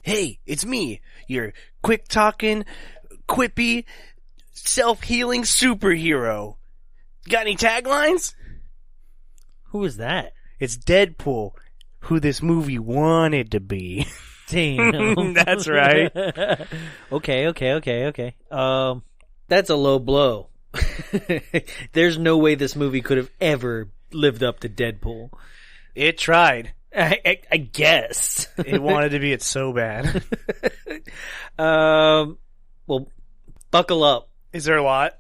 Hey, it's me, your quick-talking, quippy, self-healing superhero. Got any taglines? Who is that? It's Deadpool, who this movie wanted to be. Damn. That's right. Okay. That's a low blow. There's no way this movie could have ever lived up to Deadpool. It tried. I guess. It wanted to be it so bad. Well, buckle up. Is there a lot?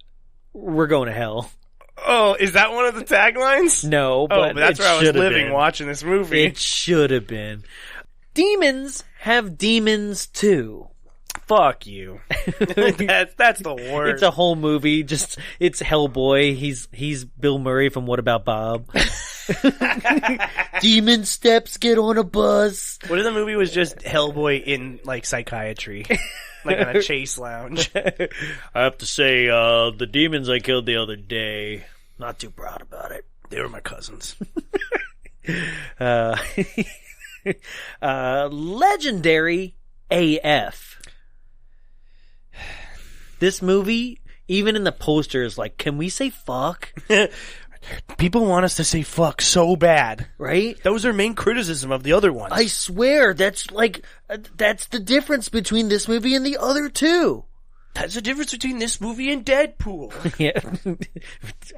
We're going to hell. Oh, is that one of the taglines? No, but that's where I was living watching this movie. It should have been. Demons have demons too. Fuck you. That's the worst. It's a whole movie. It's Hellboy. He's Bill Murray from What About Bob? Demon steps, get on a bus. What if the movie was just Hellboy in like psychiatry, like on a chase lounge? I have to say, the demons I killed the other day, not too proud about it. They were my cousins. Legendary AF. This movie, even in the poster, is like, can we say fuck? People want us to say fuck so bad. Right? That was their main criticism of the other ones. I swear, that's the difference between this movie and the other two. That's the difference between this movie and Deadpool. Yeah.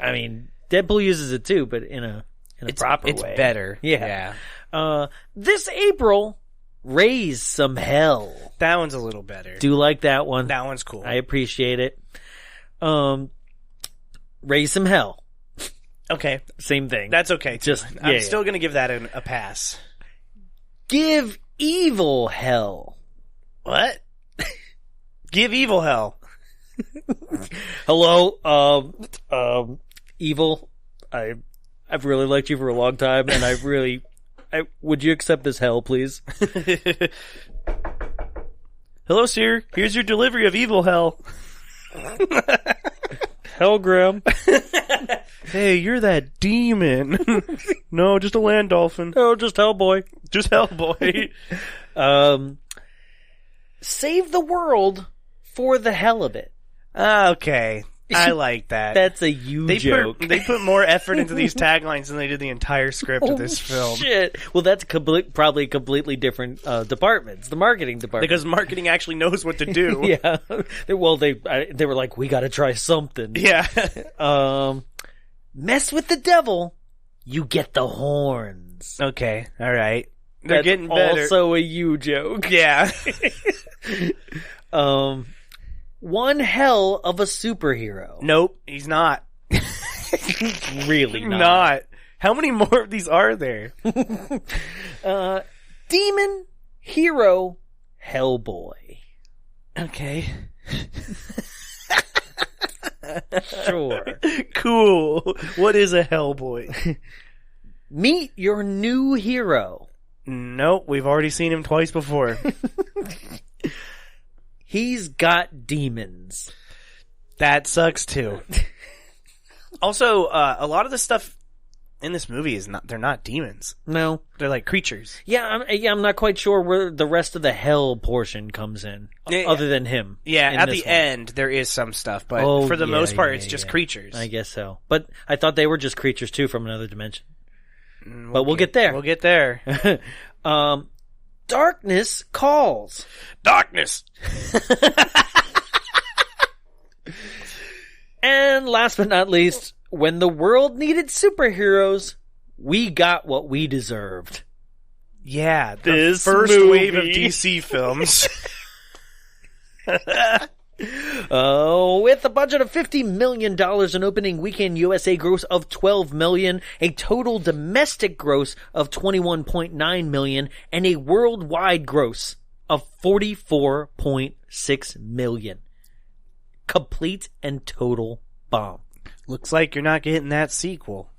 I mean, Deadpool uses it too, but in a proper way. It's better. Yeah. This April, Raise Some Hell. That one's a little better. Do like that one. That one's cool. I appreciate it. Raise Some Hell. Okay. Same thing. That's okay. I'm still going to give that a pass. Give Evil Hell. What? Give Evil Hell. Hello, Evil. I've really liked you for a long time, and would you accept this hell, please? Hello, sir. Here's your delivery of Evil Hell. Hellgram. Hey, you're that demon. No, just a land dolphin. No, just Hellboy. Just Hellboy. Save the world for the hell of it. Okay. I like that. That's a joke. They put more effort into these taglines than they did the entire script of this film. Shit. Well, that's probably completely different departments. The marketing department. Because marketing actually knows what to do. Yeah. Well, they were like, we got to try something. Yeah. Mess with the devil, you get the horns. Okay. All right. They're getting better. Also a joke. Yeah. One hell of a superhero. Nope, he's not. Really not. How many more of these are there? Demon hero Hellboy. Okay. Sure. Cool. What is a Hellboy? Meet your new hero. Nope, we've already seen him twice before. He's got demons. That sucks too. Also, a lot of the stuff in this movie they're not demons. No. They're like creatures. Yeah, I'm not quite sure where the rest of the hell portion comes in, other than him. Yeah, at the end, there is some stuff, but for the most part, it's just creatures. I guess so. But I thought they were just creatures, too, from another dimension. But we'll get there. We'll get there. Darkness calls. Darkness! And last but not least, when the world needed superheroes, we got what we deserved. Yeah, the this first movie. wave of DC films. With a budget of $50 million, an opening weekend USA gross of $12 million, a total domestic gross of $21.9 million, and a worldwide gross of $44.6 million. Complete and total bomb. Looks like you're not getting that sequel.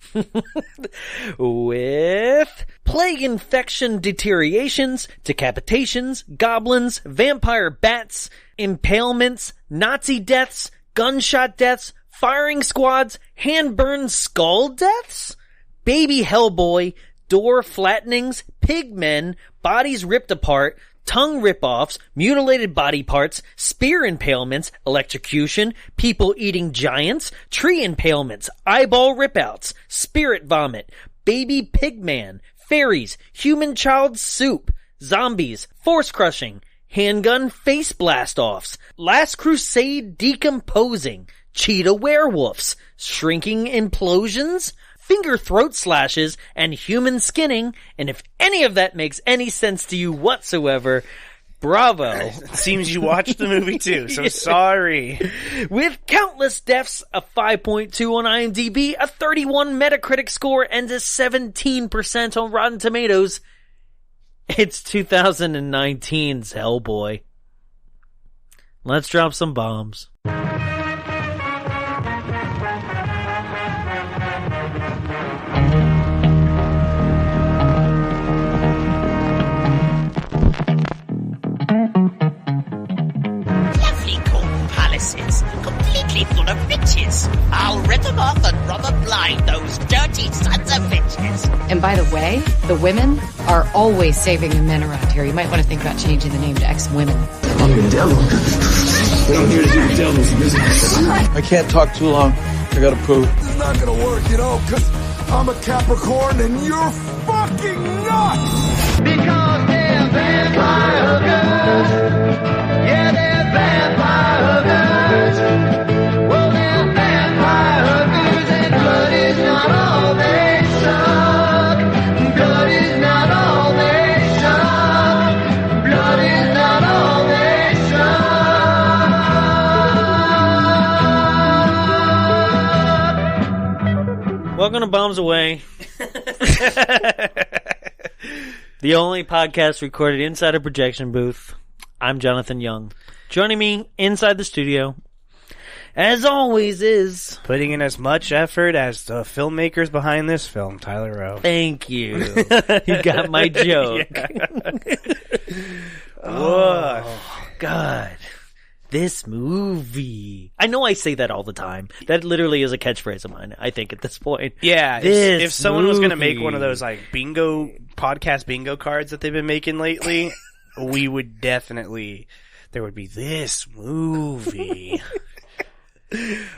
With plague infection deteriorations, decapitations, goblins, vampire bats, impalements, Nazi deaths, gunshot deaths, firing squads, hand-burned skull deaths, baby Hellboy, door flattenings, pigmen, bodies ripped apart, tongue rip-offs, mutilated body parts, spear impalements, electrocution, people eating giants, tree impalements, eyeball rip-outs, spirit vomit, baby pigman, fairies, human child soup, zombies, force crushing, handgun face blast-offs, Last Crusade decomposing, cheetah werewolves, shrinking implosions, finger throat slashes, and human skinning, and if any of that makes any sense to you whatsoever, bravo. It seems you watched the movie too, so sorry. With countless deaths, a 5.2 on IMDb, a 31 Metacritic score, and a 17% on Rotten Tomatoes, it's 2019's Hellboy. Let's drop some bombs. Completely full of bitches. I'll rip them off and rub them blind, those dirty sons of bitches. And by the way, the women are always saving the men around here. You might want to think about changing the name to ex-women. I'm the devil. I'm here to do the devil's business. I can't talk too long. I gotta poop. It's not gonna work, cause I'm a Capricorn and you're fucking nuts! Because they're vampire hookers. Yeah, they're vampire hookers. Well, they're vampire hookers, and blood is not all they suck. Blood is not all they suck. Blood is not all they suck. Welcome to Bombs Away. The only podcast recorded inside a projection booth. I'm Jonathan Young. Joining me inside the studio, as always, is... Putting in as much effort as the filmmakers behind this film, Tyler Rowe. Thank you. You got my joke. Oh, God. This movie. I know I say that all the time. That literally is a catchphrase of mine, I think, at this point. Yeah, This if someone was going to movie. make one of those like podcast bingo cards that they've been making lately, we would definitely, there would be this movie.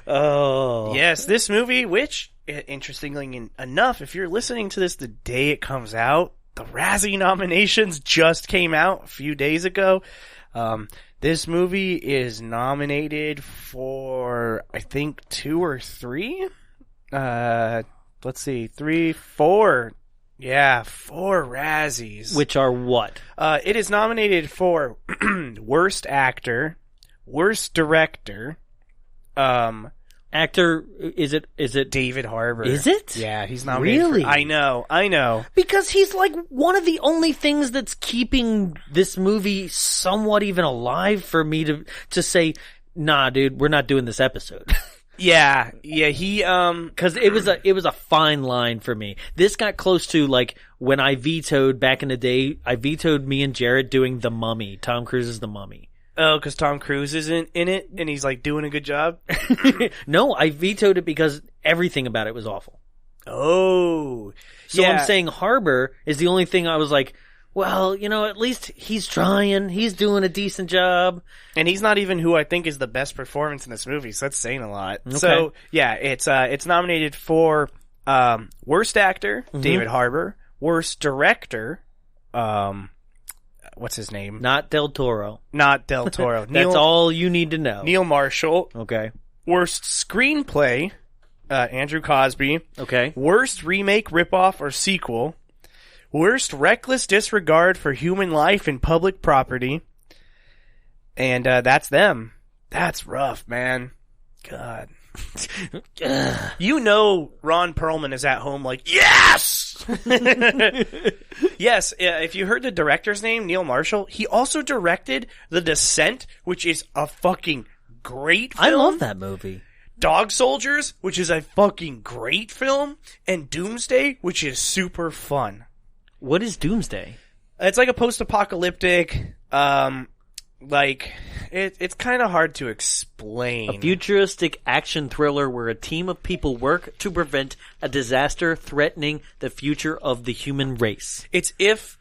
Oh. Yes, this movie, which, interestingly enough, if you're listening to this the day it comes out, the Razzie nominations just came out a few days ago. This movie is nominated for, I think, 2 or 3? Let's see, 3, 4. Yeah, 4 Razzies. Which are what? It is nominated for Worst Actor, Worst Director, Actor, is it David Harbour. Is it? Yeah, he's nominated. Really? I know. Because he's like one of the only things that's keeping this movie somewhat even alive for me to say, dude, we're not doing this episode. Yeah, he, Cause it was a fine line for me. This got close to like when I vetoed back in the day, I vetoed me and Jared doing The Mummy, Tom Cruise's The Mummy. oh, because Tom Cruise isn't in it and he's like doing a good job? No, I vetoed it because everything about it was awful. Oh. So yeah. I'm saying Harbour is the only thing I was like, well, at least he's trying. He's doing a decent job. And he's not even who I think is the best performance in this movie, so that's saying a lot. Okay. So, yeah, it's nominated for Worst Actor, David Harbour, Worst Director, what's his name? Not Del Toro. Not Del Toro. That's all you need to know. Neil Marshall. Okay. Worst Screenplay, Andrew Cosby. Okay. Worst Remake, Ripoff, or Sequel. Worst Reckless Disregard for Human Life and Public Property. And that's them. That's rough, man. God. Ron Perlman is at home like, yes! Yes, if you heard the director's name, Neil Marshall, he also directed The Descent, which is a fucking great film. I love that movie. Dog Soldiers, which is a fucking great film. And Doomsday, which is super fun. What is Doomsday? It's like a post-apocalyptic, Like, it's kind of hard to explain. A futuristic action thriller where a team of people work to prevent a disaster threatening the future of the human race. It's if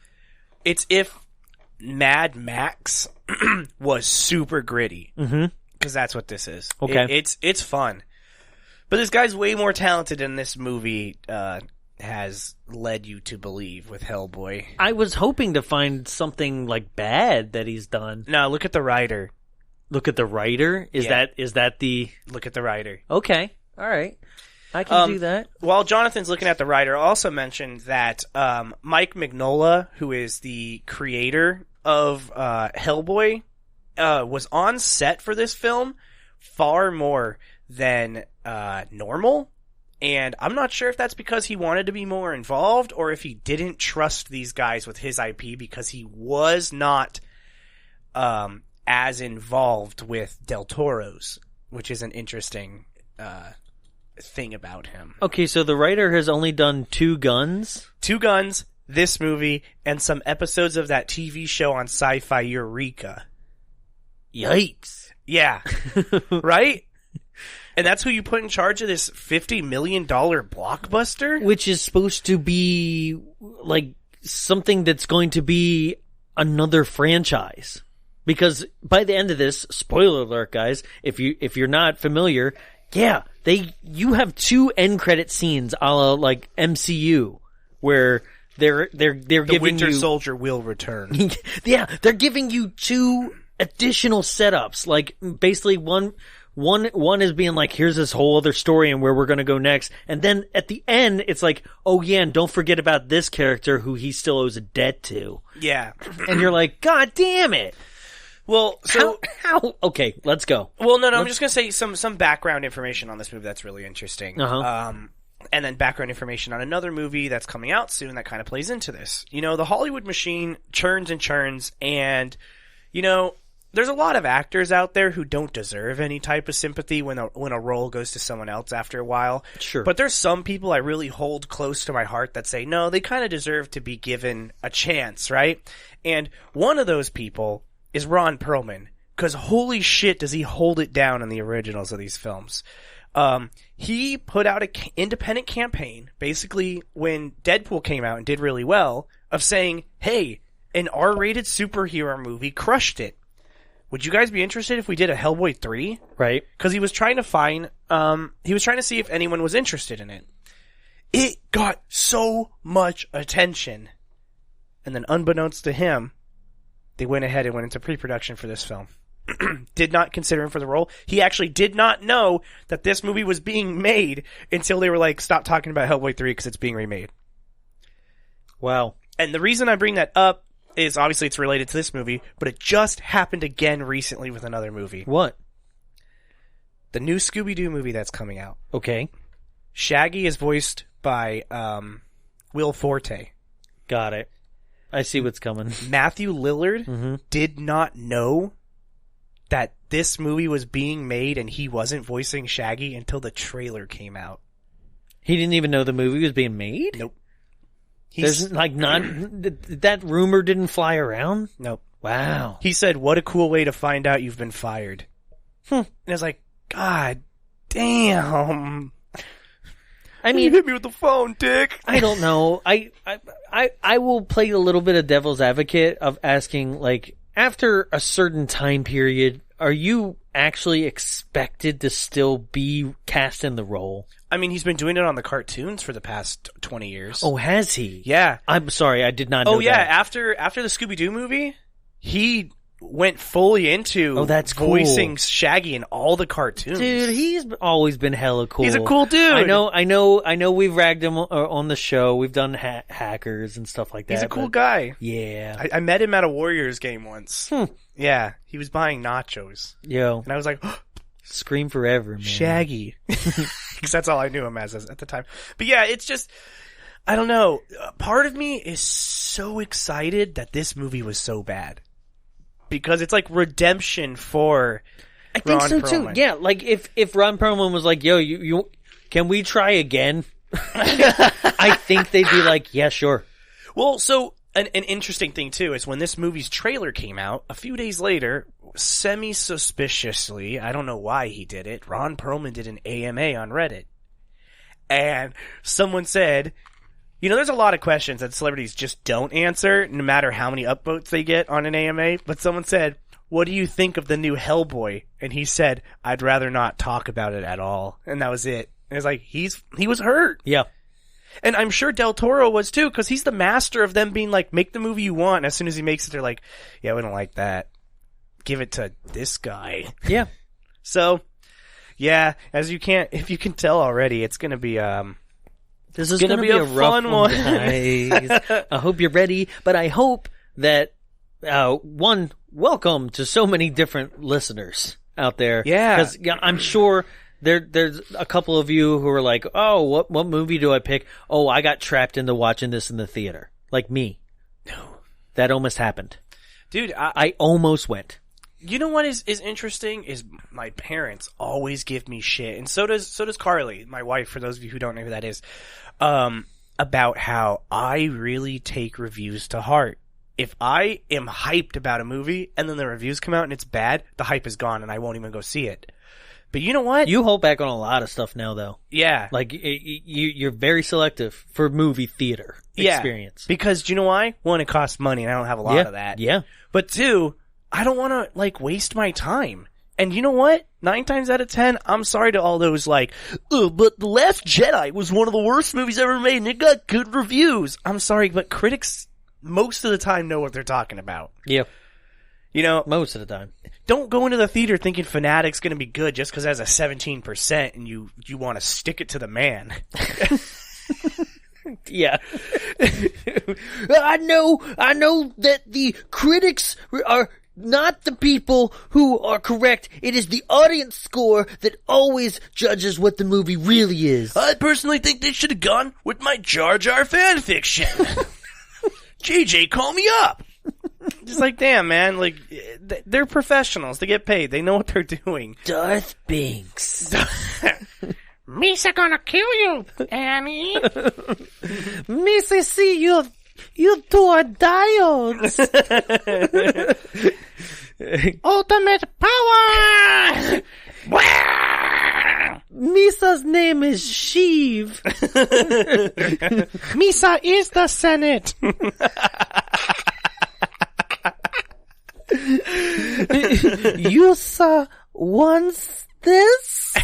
Mad Max was super gritty. Mm-hmm. Because that's what this is. Okay. It's fun. But this guy's way more talented than this movie has led you to believe with Hellboy. I was hoping to find something like bad that he's done. No, look at the writer. Look at the writer? Is that the... Look at the writer. Okay. All right. I can do that. While Jonathan's looking at the writer, I'll also mentioned that Mike Mignola, who is the creator of Hellboy, was on set for this film far more than normal. And I'm not sure if that's because he wanted to be more involved or if he didn't trust these guys with his IP because he was not as involved with Del Toro's, which is an interesting thing about him. Okay, so the writer has only done 2 Guns? 2 Guns, this movie, and some episodes of that TV show on Sci-Fi Eureka. Yikes. Yeah. Right? And that's who you put in charge of this $50 million blockbuster? Which is supposed to be, like, something that's going to be another franchise. Because by the end of this, spoiler alert, guys, if you're not familiar, yeah, you have 2 end credit scenes a la, like, MCU, where they're The giving Winter you... Soldier will return. Yeah, they're giving you 2 additional setups. Like, basically one is being like, here's this whole other story and where we're going to go next. And then at the end, it's like, oh yeah, and don't forget about this character who he still owes a debt to. Yeah. And you're like, God damn it. Well, so... How? Okay, let's go. Well, no, I'm just going to say some background information on this movie that's really interesting. Uh-huh. And then background information on another movie that's coming out soon that kind of plays into this. You know, the Hollywood machine churns and churns, and, you know, there's a lot of actors out there who don't deserve any type of sympathy when a role goes to someone else after a while. Sure. But there's some people I really hold close to my heart that say, no, they kind of deserve to be given a chance, right? And one of those people is Ron Perlman, because holy shit does he hold it down in the originals of these films. He put out an independent campaign, basically when Deadpool came out and did really well, of saying, hey, an R-rated superhero movie crushed it. Would you guys be interested if we did a Hellboy 3? Right. Because he was trying to see if anyone was interested in it. It got so much attention. And then unbeknownst to him, they went ahead and went into pre-production for this film. Did not consider him for the role. He actually did not know that this movie was being made until they were like, stop talking about Hellboy 3 because it's being remade. Wow. And the reason I bring that up is obviously it's related to this movie, but it just happened again recently with another movie. What? The new Scooby-Doo movie that's coming out. Okay. Shaggy is voiced by Will Forte. Got it. I see what's coming. Matthew Lillard did not know that this movie was being made and he wasn't voicing Shaggy until the trailer came out. He didn't even know the movie was being made? Nope. There's like that rumor didn't fly around? Nope. Wow. He said, what a cool way to find out you've been fired. And I was like, God damn. I mean, you hit me with the phone, dick. I don't know. I will play a little bit of devil's advocate of asking, like, after a certain time period, are you actually expected to still be cast in the role? I mean, he's been doing it on the cartoons for the past 20 years. Oh, has he? Yeah. I'm sorry, I did not know that. Oh, yeah. After the Scooby-Doo movie, he went fully into voicing Shaggy in all the cartoons. Dude, he's always been hella cool. He's a cool dude. I know we've ragged him on the show. We've done hackers and stuff like that. He's a cool guy. Yeah. I met him at a Warriors game once. Yeah. He was buying nachos. Yo. And I was like, Scream forever, man. Shaggy. Because that's all I knew him as at the time. But yeah, it's just, I don't know. Part of me is so excited that this movie was so bad. Because it's like redemption for I think Ron so Perlman. too. Yeah, like if Ron Perlman was like, yo, you can we try again? I think they'd be like, yeah, sure. Well, so An interesting thing, too, is when this movie's trailer came out, a few days later, semi-suspiciously, I don't know why he did it, Ron Perlman did an AMA on Reddit. And someone said, you know, there's a lot of questions that celebrities just don't answer, no matter how many upvotes they get on an AMA, but someone said, what do you think of the new Hellboy? And he said, I'd rather not talk about it at all. And that was it. And it's like, he was hurt. Yeah. And I'm sure Del Toro was too, because he's the master of them being like, make the movie you want. And as soon as he makes it, they're like, yeah, we don't like that. Give it to this guy. Yeah. So, yeah, if you can tell already, it's gonna be, this is gonna be a rough one, guys. I hope you're ready, but I hope that, welcome to so many different listeners out there. Yeah. Because I'm sure there's a couple of you who are like, oh, what movie do I pick? Oh, I got trapped into watching this in the theater. Like me. No. That almost happened. Dude, I almost went. You know what is interesting is my parents always give me shit, and so does Carly, my wife, for those of you who don't know who that is, about how I really take reviews to heart. If I am hyped about a movie and then the reviews come out and it's bad, the hype is gone and I won't even go see it. But you know what? You hold back on a lot of stuff now, though. Yeah. Like, you're very selective for movie theater experience. Because, do you know why? One, it costs money, and I don't have a lot of that. Yeah. But two, I don't want to, like, waste my time. And you know what? 9 times out of 10, I'm sorry to all those, like, but The Last Jedi was one of the worst movies ever made, and it got good reviews. I'm sorry, but critics, most of the time, know what they're talking about. Yeah. You know, most of the time. Don't go into the theater thinking Fanatic's going to be good just because it has a 17% and you want to stick it to the man. Yeah. I know that the critics are not the people who are correct. It is the audience score that always judges what the movie really is. I personally think they should have gone with my Jar Jar fanfiction. JJ, call me up. Just like, damn, man, like, they're professionals. They get paid. They know what they're doing. Darth Binks. Misa gonna kill you, Annie. Misa, see, you two are diodes. Ultimate power! Misa's name is Sheev. Misa is the Senate. You saw once this?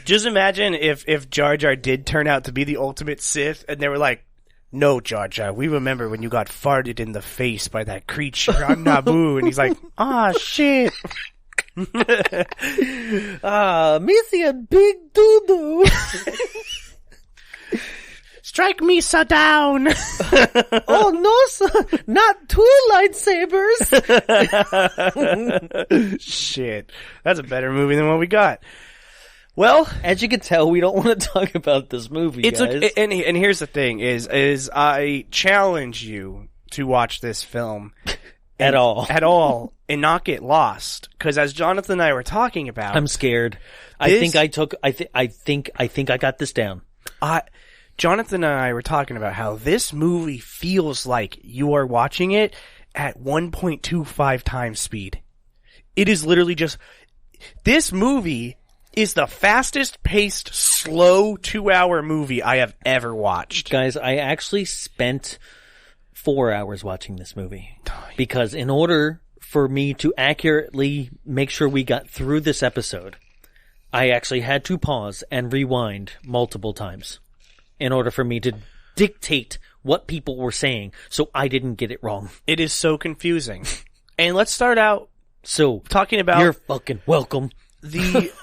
Just imagine if Jar Jar did turn out to be the ultimate Sith, and they were like, no, Jar Jar, we remember when you got farted in the face by that creature on Naboo. And he's like, shit. Missy a big doo-doo. Strike Misa down. Oh, no, sir. Not 2 lightsabers. Shit. That's a better movie than what we got. Well, as you can tell, we don't want to talk about this movie, guys. And here's the thing is I challenge you to watch this film at all and not get lost, because as Jonathan and I were talking about, I'm scared. I think I got this down. Jonathan and I were talking about how this movie feels like you are watching it at 1.25 times speed. It is literally just, this movie is the fastest paced, slow 2-hour movie I have ever watched. Guys, I actually spent 4 hours watching this movie because in order for me to accurately make sure we got through this episode, I actually had to pause and rewind multiple times in order for me to dictate what people were saying so I didn't get it wrong. It is so confusing. And let's start out talking about... You're fucking welcome. The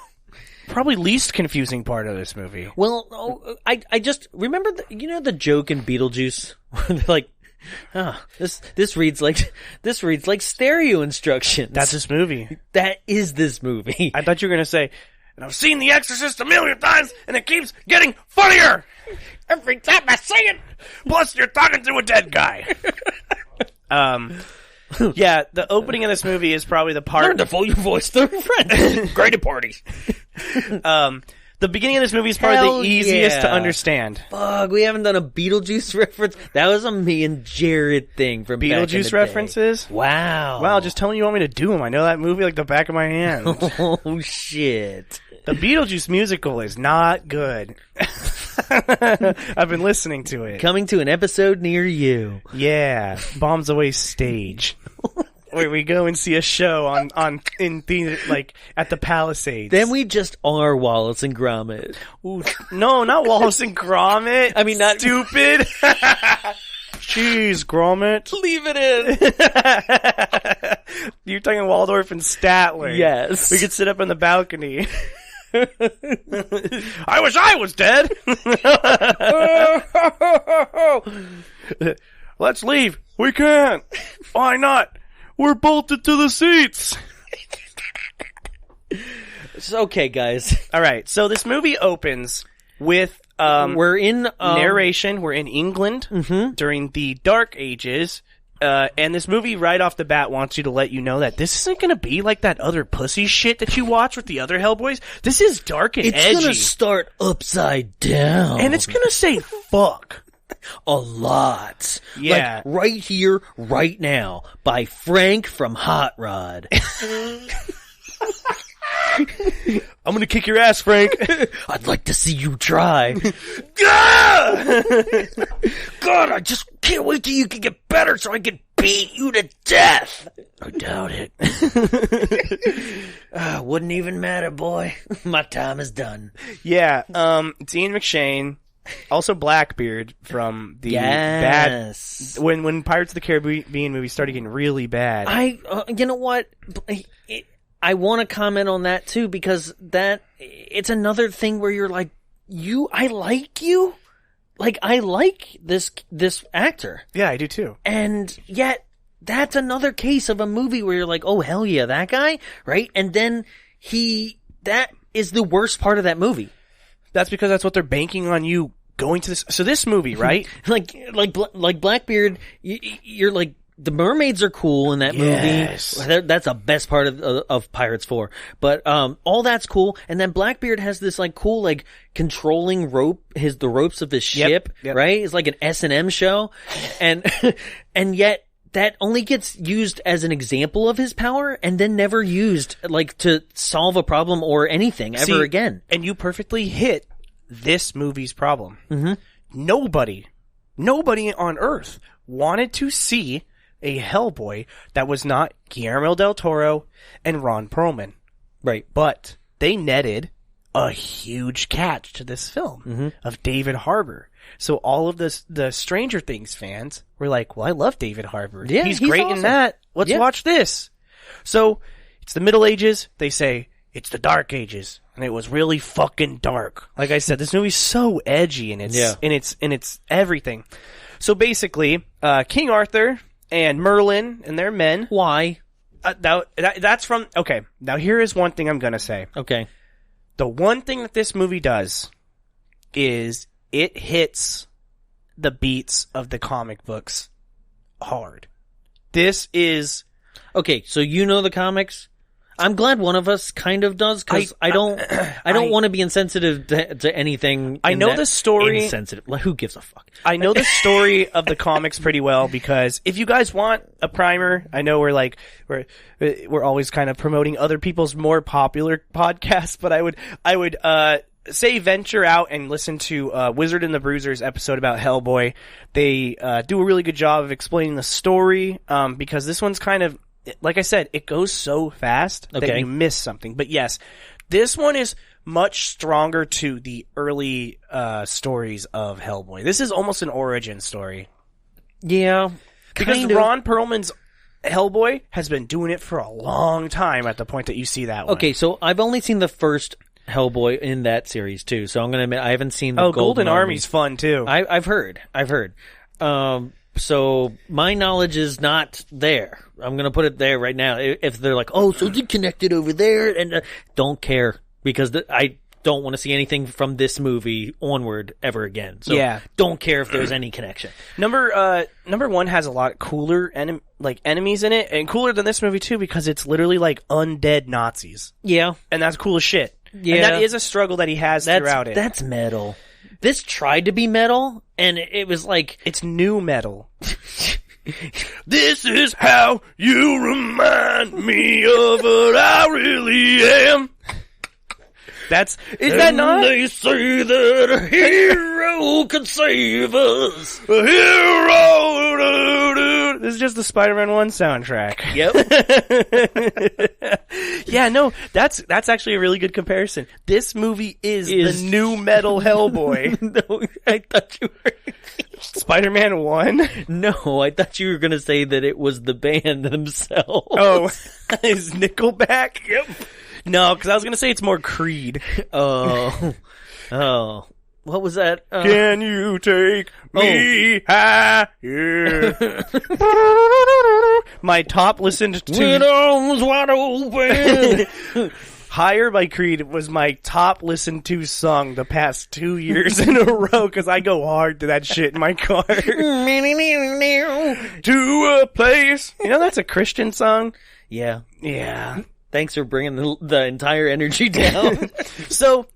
probably least confusing part of this movie. Well, I just... Remember the joke in Beetlejuice? Where they're like, this reads like stereo instructions. That's this movie. That is this movie. I thought you were going to say, and I've seen The Exorcist 1,000,000 times, and it keeps getting funnier every time I say it. Plus, you're talking to a dead guy. Yeah, the opening of this movie is probably the part... Learn to fool your voice through friends. Great at parties. The beginning of this movie is probably Hell the easiest to yeah. understand. Fuck, we haven't done a Beetlejuice reference. That was a me and Jared thing from back in the Beetlejuice day. references? Wow. Wow, just tell me you want me to do them. I know that movie like the back of my hand. Oh, shit. The Beetlejuice musical is not good. I've been listening to it. Coming to an episode near you. Yeah, Bombs Away stage. Where we go and see a show in theater, like at the Palisades. Then we just are Wallace and Gromit. Ooh, no, not Wallace and Gromit. I mean, not stupid. Jeez, Gromit. Leave it in. You're talking Waldorf and Statler. Yes. We could sit up on the balcony. I wish I was dead. Let's leave. We can't. Why not? We're bolted to the seats. It's okay, guys. All right. So this movie opens with We're in narration. We're in England during the Dark Ages. And this movie right off the bat wants you to let you know that this isn't going to be like that other pussy shit that you watch with the other Hellboys. This is dark and It's edgy. gonna start upside down. And it's going to say fuck. a lot. Yeah. Like right here, right now, by Frank from Hot Rod. I'm going to kick your ass, Frank. I'd like to see you try. God, I just can't wait till you can get better so I can beat you to death. I doubt it. Wouldn't even matter, boy. My time is done. Yeah, it's Ian McShane. Also Blackbeard from the bad... When Pirates of the Caribbean movies started getting really bad. You know what? I want to comment on that too, because it's another thing where you're like, I like you? Like, I like this actor. Yeah, I do too. And yet, that's another case of a movie where you're like, oh, hell yeah, that guy? Right? And then that is the worst part of that movie. That's because that's what they're banking on you going to this. So this movie, right? like Blackbeard, you're like, the mermaids are cool in that movie. That's the best part of Pirates 4. But all that's cool. And then Blackbeard has this like cool like controlling the ropes of his ship, right? It's like an S&M show. And yet that only gets used as an example of his power and then never used like to solve a problem or anything ever again. And you perfectly hit this movie's problem. Mm-hmm. Nobody on Earth wanted to see a Hellboy that was not Guillermo del Toro and Ron Perlman. Right. But they netted a huge catch to this film of David Harbour. So all of the Stranger Things fans were like, well, I love David Harbour. Yeah, he's great awesome. in that. Let's watch this. So it's the Middle Ages. They say it's the Dark Ages. And it was really fucking dark. Like I said, this movie's so edgy in its everything. So basically, King Arthur and Merlin and their men. Why? That's from... Okay, now here is one thing I'm going to say. Okay. The one thing that this movie does is it hits the beats of the comic books hard. This is... Okay, so you know the comics? I'm glad one of us kind of does, because I don't want to be insensitive to anything. I know the story. Insensitive. Like, who gives a fuck? I know the story of the comics pretty well, because if you guys want a primer, I know we're always kind of promoting other people's more popular podcasts, but I would say venture out and listen to Wizard and the Bruiser's episode about Hellboy. They do a really good job of explaining the story, because this one's kind of, like I said, it goes so fast that you miss something. But yes, this one is much stronger to the early stories of Hellboy. This is almost an origin story. Yeah. Because Ron Perlman's Hellboy has been doing it for a long time at the point that you see that one. Okay, so I've only seen the first Hellboy in that series too, so I'm going to admit I haven't seen the Golden Army's fun too. I've heard. So my knowledge is not there. I'm going to put it there right now. If they're like, oh, so they connected over there, and don't care, because I don't want to see anything from this movie onward ever again. So don't care if there's any connection. Number one has a lot cooler enemies in it, and cooler than this movie too, because it's literally like undead Nazis. Yeah. And that's cool as shit. Yeah. And that is a struggle that he has throughout it. That's metal. This tried to be metal, and it was like... It's new metal. This is how you remind me of what I really am. Is that not? They say that a hero can save us. A hero. This is just the Spider-Man 1 soundtrack. Yep. Yeah, no, that's actually a really good comparison. This movie is the new metal Hellboy. No, I thought you were... Spider-Man 1? No, I thought you were going to say that it was the band themselves. Oh, is Nickelback? Yep. No, because I was going to say it's more Creed. Oh. What was that? Can you take me higher? My top listened to... With arms wide open. Higher by Creed was my top listened to song the past 2 years in a row because I go hard to that shit in my car. To a place. You know that's a Christian song? Yeah. Yeah. Thanks for bringing the entire energy down. So,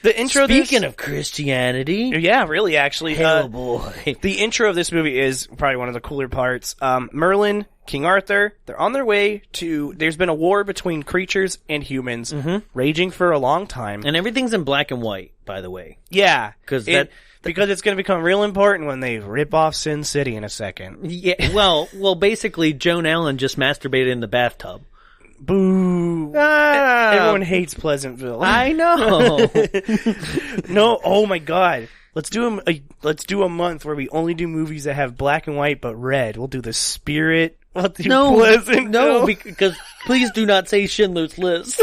the intro... Speaking of Christianity... Yeah, really, actually. Hellboy. The intro of this movie is probably one of the cooler parts. Merlin, King Arthur, they're on their way to... There's been a war between creatures and humans, raging for a long time. And everything's in black and white, by the way. Yeah. Because it's going to become real important when they rip off Sin City in a second. Yeah, well, basically, Joan Allen just masturbated in the bathtub. Boo. Everyone hates Pleasantville. I know. No, oh my god. Let's do a month where we only do movies that have black and white but red. We'll do The Spirit. We'll do Pleasantville. No, because please do not say Schindler's List.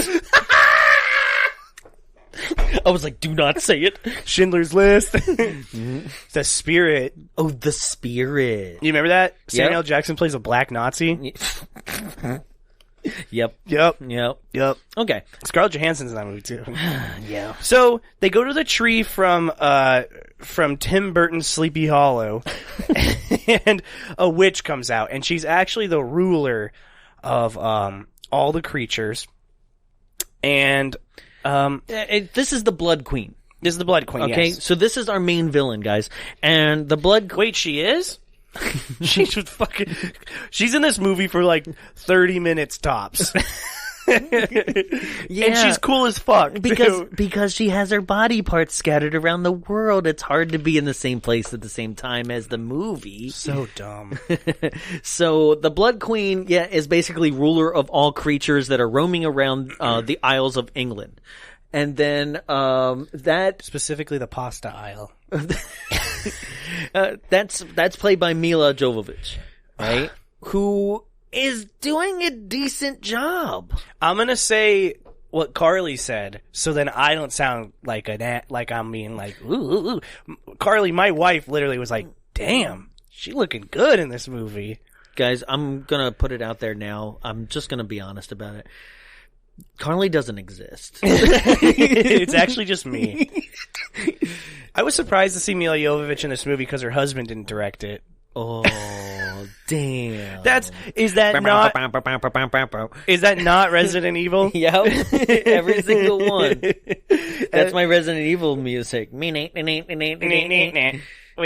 I was like, do not say it. Schindler's List. The Spirit. Oh, The Spirit. You remember that? Yep. Samuel Jackson plays a black Nazi. Yep. Okay. Scarlett Johansson's in that movie too. Yeah. So they go to the tree from Tim Burton's Sleepy Hollow, and a witch comes out, and she's actually the ruler of all the creatures. And this is the Blood Queen. This is the Blood Queen. Okay, yes. so this is our main villain, guys, and the Blood. Wait, she is? She's in this movie for like 30 minutes tops. Yeah, and she's cool as fuck because she has her body parts scattered around the world. It's hard to be in the same place at the same time as the movie. So dumb. So the Blood Queen, is basically ruler of all creatures that are roaming around the Isles of England. And then that specifically the pasta aisle. That's played by Milla Jovovich, right? Who is doing a decent job. I'm gonna say what Carly said, so then I don't sound like I'm being like, ooh. Carly, my wife, literally was like, "Damn, she looking good in this movie." Guys, I'm gonna put it out there now. I'm just gonna be honest about it. Carly doesn't exist. It's actually just me. I was surprised to see Milla Jovovich in this movie because her husband didn't direct it. Oh, damn. Is that not Resident Evil? Yep. Every single one. That's my Resident Evil music. Wait,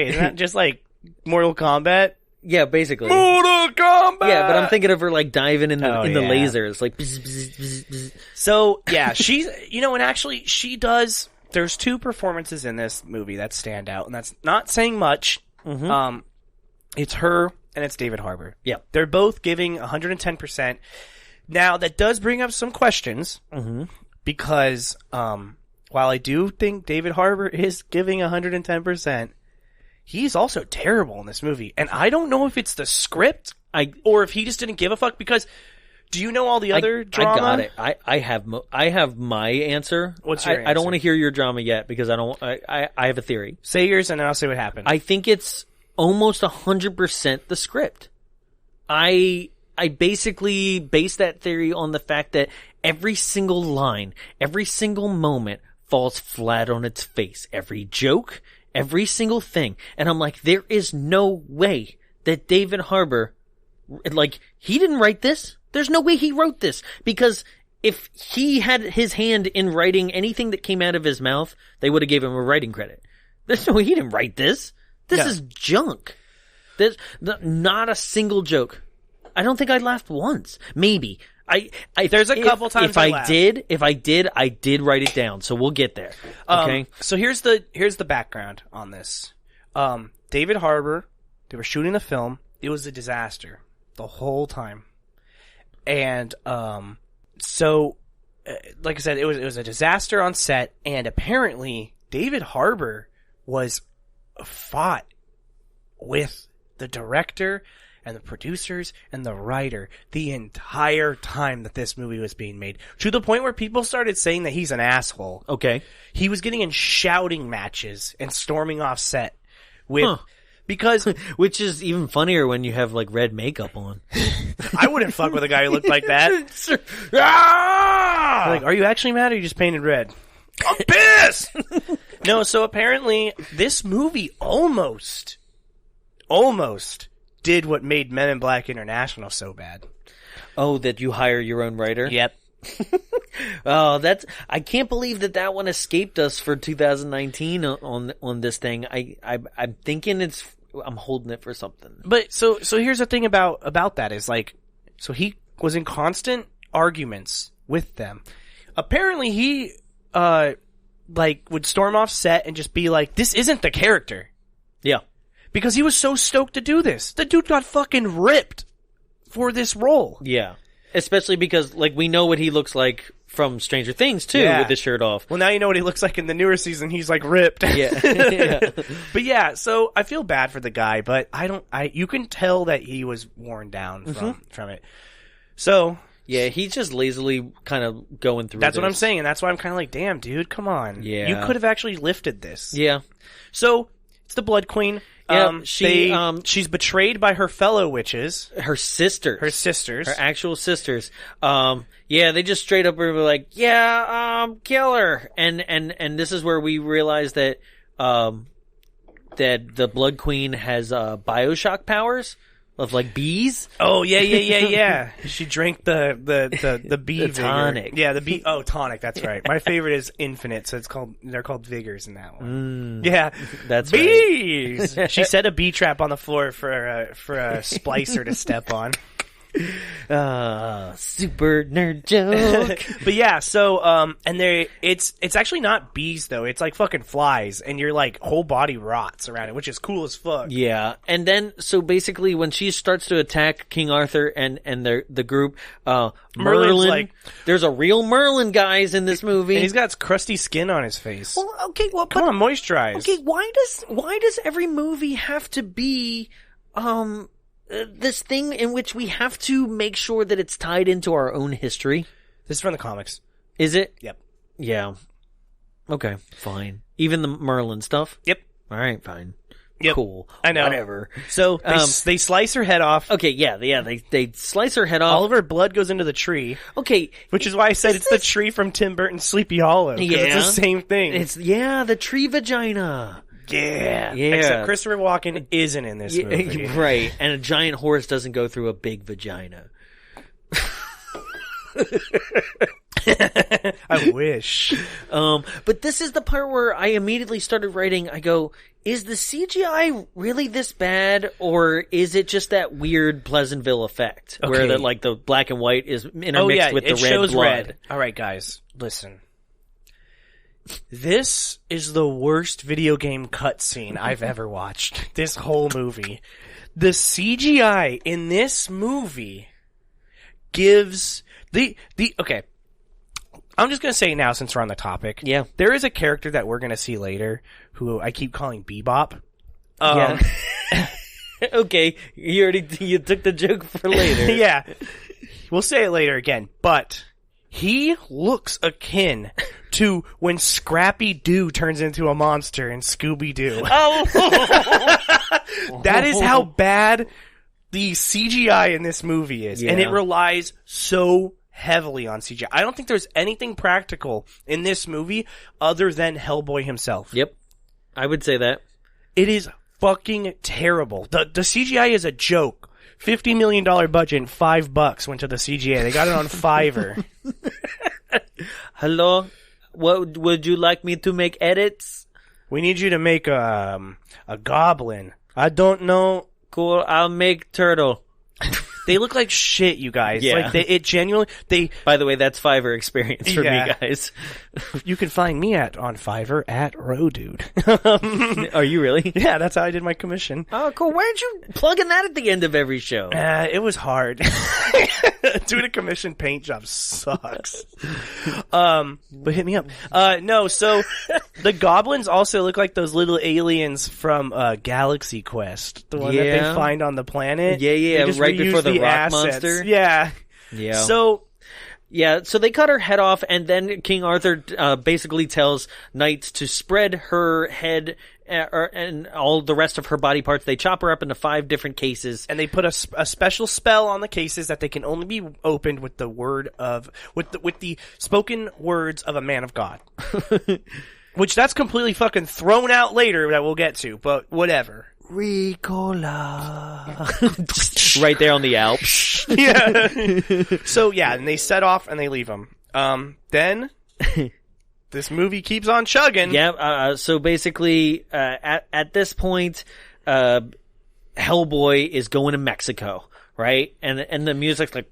isn't that just like Mortal Kombat? Yeah, basically. Mortal Kombat! Yeah, but I'm thinking of her like diving in the lasers, like bzz, bzz, bzz, bzz. So, yeah, she's, and actually she does, there's two performances in this movie that stand out, and that's not saying much. Mm-hmm. It's her and it's David Harbour. Yeah. They're both giving 110%. Now, that does bring up some questions, because, while I do think David Harbour is giving 110%, he's also terrible in this movie. And I don't know if it's the script or if he just didn't give a fuck, because do you know all the other drama? I got it. I have my answer. What's your answer? I don't want to hear your drama yet because I have a theory. Say yours and then I'll say what happened. I think it's almost 100% the script. I basically base that theory on the fact that every single line, every single moment falls flat on its face. Every joke, every single thing. And I'm like, there is no way that David Harbour, like, he didn't write this. There's no way he wrote this, because if he had his hand in writing anything that came out of his mouth, they would have gave him a writing credit. There's no, he didn't write this. This is junk. There's not a single joke. I don't think I laughed once. Maybe. There's a couple times I laughed. If I did write it down. So we'll get there. Okay. So here's the background on this. David Harbour, they were shooting the film. It was a disaster the whole time. And, so, like I said, it was a disaster on set, and apparently David Harbour was fought with the director and the producers and the writer the entire time that this movie was being made, to the point where people started saying that he's an asshole. Okay. He was getting in shouting matches and storming off set with, because, which is even funnier when you have like red makeup on. I wouldn't fuck with a guy who looked like that. Like, are you actually mad or are you just painted red? I'm pissed! No, so apparently this movie almost did what made Men in Black International so bad. Oh, that you hire your own writer? Yep. Oh, I can't believe that one escaped us for 2019 on this thing. I'm thinking I'm holding it for something. But so here's the thing about that is like, so he was in constant arguments with them. Apparently he would storm off set and just be like, this isn't the character. Yeah. Because he was so stoked to do this. The dude got fucking ripped for this role. Yeah. Especially because, like, we know what he looks like from Stranger Things, too, with his shirt off. Well, now you know what he looks like in the newer season. He's, like, ripped. Yeah. But, yeah, so I feel bad for the guy, but you can tell that he was worn down from it. So... Yeah, he's just lazily kind of going through That's what I'm saying, and that's why I'm kind of like, damn, dude, come on. Yeah. You could have actually lifted this. Yeah. So, it's the Blood Queen. Yeah, she's betrayed by her fellow witches. Her sisters. Her actual sisters. Yeah, they just straight up were like, kill her. And this is where we realize that the Blood Queen has Bioshock powers of like bees. Oh yeah. She drank the bee the tonic. Yeah, the bee. Oh, tonic. That's right. My favorite is Infinite, so they're called Vigors in that one. Yeah, that's bees. Right. She set a bee trap on the floor for a splicer to step on. Super nerd joke. But yeah, so and it's actually not bees though, it's like fucking flies, and your like whole body rots around it, which is cool as fuck. Yeah. And then so basically when she starts to attack King Arthur and the group, Merlin, like, there's a real Merlin, guys, in this movie. And he's got crusty skin on his face. Well, okay, well, come on, moisturize. Okay, why does every movie have to be this thing in which we have to make sure that it's tied into our own history? This is from the comics. Is it? Yep. Yeah. Okay, fine. Even the Merlin stuff? Yep. All right, fine. Yep. Cool. I know. Whatever. So they slice her head off. Okay, yeah, they slice her head off. All of her blood goes into the tree. Okay. Which is why I said it's the tree from Tim Burton's Sleepy Hollow. Yeah. It's the same thing. It's the tree vagina. Yeah. Yeah. Except Christopher Walken isn't in this movie. Right. And a giant horse doesn't go through a big vagina. I wish. But this is the part where I immediately started writing, I go, is the CGI really this bad, or is it just that weird Pleasantville effect where the black and white is intermixed with the red blood? Red. All right, guys, listen. This is the worst video game cutscene I've ever watched. This whole movie. The CGI in this movie gives okay. I'm just going to say it now since we're on the topic. Yeah. There is a character that we're going to see later who I keep calling Bebop. Yeah. Okay. You took the joke for later. Yeah. We'll say it later again, but he looks akin to when Scrappy Doo turns into a monster in Scooby-Doo. Oh. That is how bad the CGI in this movie is. Yeah. And it relies so heavily on CGI. I don't think there's anything practical in this movie other than Hellboy himself. Yep. I would say that. It is fucking terrible. The CGI is a joke $50 million budget, $5 went to the CGA. They got it on Fiverr. Hello? What would you like me to make edits? We need you to make a goblin. I don't know. Cool, I'll make turtle. They look like shit, you guys. Yeah. Like it genuinely. By the way, that's Fiverr experience for Yeah. me, guys. You can find me on Fiverr at Rodude. Are you really? Yeah, that's how I did my commission. Oh, cool. Why aren't you plugging that at the end of every show? It was hard. Doing a commission paint job sucks. But hit me up. No, so the goblins also look like those little aliens from Galaxy Quest, the one that they find on the planet. Yeah, They just right before the reuse rock assets. monster. Yeah. Yeah. So they cut her head off, and then King Arthur basically tells knights to spread her head and all the rest of her body parts. They chop her up into 5 different cases, and they put a special spell on the cases that they can only be opened with the with the spoken words of a man of God. Which that's completely fucking thrown out later that we'll get to, but whatever. Ricola. Right there on the Alps. Yeah. So yeah, and they set off and they leave him. Then this movie keeps on chugging. Yeah. So basically, at this point, Hellboy is going to Mexico, right? And the music's like.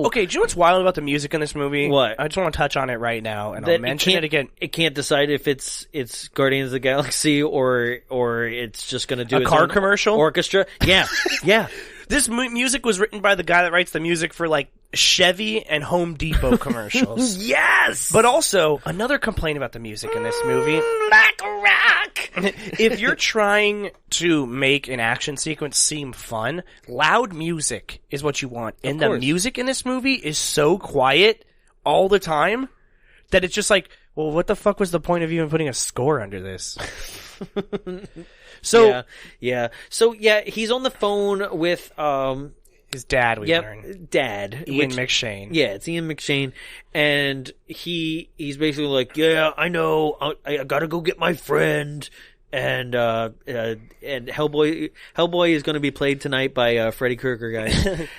Okay, do you know what's wild about the music in this movie? What? I just want to touch on it right now, and I'll mention it again. It can't decide if it's Guardians of the Galaxy or it's just going to do a its car own commercial orchestra. Yeah, yeah. This music was written by the guy that writes the music for like Chevy and Home Depot commercials. Yes. But also another complaint about the music in this movie. Like a rock. If you're trying to make an action sequence seem fun, loud music is what you want. And the music in this movie is so quiet all the time that it's just like, well, what the fuck was the point of even putting a score under this? So yeah. So yeah, he's on the phone with his dad. We learn Dad Ian McShane. Yeah, it's Ian McShane, and he's basically like, yeah, I know, I gotta go get my friend. And Hellboy is going to be played tonight by Freddy Krueger, guys.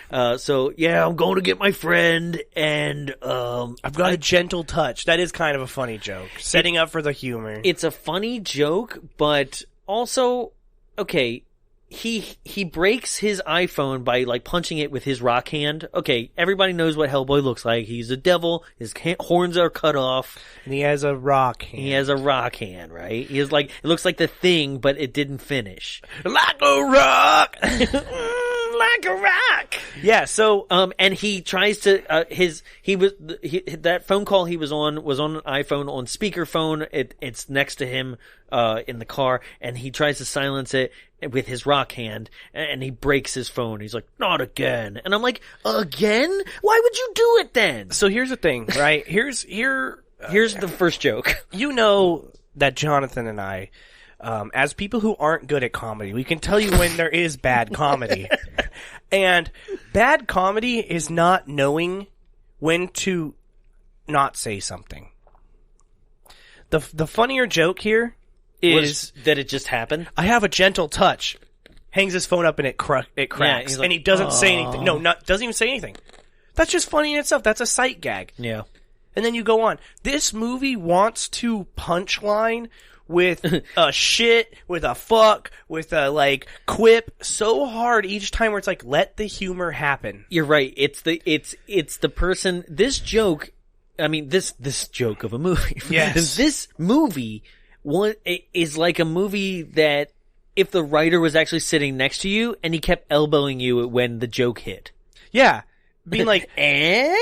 So yeah, I'm going to get my friend, and I've got a gentle touch. That is kind of a funny joke, setting up for the humor. It's a funny joke, but also, okay, he breaks his iPhone by like punching it with his rock hand. Okay, everybody knows what Hellboy looks like. He's a devil. His horns are cut off, and he has a rock hand. He has a rock hand, right? He is like, it looks like the Thing, but it didn't finish. Like a rock. Like a rock. Yeah. So, and he tries to that phone call he was on an iPhone on speakerphone. It's next to him in the car, and he tries to silence it with his rock hand, and he breaks his phone. He's like, not again. And I'm like, again? Why would you do it then? So here's the thing, right? Here's the first joke. You know that Jonathan and I, as people who aren't good at comedy, we can tell you when there is bad comedy. And bad comedy is not knowing when to not say something. The funnier joke here is that it just happened. I have a gentle touch. Hangs his phone up and it cracks, like, and he doesn't say anything. No, doesn't even say anything. That's just funny in itself. That's a sight gag. Yeah. And then you go on. This movie wants to punchline with a shit, with a fuck, with a like quip so hard each time where it's like, let the humor happen. You're right. It's the person. This joke. I mean, this joke of a movie. Yes. This movie is like a movie that if the writer was actually sitting next to you and he kept elbowing you when the joke hit. Yeah. Being like, going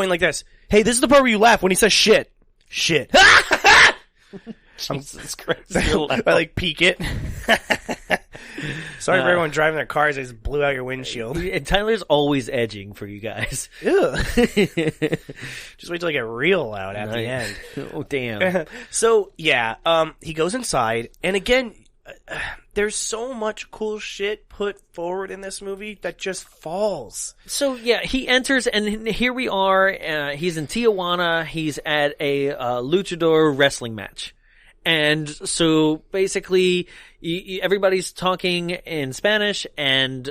like this. Hey, this is the part where you laugh when he says shit. Shit. Jesus Christ. I like peek it. Sorry for everyone driving their cars. I just blew out your windshield. And Tyler's always edging for you guys. Ew. Just wait till I get real loud at the end. Oh, damn. So, yeah, he goes inside, and again, there's so much cool shit put forward in this movie that just falls. So, yeah, he enters, and here we are. He's in Tijuana. He's at a luchador wrestling match. And so basically everybody's talking in Spanish and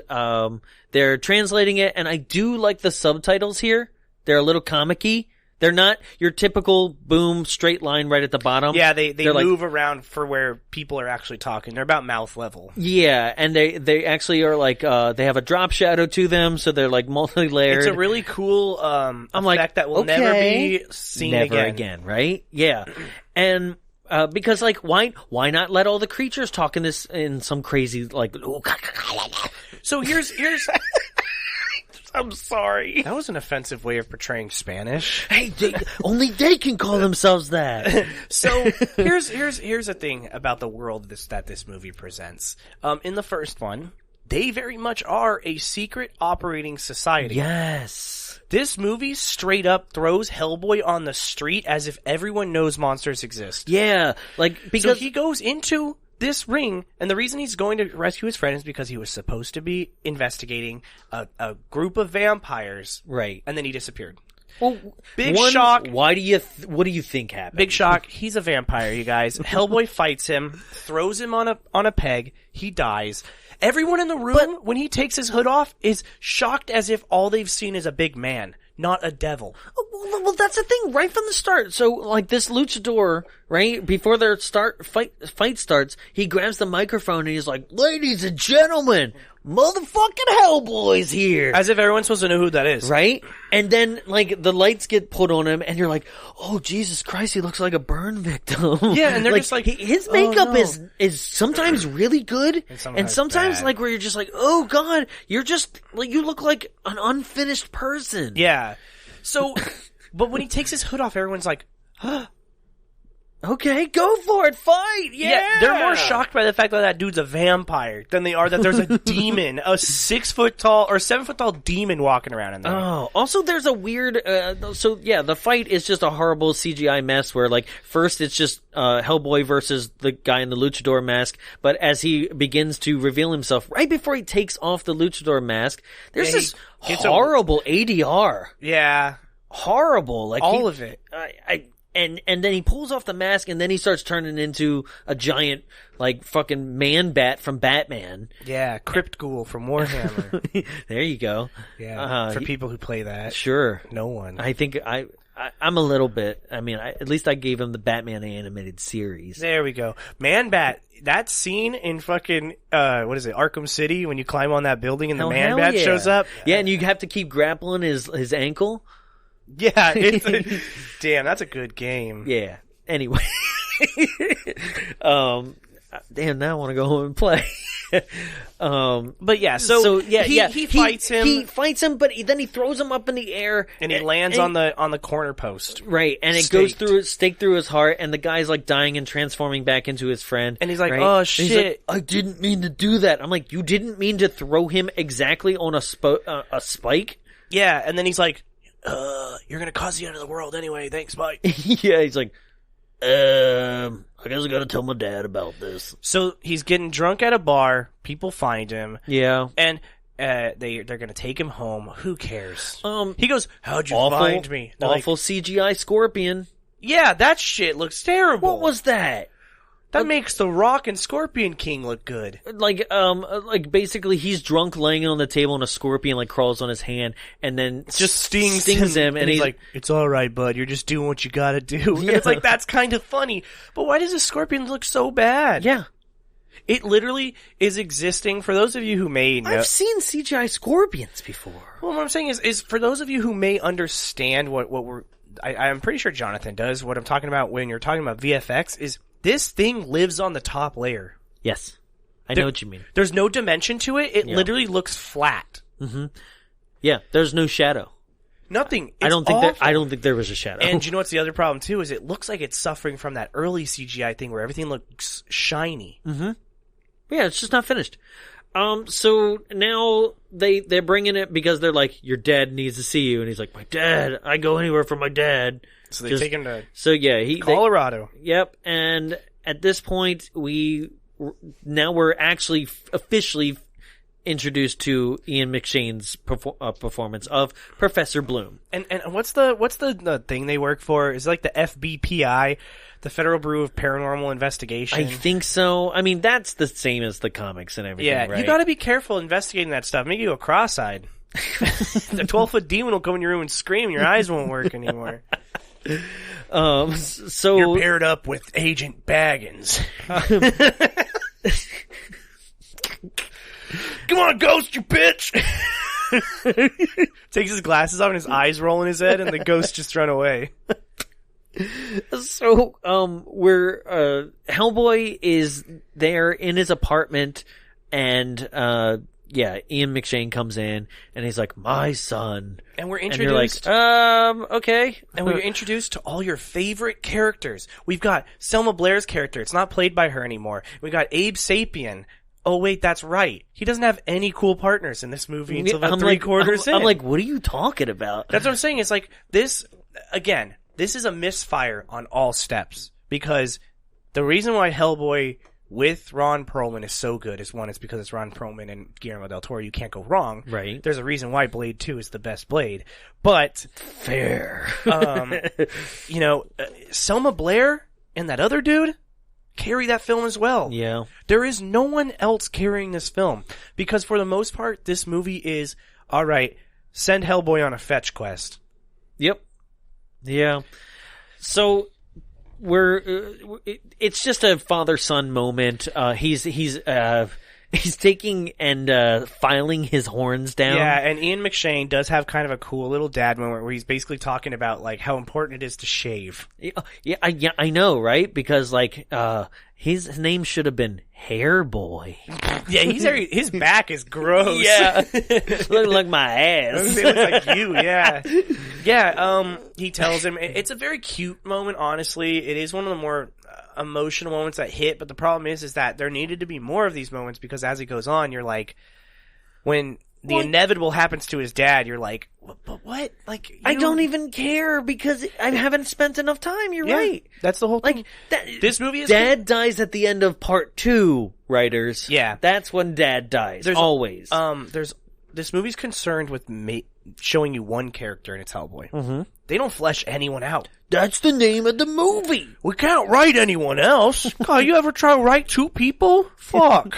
they're translating it, and I do like the subtitles here. They're a little comic-y. They're not your typical boom straight line right at the bottom. Yeah, they move around for where people are actually talking. They're about mouth level. Yeah, and they actually are like they have a drop shadow to them, so they're like multi-layered. It's a really cool effect that will never be seen again, right? Yeah. And because like why not let all the creatures talk in some crazy like So here's I'm sorry. That was an offensive way of portraying Spanish. Hey, only they can call themselves that. So here's the thing about the world that this movie presents. In the first one, they very much are a secret operating society. Yes. This movie straight up throws Hellboy on the street as if everyone knows monsters exist. Yeah, like because so he goes into this ring, and the reason he's going to rescue his friend is because he was supposed to be investigating a group of vampires, right? And then he disappeared. Well, big shock. What do you think happened? Big shock. He's a vampire, you guys. Hellboy fights him, throws him on a peg. He dies. Everyone in the room, when he takes his hood off, is shocked as if all they've seen is a big man, not a devil. Well, that's the thing, right from the start. So, like, this luchador, right, before their fight starts, he grabs the microphone and he's like, "Ladies and gentlemen, motherfucking Hellboy's here." As if everyone's supposed to know who that is. Right? And then, like, the lights get put on him and you're like, "Oh, Jesus Christ, he looks like a burn victim." Yeah, and they're just like, his makeup is sometimes really good, and sometimes bad. like, where you're just like, "Oh, God, you're just, like, you look like an unfinished person." Yeah. So, but when he takes his hood off, everyone's like, "Okay, go for it, fight!" Yeah, they're more shocked by the fact that dude's a vampire than they are that there's a demon, a 6 foot tall or 7 foot tall demon walking around in there. Oh, also there's a weird. So yeah, the fight is just a horrible CGI mess where like first it's just Hellboy versus the guy in the luchador mask, but as he begins to reveal himself, right before he takes off the luchador mask, there's this horrible ADR. Yeah, horrible, like all of it. And then he pulls off the mask, and then he starts turning into a giant, like, fucking man-bat from Batman. Yeah, Crypt Ghoul from Warhammer. There you go. Yeah, for people who play that. Sure. No one. I think I'm a little bit, I mean, at least I gave him the Batman animated series. There we go. Man-Bat, that scene in fucking, what is it, Arkham City, when you climb on that building and the Man-Bat shows up. Yeah, and you have to keep grappling his ankle. Yeah, damn, that's a good game. Yeah. Anyway, damn, now I want to go home and play. But yeah, so he fights him. He fights him, but then he throws him up in the air, and he lands on the corner post. Right, and it goes stake through his heart, and the guy's like dying and transforming back into his friend. And he's like, right? "Oh shit! He's like, I didn't mean to do that." I'm like, "You didn't mean to throw him exactly on a spike?" Yeah, and then he's like, "You're gonna cause the end of the world anyway. Thanks, bye." Yeah, he's like, I guess I gotta tell my dad about this. So he's getting drunk at a bar. People find him. Yeah, and they're gonna take him home. Who cares? He goes, "How'd you find me?" Awful CGI scorpion. Yeah, that shit looks terrible. What was that? That makes the Rock and Scorpion King look good. Like basically he's drunk laying on the table and a scorpion like crawls on his hand and then just stings him and he's like, "It's alright, bud, you're just doing what you gotta do." Yeah. And it's like, that's kind of funny. But why does the scorpion look so bad? Yeah. It literally is existing. For those of you who may know, I've seen CGI scorpions before. Well, what I'm saying is for those of you who may understand what we're, I'm pretty sure Jonathan does, what I'm talking about when you're talking about VFX is, this thing lives on the top layer. Yes. I know what you mean. There's no dimension to it. It literally looks flat. Mm-hmm. Yeah, there's no shadow. Nothing. I don't think there was a shadow. And you know what's the other problem too, is it looks like it's suffering from that early CGI thing where everything looks shiny. Mm-hmm. Yeah, it's just not finished. So now they're bringing it because they're like, "Your dad needs to see you," and he's like, "My dad, I go anywhere for my dad." So they take him to Colorado. Yep, and at this point we're actually officially introduced to Ian McShane's performance of Professor Bloom. And what's the thing they work for? Is it like the FBPI, the Federal Bureau of Paranormal Investigation? I think so. I mean, that's the same as the comics and everything, Yeah, right? you gotta be careful investigating that stuff. Make you go cross-eyed. The 12-foot demon will come in your room and scream, and your eyes won't work anymore. So you're paired up with Agent Baggins. Come on, ghost, you bitch! Takes his glasses off and his eyes roll in his head, and the ghosts just run away. So, Hellboy is there in his apartment, and, Ian McShane comes in, and he's like, my son. And we're introduced. And you're like, okay. And we're introduced to all your favorite characters. We've got Selma Blair's character. It's not played by her anymore. We got Abe Sapien. Oh, wait, that's right. He doesn't have any cool partners in this movie until about three-quarters in. I'm like, what are you talking about? That's what I'm saying. It's like, this is a misfire on all steps. Because the reason why Hellboy with Ron Perlman is so good is, one, it's because it's Ron Perlman and Guillermo del Toro. You can't go wrong. Right. There's a reason why Blade 2 is the best Blade. But fair. Selma Blair and that other dude carry that film as well. Yeah. There is no one else carrying this film. Because for the most part, this movie is, all right, send Hellboy on a fetch quest. Yep. Yeah. So it's just a father-son moment. He's taking and filing his horns down. Yeah, and Ian McShane does have kind of a cool little dad moment where he's basically talking about like how important it is to shave. Yeah, I know, right? Because like his name should have been Hairboy. Yeah, his back is gross. Yeah, looking like my ass. It looks like you. Yeah, yeah. He tells him it's a very cute moment. Honestly, it is one of the more emotional moments that hit. But the problem is that there needed to be more of these moments because as it goes on, you're like, when the inevitable happens to his dad, you're like, but what? Like, I don't even care because I haven't spent enough time. You're right. That's the whole thing. Like, this movie is Dad dies at the end of part 2, writers. Yeah. That's when Dad dies. Always. This movie's concerned with showing you one character and it's Hellboy. Mm-hmm. They don't flesh anyone out. That's the name of the movie. We can't write anyone else. God, you ever try to write 2 people? Fuck.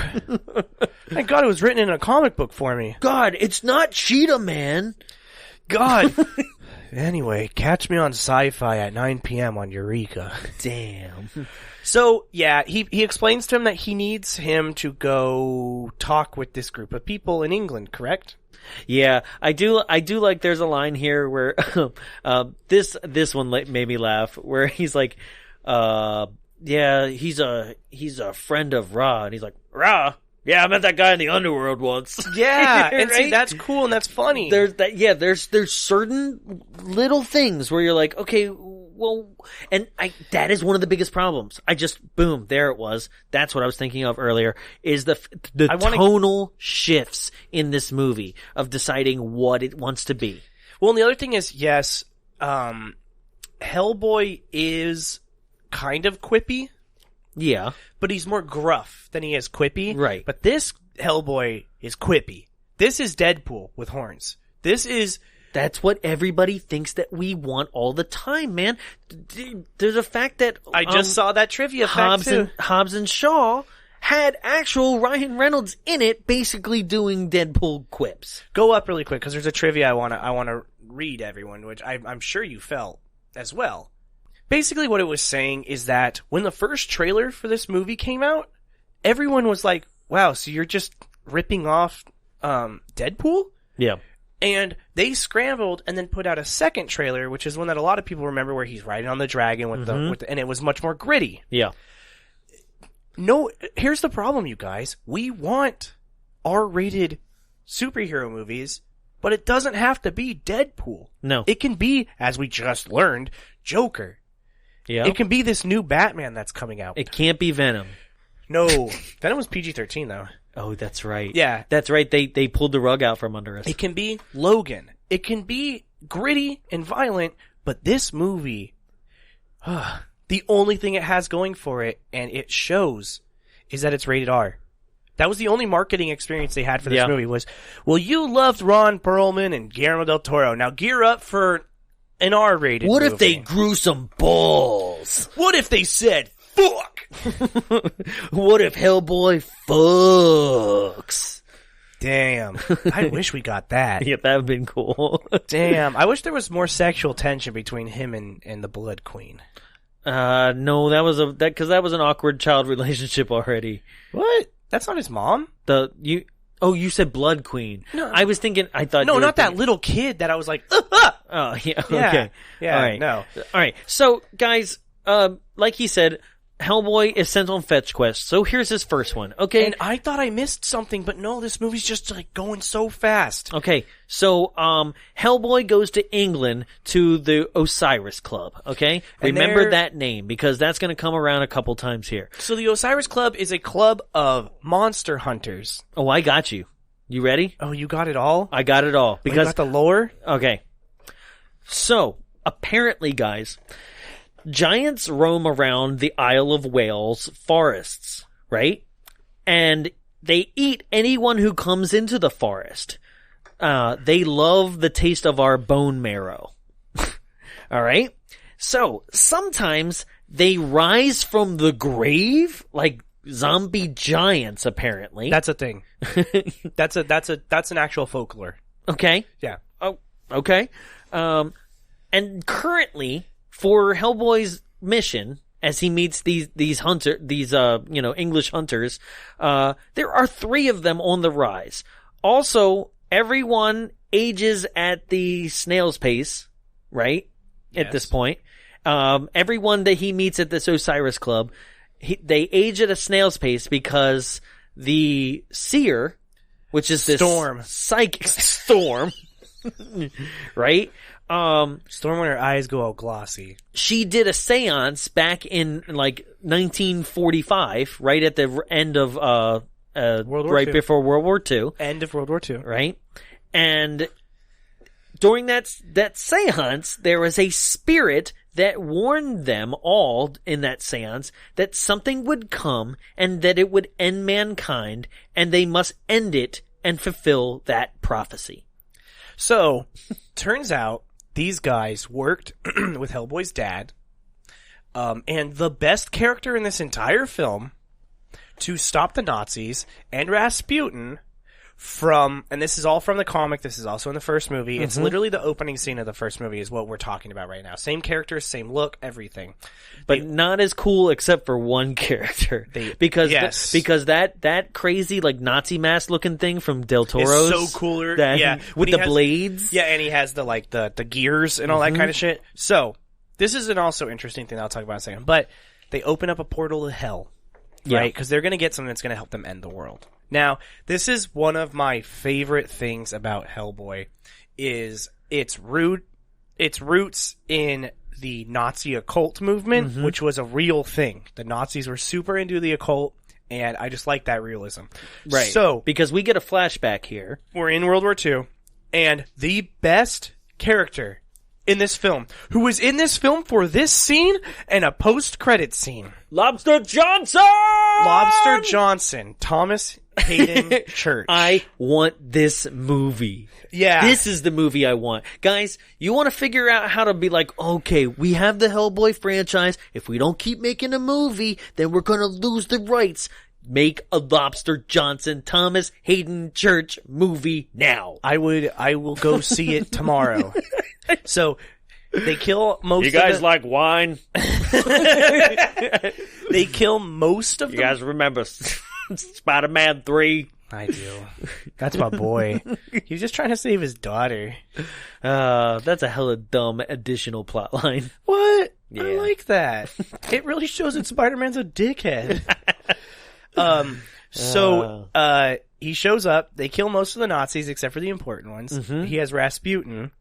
Thank God it was written in a comic book for me. God, it's not Cheetah Man. God. Anyway, catch me on Sci-Fi at 9 p.m. on Eureka. Damn. So, yeah, he explains to him that he needs him to go talk with this group of people in England, correct? Yeah, I do like there's a line here where this one made me laugh where he's like yeah, he's a friend of Ra, and he's like, Ra? Yeah, I met that guy in the underworld once. Yeah, and right? see, that's cool and that's funny. There's certain little things where you're like, okay, well, and that is one of the biggest problems. Boom, there it was. That's what I was thinking of earlier, is the tonal shifts in this movie of deciding what it wants to be. Well, and the other thing is, yes, Hellboy is kind of quippy. Yeah. But he's more gruff than he is quippy. Right. But this Hellboy is quippy. This is Deadpool with horns. That's what everybody thinks that we want all the time, man. There's a fact that I just saw that trivia fact too. Hobbs and Shaw had actual Ryan Reynolds in it, basically doing Deadpool quips. Go up really quick because there's a trivia I want to read everyone, which I'm sure you felt as well. Basically, what it was saying is that when the first trailer for this movie came out, everyone was like, "Wow, so you're just ripping off Deadpool?" Yeah. And they scrambled and then put out a second trailer, which is one that a lot of people remember, where he's riding on the dragon with and it was much more gritty. Yeah. No, here's the problem, you guys. We want R-rated superhero movies, but it doesn't have to be Deadpool. No. It can be, as we just learned, Joker. Yeah. It can be this new Batman that's coming out. It can't be Venom. No. Venom was PG-13, though. Oh, that's right. Yeah. That's right. They pulled the rug out from under us. It can be Logan. It can be gritty and violent, but this movie, the only thing it has going for it, and it shows, is that it's rated R. That was the only marketing experience they had for this Yeah. movie was, well, you loved Ron Perlman and Guillermo del Toro. Now gear up for an R-rated What movie. if they grew some balls? What if they said, fuck? What if Hellboy fucks? Damn. I wish we got that. Yeah, that would have been cool. Damn. I wish there was more sexual tension between him and the Blood Queen. No, that was an awkward child relationship already. What? That's not his mom? You said Blood Queen. No. I was thinking, No, not that little kid that I was like, Oh, yeah, Yeah. okay. Yeah, All right. no. All right. So, guys, like he said, Hellboy is sent on fetch quest. So here's his first one. Okay. And I thought I missed something, but no, this movie's just like going so fast. Okay, so Hellboy goes to England to the Osiris Club, okay? And Remember they're- that name, because that's going to come around a couple times here. So the Osiris Club is a club of monster hunters. Oh, I got you. You ready? Oh, you got it all? I got it all. You Because got the lore? okay. So, apparently, guys, giants roam around the Isle of Whales forests, right? And they eat anyone who comes into the forest. They love the taste of our bone marrow. All right? So, sometimes they rise from the grave like zombie giants, apparently. That's a thing. That's an actual folklore. Okay. Yeah. Oh, okay. And currently, for Hellboy's mission, as he meets these English hunters, there are 3 of them on the rise. Also, everyone ages at the snail's pace, right? At this point. Everyone that he meets at this Osiris Club, they age at a snail's pace because the seer, which is this Storm. psychic storm, right? Storm when her eyes go all glossy. She did a seance back in like 1945, right at the end of World War right II. before World War II, End of World War II. right? And during that seance, there was a spirit that warned them all in that seance that something would come and that it would end mankind, and they must end it and fulfill that prophecy. So, turns out these guys worked with Hellboy's dad, and the best character in this entire film to stop the Nazis and Rasputin from, and this is all from the comic, this is also in the first movie, it's literally the opening scene of the first movie is what we're talking about right now. Same characters, same look, everything. But not as cool except for one character. Because that crazy like Nazi mask looking thing from Del Toro's It's so cooler. that- Yeah. with When he the has- blades. Yeah, and he has the gears and all that kind of shit. So, this is an also interesting thing that I'll talk about in a second. But they open up a portal to hell, Yeah. right? Because they're going to get something that's going to help them end the world. Now, this is one of my favorite things about Hellboy, is its roots in the Nazi occult movement, which was a real thing. The Nazis were super into the occult, and I just like that realism. Right. So, because we get a flashback here. we're in World War II, and the best character in this film, who was in this film for this scene and a post-credit scene. Lobster Johnson! Lobster Johnson, Thomas Haden Church. I want this movie. Yeah. This is the movie I want. Guys, you want to figure out how to be like, okay, we have the Hellboy franchise. If we don't keep making a movie, then we're going to lose the rights. Make a Lobster Johnson, Thomas Haden Church movie now. I will go see it tomorrow. So, they kill most of like wine? they kill most of You the guys remember Spider-Man 3? I do. That's my boy. He was just trying to save his daughter. That's a hella dumb additional plot line. What? Yeah. I like that. It really shows that Spider-Man's a dickhead. He shows up. They kill most of the Nazis except for the important ones. He has Rasputin,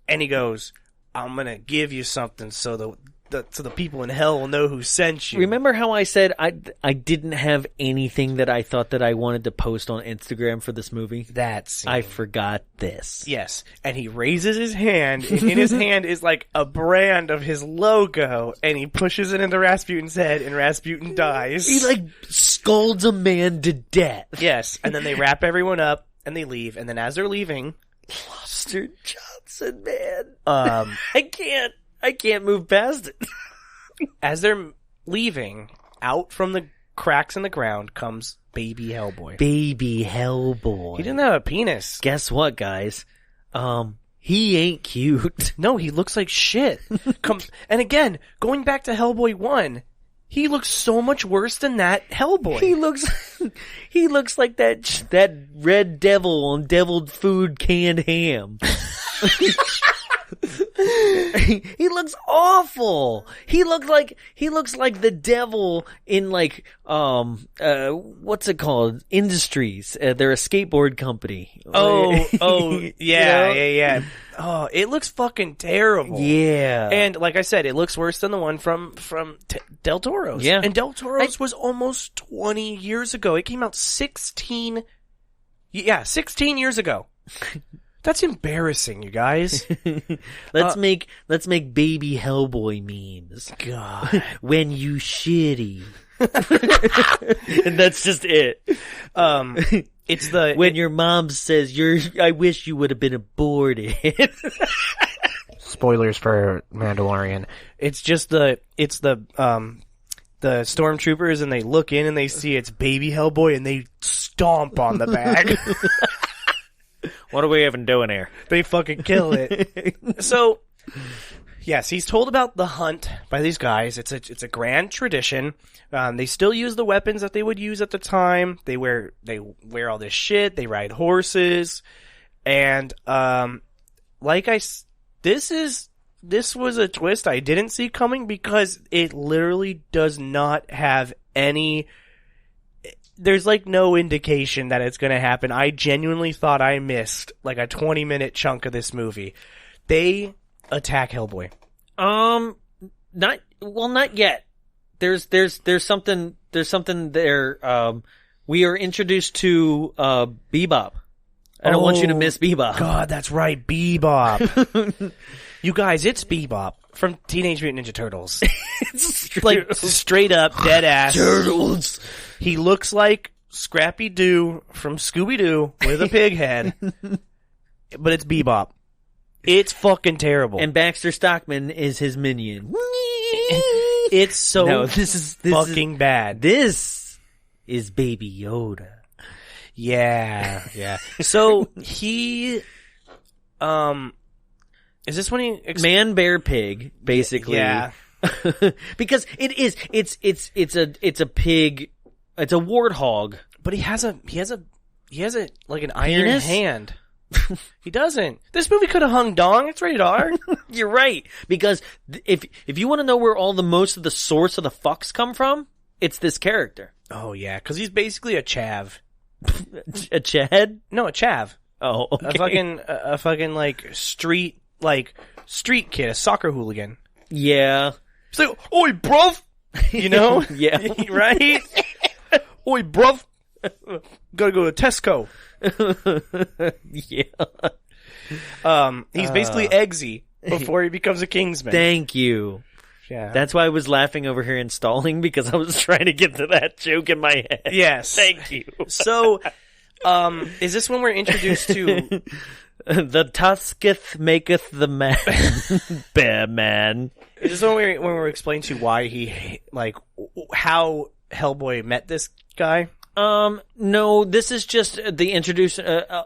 and he goes, "I'm gonna give you something so the people in hell will know who sent you." Remember how I said I didn't have anything that I thought that I wanted to post on Instagram for this movie? that scene. I forgot this. Yes, and he raises his hand, and in his hand is like a brand of his logo, and he pushes it into Rasputin's head, and Rasputin dies. He like scalds a man to death. Yes, and then they wrap everyone up and they leave. And then as they're leaving, Lobster Johnson, man. I can't move past it. As they're leaving, out from the cracks in the ground comes baby Hellboy. Baby Hellboy. He didn't have a penis. Guess what, guys? He ain't cute. No, he looks like shit. And again, going back to Hellboy 1, he looks so much worse than that Hellboy. He looks like that red devil on deviled food canned ham. He looks awful. He looks like the devil in like what's it called? Industries. They're a skateboard company. Yeah. Oh, it looks fucking terrible. Yeah. And like I said, it looks worse than the one from Del Toro's. Yeah. And Del Toro's was almost 20 years ago. It came out 16 years ago. That's embarrassing, you guys. Let's make baby Hellboy memes. God. When you shitty. And that's just it. It's the when your mom says I wish you would have been aborted. Spoilers for Mandalorian. It's just the stormtroopers, and they look in and they see it's baby Hellboy and they stomp on the bag. What are we even doing here? They fucking kill it. So, yes, he's told about the hunt by these guys. It's a grand tradition. They still use the weapons that they would use at the time. They wear all this shit. They ride horses, and this was a twist I didn't see coming because it literally does not have any. There's like no indication that it's going to happen. I genuinely thought I missed like a 20-minute chunk of this movie. They attack Hellboy. Not yet. There's something there. We are introduced to Bebop. I don't want you to miss Bebop. God, that's right, Bebop. You guys, it's Bebop from Teenage Mutant Ninja Turtles. It's like straight up dead ass Turtles. He looks like Scrappy Doo from Scooby-Doo with a pig head. But it's Bebop. It's fucking terrible. And Baxter Stockman is his minion. It's so this is fucking bad. This is Baby Yoda. Yeah. So he, is this when he Man, bear, pig, basically. Yeah. Because it's a pig. It's a warthog. But he has like an iron Penis? hand. He doesn't. This movie could have hung dong. It's rated R. You're right. Because if you want to know where most of the source of the fucks come from, it's this character. Oh yeah, because he's basically a chav. A Chad? No, a chav. Oh, okay. A fucking like street kid, a soccer hooligan. Yeah. He's like, oi, bruv! You know? Yeah. Right? Oi, bruv! Gotta go to Tesco. Yeah. He's basically Eggsy before he becomes a Kingsman. Thank you. Yeah. That's why I was laughing over here and stalling, because I was trying to get to that joke in my head. Yes. Thank you. So, is this when we're introduced to... The tusketh maketh the man. Bear man. Is this when we're explained to why he, like, how Hellboy met this guy? No, this is just the introduction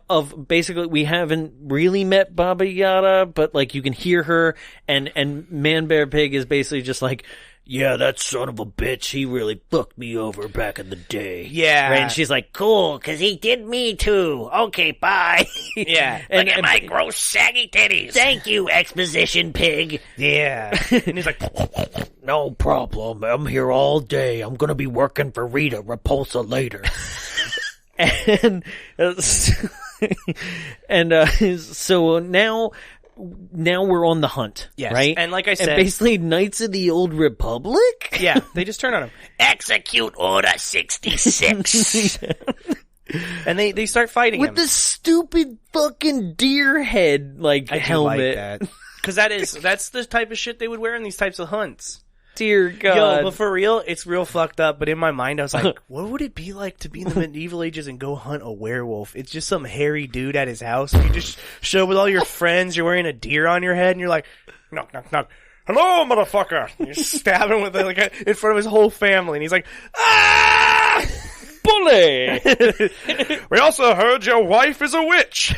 of basically we haven't really met Baba Yaga, but like you can hear her, and Man Bear Pig is basically just like, yeah, that son of a bitch, he really fucked me over back in the day. Yeah. Right? And she's like, cool, 'cause he did me too. Okay, bye. Yeah. Look at my gross saggy titties. Thank you, exposition pig. Yeah. And he's like, No problem. I'm here all day. I'm gonna be working for Rita Repulsa later. So now we're on the hunt, yes. right? And like I said, and basically Knights of the Old Republic? Yeah, they just turn on him. Execute Order 66. And they start fighting With him. the stupid fucking deer head, I helmet. do like that. Because that's the type of shit they would wear in these types of hunts. Dear God. Yo, but for real, it's real fucked up. But in my mind, I was like, what would it be like to be in the medieval ages and go hunt a werewolf? It's just some hairy dude at his house. You just show up with all your friends. You're wearing a deer on your head, and you're like, knock, knock, knock. Hello, motherfucker. And you stab him with in front of his whole family, and he's like, ah! Bully! We also heard your wife is a witch.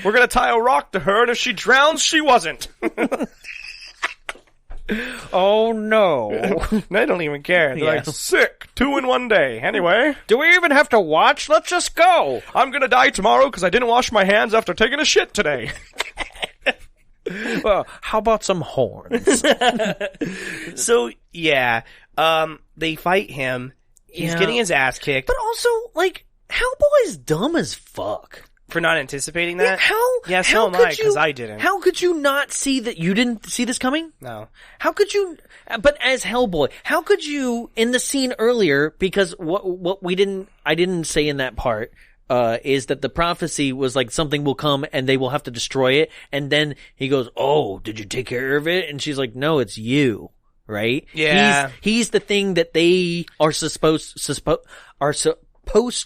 We're gonna tie a rock to her, and if she drowns, she wasn't. Oh, no. They don't even care. They're like, sick. 2 in 1 day. Anyway. Do we even have to watch? Let's just go. I'm gonna die tomorrow because I didn't wash my hands after taking a shit today. Well, how about some horns? So, yeah. They fight him. He's getting his ass kicked. But also, like, Hellboy's dumb as fuck. For not anticipating that? Yeah, so am I, because I didn't. How could you not see that? You didn't see this coming? No. How could you, but as Hellboy, how could you, in the scene earlier, because what I didn't say in that part, is that the prophecy was like something will come and they will have to destroy it, and then he goes, oh, did you take care of it? And she's like, no, it's you. Right? Yeah. He's the thing that they are supposed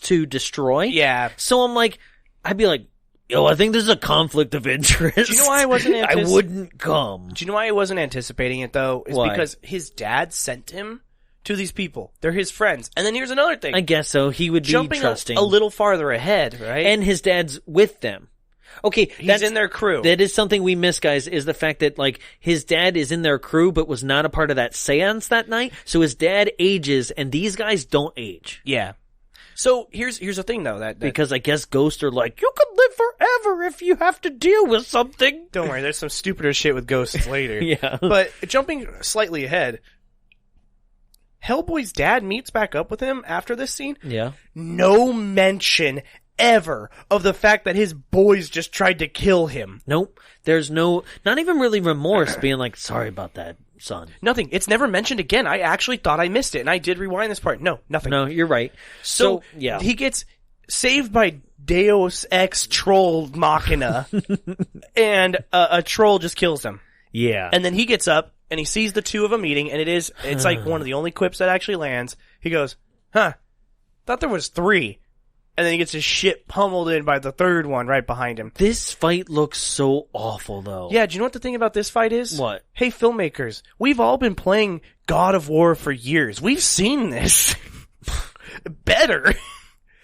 to destroy. Yeah. So I'm like, I'd be like, yo, I think there's a conflict of interest. Do you know why I wasn't I wouldn't come. Do you know why I wasn't anticipating it, though? It's Why? because his dad sent him to these people. They're his friends. And then here's another thing. I guess so. He would be Jumping trusting. a little farther ahead, right? And his dad's with them. Okay, he's in their crew. That is something we miss, guys, is the fact that, like, his dad is in their crew but was not a part of that seance that night. So his dad ages, and these guys don't age. Yeah. So here's the thing, though. That because I guess ghosts are like, you could live forever if you have to deal with something. Don't worry, there's some stupider shit with ghosts later. Yeah. But jumping slightly ahead, Hellboy's dad meets back up with him after this scene. Yeah. No mention ever of the fact that his boys just tried to kill him. Nope. There's not even really remorse being like, sorry about that, son. Nothing. It's never mentioned again. I actually thought I missed it, and I did rewind this part. No, nothing. No, you're right. So yeah. He gets saved by Deus Ex Troll Machina, and a troll just kills him. Yeah. And then he gets up, and he sees the two of them eating, and it's like one of the only quips that actually lands. He goes, thought there was 3. And then he gets his shit pummeled in by the third one right behind him. This fight looks so awful, though. Yeah, do you know what the thing about this fight is? What? Hey, filmmakers, we've all been playing God of War for years. We've seen this. Better.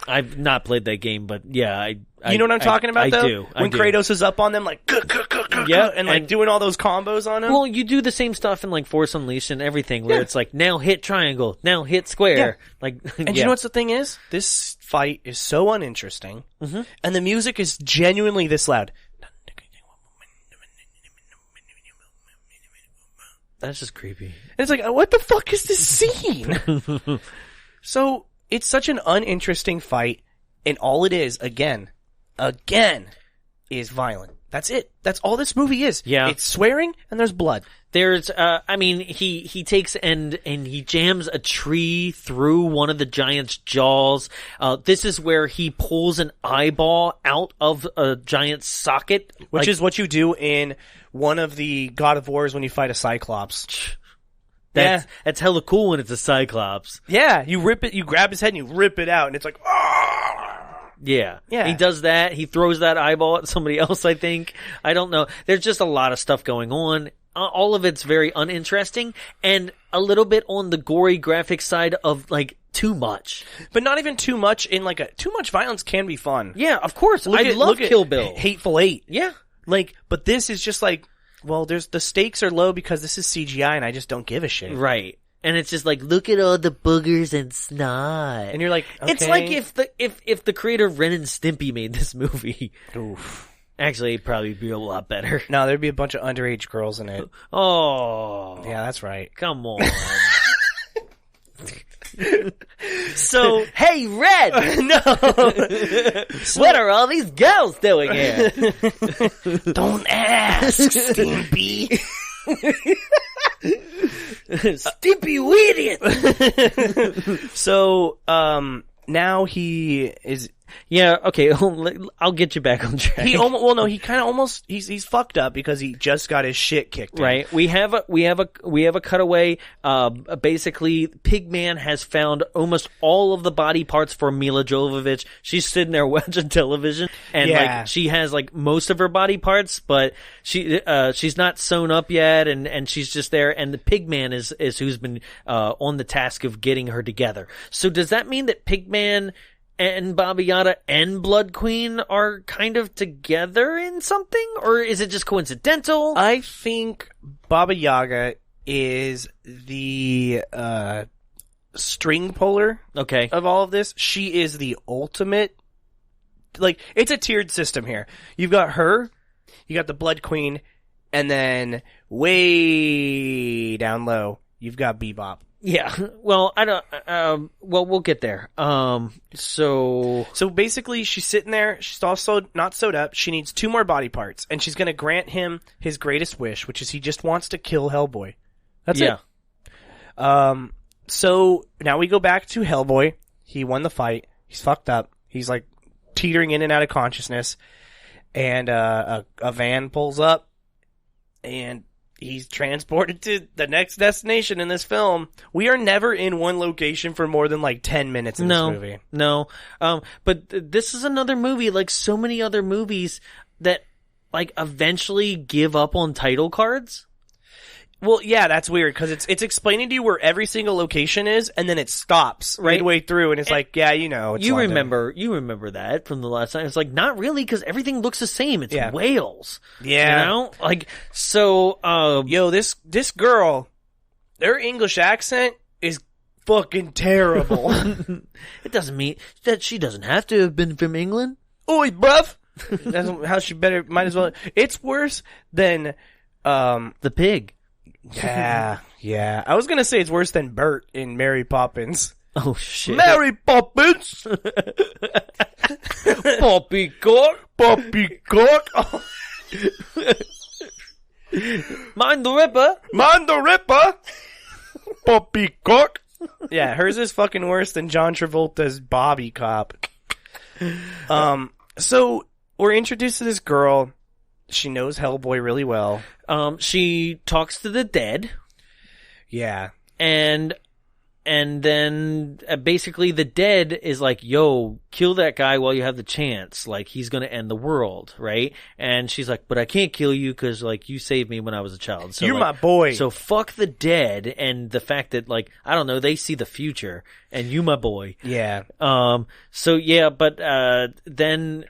I've not played that game, but yeah, you know what I'm talking about, though? I do. When Kratos is up on them, like, and like doing all those combos on them. Well, you do the same stuff in like Force Unleashed and everything, where it's like, now hit triangle, now hit square. Yeah. Like, and you know what's the thing is? This fight is so uninteresting, and the music is genuinely this loud. That's just creepy. And it's like, what the fuck is this scene? So, it's such an uninteresting fight, and all it is, again, is violent. That's it. That's all this movie is. Yeah. It's swearing, and there's blood. There's, he takes and he jams a tree through one of the giant's jaws. This is where he pulls an eyeball out of a giant's socket. Which is what you do in one of the God of Wars when you fight a Cyclops. That's hella cool when it's a Cyclops. Yeah, you rip it, you grab his head and you rip it out, and it's like, Yeah. Yeah. He does that. He throws that eyeball at somebody else, I think. I don't know. There's just a lot of stuff going on. All of it's very uninteresting and a little bit on the gory graphic side of like too much. But not even too much in like too much violence can be fun. Yeah, of course. I love Kill Bill. Hateful Eight. Yeah. Like, but this is just like, well, the stakes are low because this is CGI and I just don't give a shit. Right. And it's just like, look at all the boogers and snot. And you're like, okay. It's like if the creator of Ren and Stimpy made this movie. Oof. Actually, it'd probably be a lot better. No, there'd be a bunch of underage girls in it. Oh. Yeah, that's right. Come on. So, hey, Red! No! What are all these girls doing here? Don't ask, Stimpy. Stimpy, you idiot! So, now he is... Yeah, okay, I'll get you back on track. He almost, he's fucked up because he just got his shit kicked in. Right. We have a cutaway. Basically, Pigman has found almost all of the body parts for Milla Jovovich. She's sitting there watching television, and like she has like most of her body parts, but she's not sewn up yet, and she's just there. And the Pigman is who's been on the task of getting her together. So does that mean that Pigman and Baba Yaga and Blood Queen are kind of together in something, or is it just coincidental? I think Baba Yaga is the string puller of all of this. She is the ultimate, like, it's a tiered system here. You've got her, you got the Blood Queen, and then way down low, you've got Bebop. Yeah, well, I don't, we'll get there. So basically she's sitting there, she's also not sewed up, she needs 2 more body parts, and she's gonna grant him his greatest wish, which is he just wants to kill Hellboy. That's it. So now we go back to Hellboy. He won the fight, he's fucked up, he's like teetering in and out of consciousness, and a van pulls up, and he's transported to the next destination in this film. We are never in one location for more than like 10 minutes in this movie. No. But this is another movie, like so many other movies, that like eventually give up on title cards. Well, yeah, that's weird because it's explaining to you where every single location is, and then it stops midway through, and it's like, yeah, you know, it's London. remember that from the last time. It's like, not really, because everything looks the same. It's Wales. Yeah, you know, like so. Yo, this girl, their English accent is fucking terrible. It doesn't mean that she doesn't have to have been from England. Oi, bruv. That's how she might as well. It's worse than the pig. Yeah. I was gonna say it's worse than Bert in Mary Poppins. Oh shit. Mary Poppins! Poppycock! Oh. Mind the Ripper! Mind the Ripper! Poppycock! Yeah, hers is fucking worse than John Travolta's Bobby Cop. So, we're introduced to this girl. She knows Hellboy really well. She talks to the dead. Yeah. And then basically the dead is like, yo, kill that guy while you have the chance. Like, he's gonna end the world, right? And she's like, but I can't kill you because, like, you saved me when I was a child. So, you're like, my boy. So fuck the dead and the fact that, like, I don't know, they see the future and you my boy. Yeah. So yeah, but then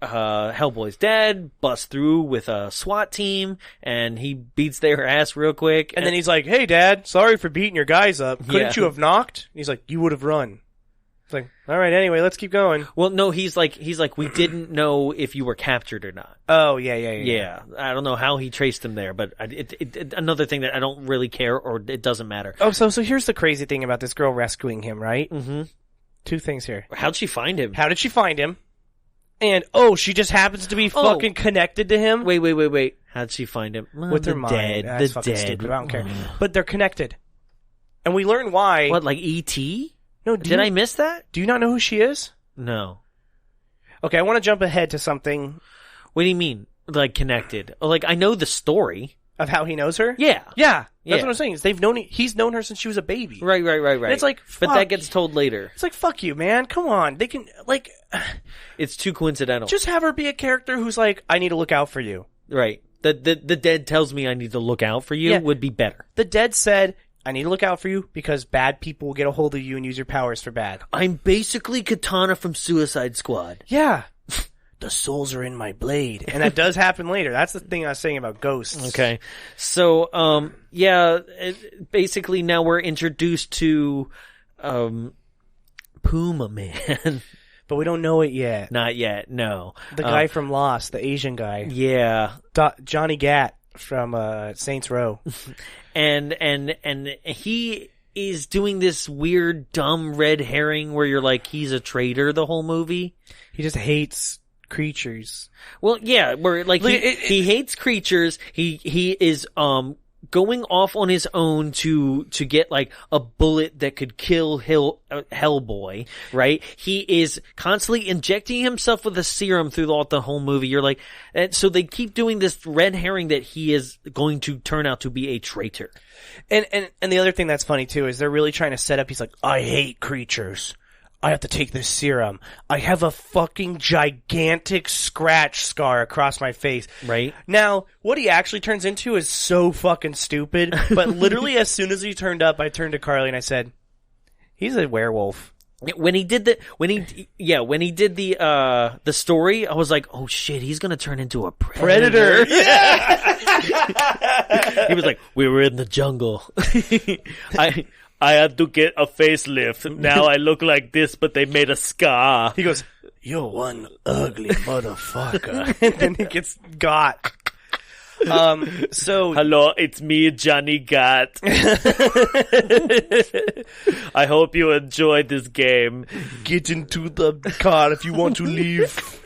Hellboy's dad busts through with a SWAT team, and he beats their ass real quick. And then he's like, hey, Dad, sorry for beating your guys up. Couldn't you have knocked? And he's like, you would have run. It's like, all right, anyway, let's keep going. Well, no, he's like, we didn't know if you were captured or not. Oh, yeah. I don't know how he traced him there, but another thing that I don't really care, or it doesn't matter. Oh, so here's the crazy thing about this girl rescuing him, right? Mm-hmm. 2 things here. How'd she find him? How did she find him? And, she just happens to be fucking connected to him. Wait. How'd she find him? With her mind. Dead. The dead. Stupid. I don't care. But they're connected. And we learn why. What, like E.T.? No, did I miss that? Do you not know who she is? No. Okay, I want to jump ahead to something. What do you mean? Like, connected? Like, I know the story. Of how he knows her? Yeah. That's what I'm saying. He's known her since she was a baby. Right. And it's like, but that gets told later. It's like, fuck you, man. Come on. They can, like... It's too coincidental. Just have her be a character who's like, I need to look out for you. Right. The dead tells me I need to look out for you would be better. The dead said, I need to look out for you because bad people will get a hold of you and use your powers for bad. I'm basically Katana from Suicide Squad. Yeah. The souls are in my blade. And that does happen later. That's the thing I was saying about ghosts. Okay. So, basically now we're introduced to, Puma Man. But we don't know it yet. Not yet, no. The guy from Lost, the Asian guy. Yeah. Johnny Gat from Saints Row. And he is doing this weird, dumb red herring where you're like, he's a traitor the whole movie. He just hates creatures. Well, yeah, where like he hates creatures. He is going off on his own to get like a bullet that could kill Hellboy, right? He is constantly injecting himself with a serum throughout the whole movie. You're like, and so they keep doing this red herring that he is going to turn out to be a traitor. And the other thing that's funny too is they're really trying to set up, he's like, I hate creatures. I have to take this serum. I have a fucking gigantic scratch scar across my face. Right. Now, what he actually turns into is so fucking stupid, but literally as soon as he turned up, I turned to Carly and I said, he's a werewolf. When he did the story, I was like, oh shit, he's gonna turn into a predator. He was like, we were in the jungle. I had to get a facelift. Now I look like this, but they made a scar. He goes, you're one ugly motherfucker. And then he gets got. So hello, it's me, Johnny Gat. I hope you enjoyed this game. Get into the car if you want to leave.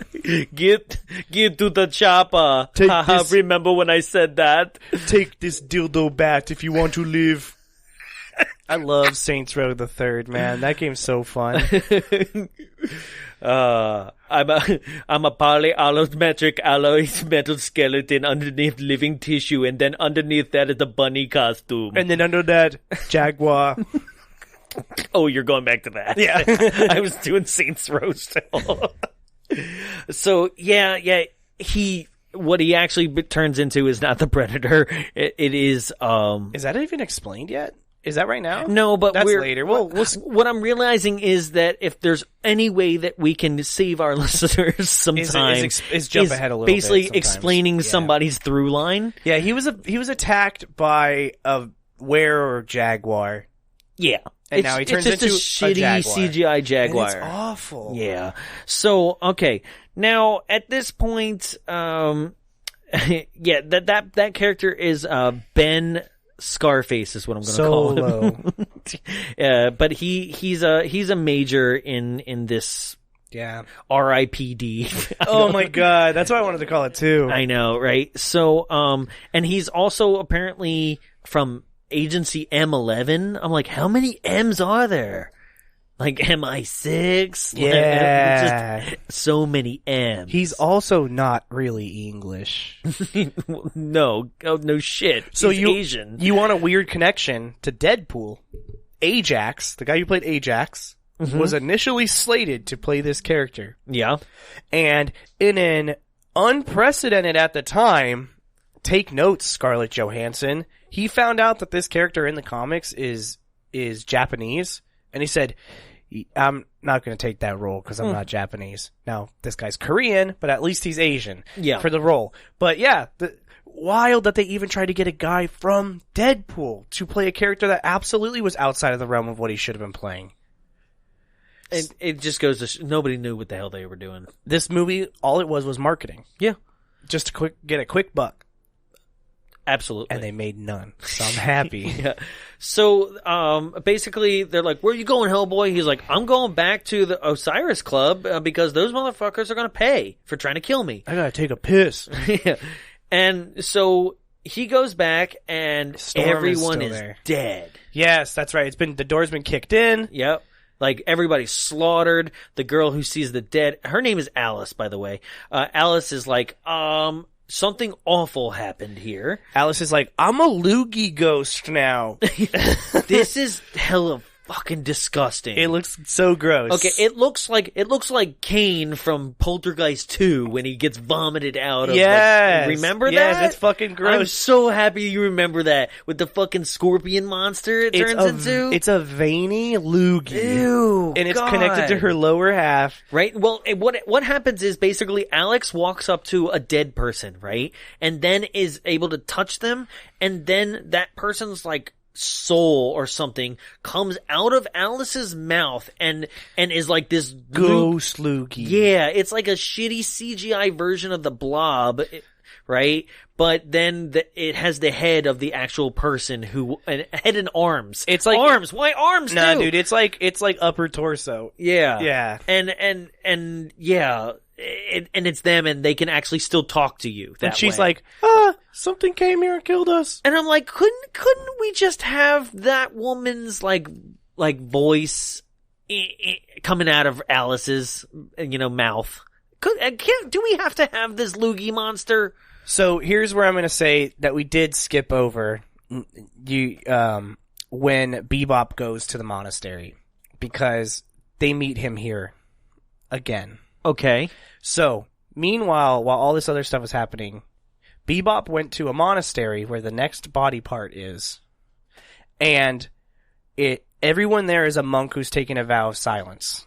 Get to the chopper. This. Remember when I said that? Take this dildo bat if you want to live. I love Saints Row the Third, man. That game's so fun. I'm a polyallometric alloy metal skeleton underneath living tissue, and then underneath that is a bunny costume. And then under that, Jaguar. Oh, you're going back to that. Yeah. I was doing Saints Row still. So, yeah, what he actually turns into is not the Predator. It is, Is that even explained yet? Is that right now? No, but that's later. Well, what I'm realizing is that if there's any way that we can save our listeners some time, is jump ahead a little bit. Basically explaining somebody's through line. Yeah, he was attacked by a were-jaguar. Yeah. And now he turns into a shitty CGI Jaguar. And it's awful. Yeah. So, okay. Now, at this point, that character is Ben Scarface is what I'm going to call him. But he's a major in this. Yeah. R.I.P.D. Oh my god, that's what I wanted to call it too. I know, right? So, and he's also apparently from Agency M11. I'm like, how many M's are there? Like MI6? Yeah. Just so many M's. He's also not really English. No. Oh, no shit. So He's Asian. You want a weird connection to Deadpool. Ajax, the guy who played Ajax, was initially slated to play this character. Yeah. And in an unprecedented at the time, take notes, Scarlett Johansson, he found out that this character in the comics is Japanese. And he said, I'm not going to take that role because I'm not Japanese. Now, this guy's Korean, but at least he's Asian for the role. But yeah, wild that they even tried to get a guy from Deadpool to play a character that absolutely was outside of the realm of what he should have been playing. And it just goes to nobody knew what the hell they were doing. This movie, all it was marketing. Yeah. Just to get a quick buck. Absolutely. And they made none. So I'm happy. Yeah. So, basically, they're like, where are you going, Hellboy? He's like, I'm going back to the Osiris Club because those motherfuckers are going to pay for trying to kill me. I gotta take a piss. Yeah. And so he goes back and everyone is dead. Yes, that's right. The door's been kicked in. Yep. Like, everybody's slaughtered. The girl who sees the dead, her name is Alice, by the way. Alice is like, something awful happened here. Alice is like, I'm a loogie ghost now. This is hella fucking disgusting. It looks so gross. Okay, it looks like Kane from Poltergeist 2 when he gets vomited out of. Yes. Remember that? Yes, it's fucking gross. I'm so happy you remember that with the fucking scorpion monster it turns into. It's a veiny loogie. Ew, and it's God. connected to her lower half. Right? Well, what happens is basically Alex walks up to a dead person, right? And then is able to touch them, and then that person's like soul or something comes out of Alice's mouth and is like this ghost loogie. Yeah, it's like a shitty CGI version of the Blob, right? But then it has the head of the actual person head and arms. It's like arms. Why arms? Nah, too? dude, it's like upper torso. Yeah, yeah, and yeah. And it's them, and they can actually still talk to you. And she's way. like, Something came here and killed us. And I'm like, couldn't we just have that woman's like voice coming out of Alice's, mouth? Do we have to have this loogie monster? So here's where I'm going to say that we did skip over when Bebop goes to the monastery, because they meet him here again. Okay. So meanwhile, while all this other stuff is happening, Bebop went to a monastery where the next body part is, and everyone there is a monk who's taking a vow of silence.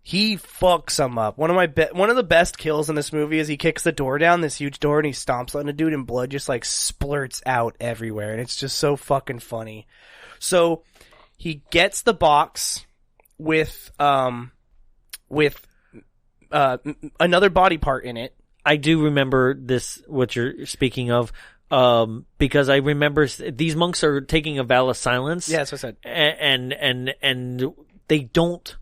He fucks them up. One of the best kills in this movie is he kicks the door down, this huge door, and he stomps on a dude, and blood just like splurts out everywhere, and it's just so fucking funny. So he gets the box with another body part in it. I do remember this, what you're speaking of, because I remember these monks are taking a vow of silence. Yeah, that's what I said. And they don't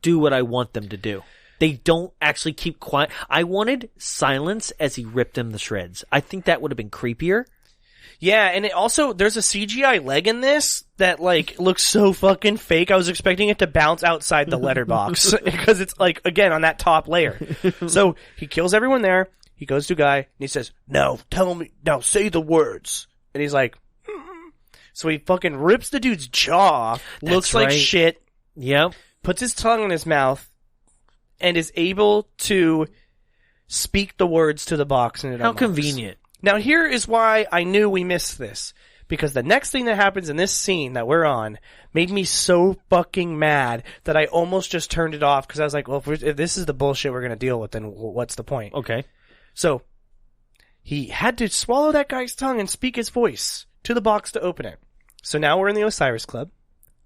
do what I want them to do. They don't actually keep quiet. I wanted silence as he ripped him to shreds. I think that would have been creepier. Yeah, and it also, there's a CGI leg in this that, like, looks so fucking fake. I was expecting it to bounce outside the letterbox because it's, like, again, on that top layer. So he kills everyone there. He goes to a guy and he says, "Now, say the words." And he's like, So he fucking rips the dude's jaw, looks like shit. Yep. Puts his tongue in his mouth and is able to speak the words to the box. And it How unlocks. convenient. Now here is why I knew we missed this. Because the next thing that happens in this scene that we're on made me so fucking mad that I almost just turned it off, because I was like, well, if this is the bullshit we're going to deal with, then what's the point? Okay. So he had to swallow that guy's tongue and speak his voice to the box to open it. So now we're in the Osiris Club,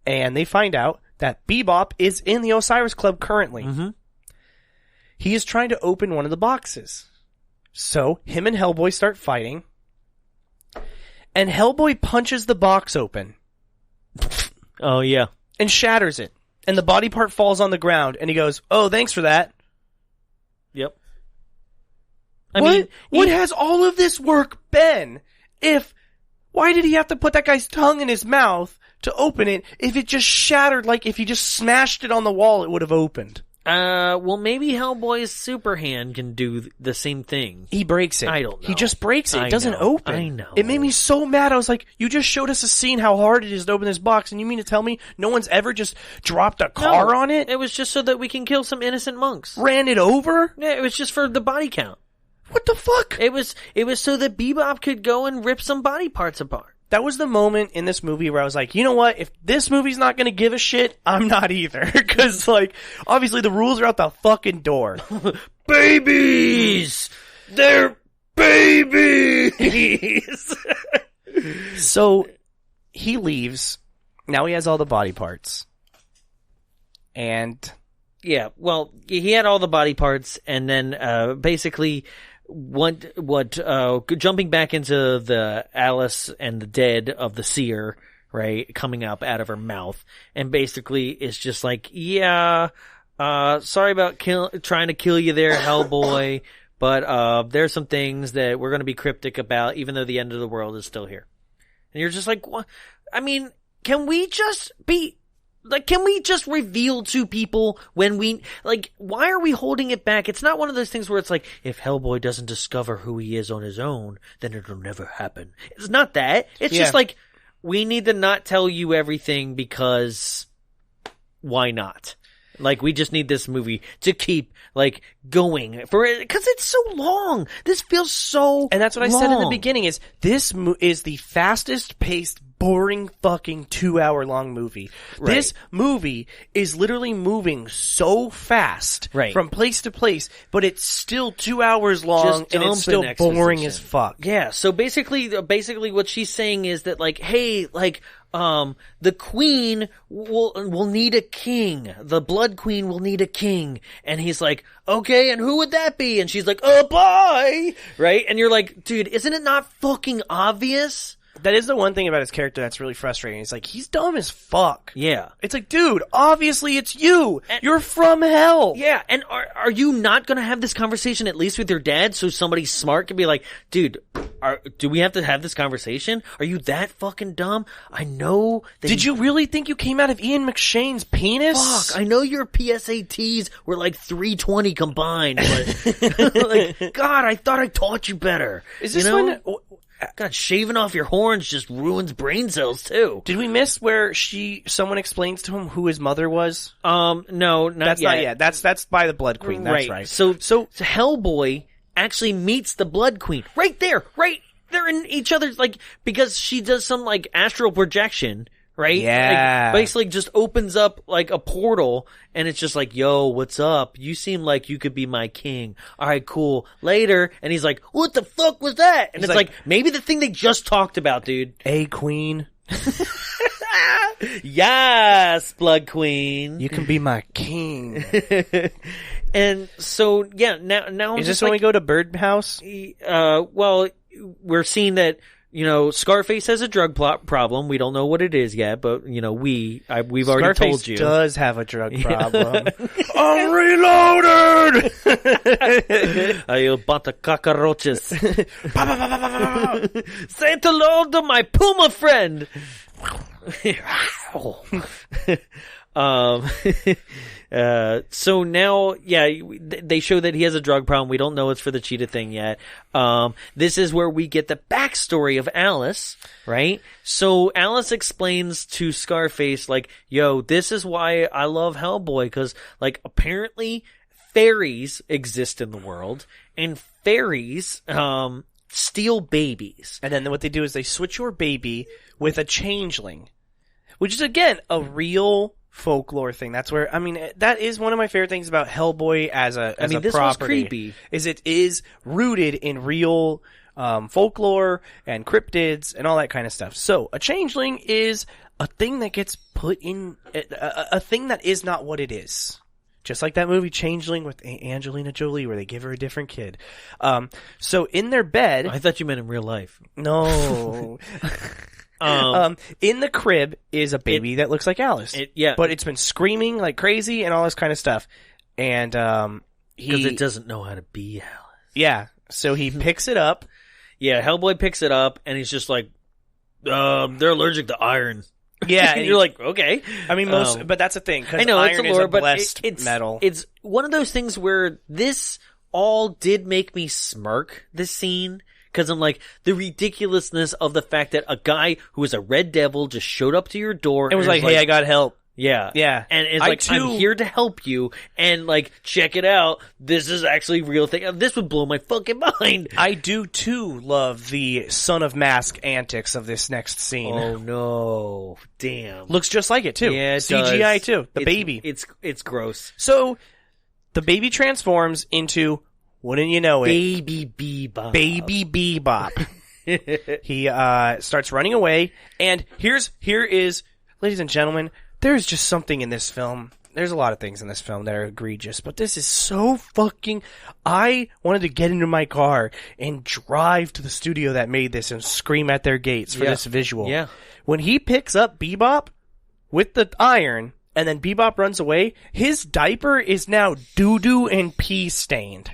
and they find out that Bebop is in the Osiris Club currently. Mm-hmm. He is trying to open one of the boxes. So him and Hellboy start fighting, and Hellboy punches the box open. Oh, yeah. And shatters it. And the body part falls on the ground, and he goes, "Oh, thanks for that." Yep. What has all of this work been? Why did he have to put that guy's tongue in his mouth to open it if it just shattered, like if he just smashed it on the wall, it would have opened? Well, maybe Hellboy's super hand can do the same thing. He breaks it. I don't know. He just breaks it. It doesn't know. open. I know. It made me so mad. I was like, you just showed us a scene how hard it is to open this box, and you mean to tell me no one's ever just dropped a car on it? It was just so that we can kill some innocent monks. Ran it over? Yeah, it was just for the body count. What the fuck? It was so that Bebop could go and rip some body parts apart. That was the moment in this movie where I was like, you know what? If this movie's not going to give a shit, I'm not either. Because, like, obviously the rules are out the fucking door. Babies! They're babies! So, he leaves. Now he has all the body parts. And... yeah, well, he had all the body parts, and then basically... jumping back into the Alice and the dead of the seer, right, coming up out of her mouth, and basically it's just like, yeah, sorry about trying to kill you there, Hellboy, but there's some things that we're going to be cryptic about, even though the end of the world is still here. And you're just like, what? I mean, can we just reveal to people when why are we holding it back? It's not one of those things where it's like, if Hellboy doesn't discover who he is on his own, then it'll never happen. It's not that. It's just like, we need to not tell you everything because why not? Like, we just need this movie to keep, going because it's so long. This feels so And that's what long. I said in the beginning is, this is the fastest paced, boring fucking 2-hour long movie. Right. This movie is literally moving so fast from place to place, but it's still 2 hours long and it's still boring as fuck. Yeah, so basically what she's saying is that, hey, the queen will need a king. The blood queen will need a king. And he's like, okay, and who would that be? And she's like, oh, boy! Right? And you're like, dude, isn't it not fucking obvious? That is the one thing about his character that's really frustrating. It's like, he's dumb as fuck. Yeah. It's like, dude, obviously it's you. You're from hell. Yeah, and are you not going to have this conversation at least with your dad so somebody smart can be like, dude, do we have to have this conversation? Are you that fucking dumb? I know that Did you really think you came out of Ian McShane's penis? Fuck, I know your PSATs were like 320 combined, but like, God, I thought I taught you better. Is this one? when... God, shaving off your horns just ruins brain cells too. Did we miss where someone explains to him who his mother was? No, That's yet. not yet. That's by the Blood Queen. That's right. So Hellboy actually meets the Blood Queen right there. They're in each other's, like, because she does some, like, astral projection, right? Yeah. Like, basically just opens up, like, a portal, and it's just like, yo, what's up? You seem like you could be my king. All right, cool. Later, and he's like, what the fuck was that? And He's it's like, maybe the thing they just talked about, dude. A queen. Yes, Blood Queen. You can be my king. And so, yeah, now Is this when we go to Birdhouse? Well, we're seeing that, Scarface has a drug problem. We don't know what it is yet, but, we've already Scarface told you. does have a drug problem. I'm reloaded! You bought the cockroaches. Say hello to my Puma friend. So now, they show that he has a drug problem. We don't know it's for the cheetah thing yet. This is where we get the backstory of Alice, right? So Alice explains to Scarface, like, yo, this is why I love Hellboy, because, like, apparently fairies exist in the world, and fairies, steal babies. And then what they do is they switch your baby with a changeling, which is, again, a real folklore thing. That's where, that is one of my favorite things about Hellboy as a this property. was creepy. Is it is rooted in real folklore and cryptids and all that kind of stuff. So a changeling is a thing that gets put in a thing that is not what it is. Just like that movie Changeling with Angelina Jolie, where they give her a different kid. So in their bed, I thought you meant in real life. No. In the crib is a baby that looks like Alice. But it's been screaming like crazy and all this kind of stuff. And, because it doesn't know how to be Alice. Yeah. So he picks it up. Yeah, Hellboy picks it up and he's just like, they're allergic to iron. Yeah. And you're like, okay. But that's the thing. I know, iron it's a lore, is a but blessed it's metal. It's one of those things where this all did make me smirk, this scene. Because I'm like, the ridiculousness of the fact that a guy who was a red devil just showed up to your door and was like, hey, I got help. Yeah. Yeah. And it's like, I'm here to help you. And like, check it out. This is actually a real thing. This would blow my fucking mind. I do too love the Son of Mask antics of this next scene. Oh no. Damn. Looks just like it too. Yeah, it CGI does. too. The baby. It's gross. So, the baby transforms into, wouldn't you know it? Baby Bebop. Baby Bebop. He starts running away, and here is, ladies and gentlemen, there's just something in this film. There's a lot of things in this film that are egregious, but this is so fucking... I wanted to get into my car and drive to the studio that made this and scream at their gates for this visual. Yeah. When he picks up Bebop with the iron, and then Bebop runs away, his diaper is now doo-doo and pee stained.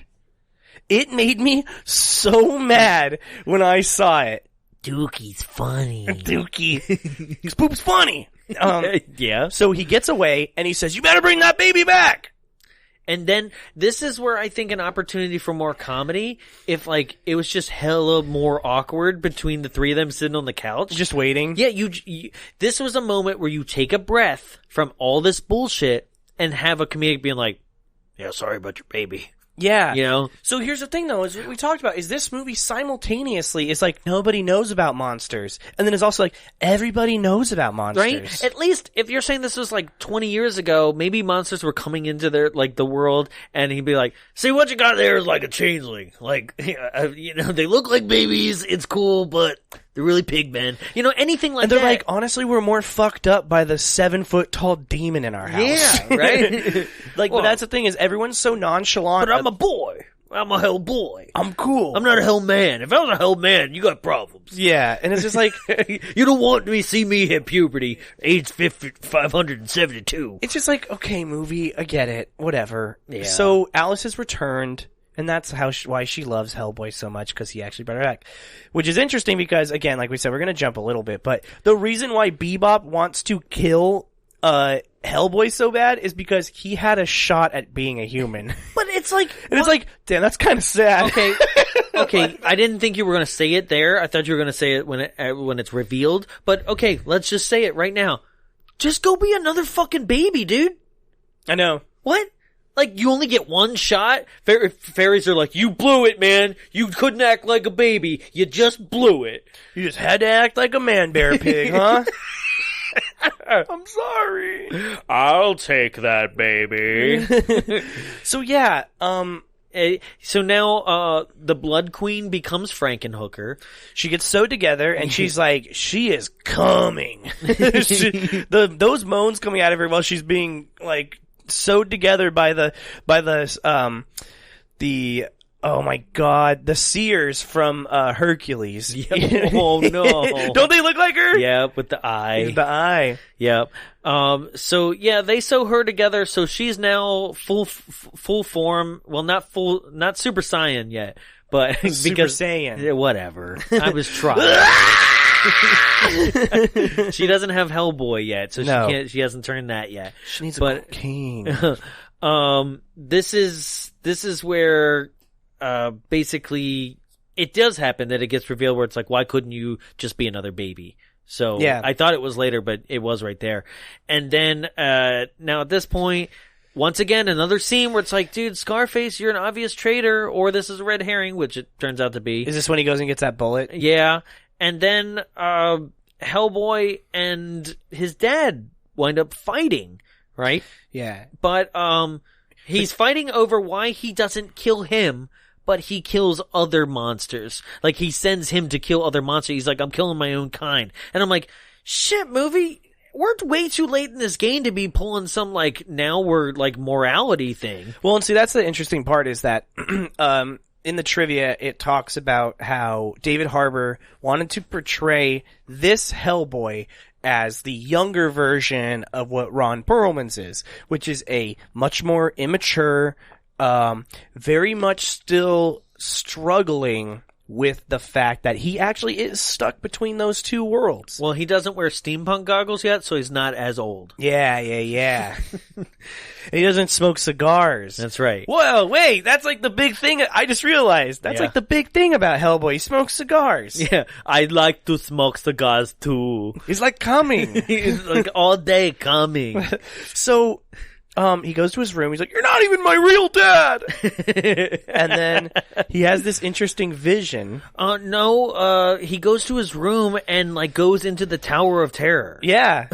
It made me so mad when I saw it. Dookie's funny. Dookie. His poop's funny. Yeah. So he gets away, and he says, you better bring that baby back! And then, this is where I think an opportunity for more comedy, if like, it was just hella more awkward between the three of them sitting on the couch. Just waiting. Yeah, you this was a moment where you take a breath from all this bullshit and have a comedic being like, yeah, sorry about your baby. Yeah. You know? So here's the thing, though, is what we talked about, is this movie simultaneously is like, nobody knows about monsters. And then it's also like, everybody knows about monsters. Right? At least, if you're saying this was like 20 years ago, maybe monsters were coming into their, like, the world, and he'd be like, see, what you got there is like a changeling. Like, they look like babies, it's cool, but they're really pig men. Anything like that. And they're like, honestly, we're more fucked up by the 7-foot-tall demon in our house. Yeah, right? But that's the thing, is everyone's so nonchalant. But I'm a boy. I'm a hell boy. I'm cool. I'm not a hell man. If I was a hell man, you got problems. Yeah, and it's just like you don't want to see me hit puberty, age 572. it's just like, okay, movie, I get it, whatever. Yeah. So Alice has returned, and that's why she loves Hellboy so much, because he actually brought her back. Which is interesting because, again, like we said, we're going to jump a little bit, but the reason why Bebop wants to kill Hellboy so bad is because he had a shot at being a human. But it's like... And it's like, damn, that's kind of sad. Okay, okay, I didn't think you were going to say it there. I thought you were going to say it when it's revealed. But okay, let's just say it right now. Just go be another fucking baby, dude. I know. What? Like, you only get one shot? Fairies are like, you blew it, man. You couldn't act like a baby. You just blew it. You just had to act like a man bear pig, huh? I'm sorry. I'll take that, baby. So yeah, so now, the Blood Queen becomes Frankenhooker. she gets sewed together, and she's like, she is coming. Those moans coming out of her while she's being like sewed together by the oh my god, the seers from Hercules. Yep. Oh no. Don't they look like her? Yeah, with the eye. The eye. Yep. So yeah, they sew her together, so she's now full form. Well, not Super Saiyan yet, but Super because Saiyan. Yeah, whatever. I was trying. She doesn't have Hellboy yet, so No. she hasn't turned that yet. She needs But- a king. This is where basically it does happen that it gets revealed where it's like, why couldn't you just be another baby? So Yeah. I thought it was later, but it was right there. And then now at this point, once again, another scene where it's like, dude, Scarface, you're an obvious traitor, or this is a red herring, which it turns out to be. Is this when he goes and gets that bullet? Yeah. And then Hellboy and his dad wind up fighting, right? Yeah. But he's fighting over why he doesn't kill him, but he kills other monsters. Like, he sends him to kill other monsters. He's like, I'm killing my own kind. And I'm like, shit, movie, we're way too late in this game to be pulling some, like, now we're, like, morality thing. Well, and see, that's the interesting part is that in the trivia, it talks about how David Harbour wanted to portray this Hellboy as the younger version of what Ron Perlman's is, which is a much more immature, very much still struggling with the fact that he actually is stuck between those two worlds. Well, he doesn't wear steampunk goggles yet, so he's not as old. Yeah. He doesn't smoke cigars. That's right. Whoa, wait, that's like the big thing. I just realized. That's Yeah. like the big thing about Hellboy. He smokes cigars. Yeah, I like to smoke cigars too. He's like coming. He's like all day coming. So, he goes to his room. He's like, "You're not even my real dad." And then he has this interesting vision. No, he goes to his room and like goes into the Tower of Terror. Yeah.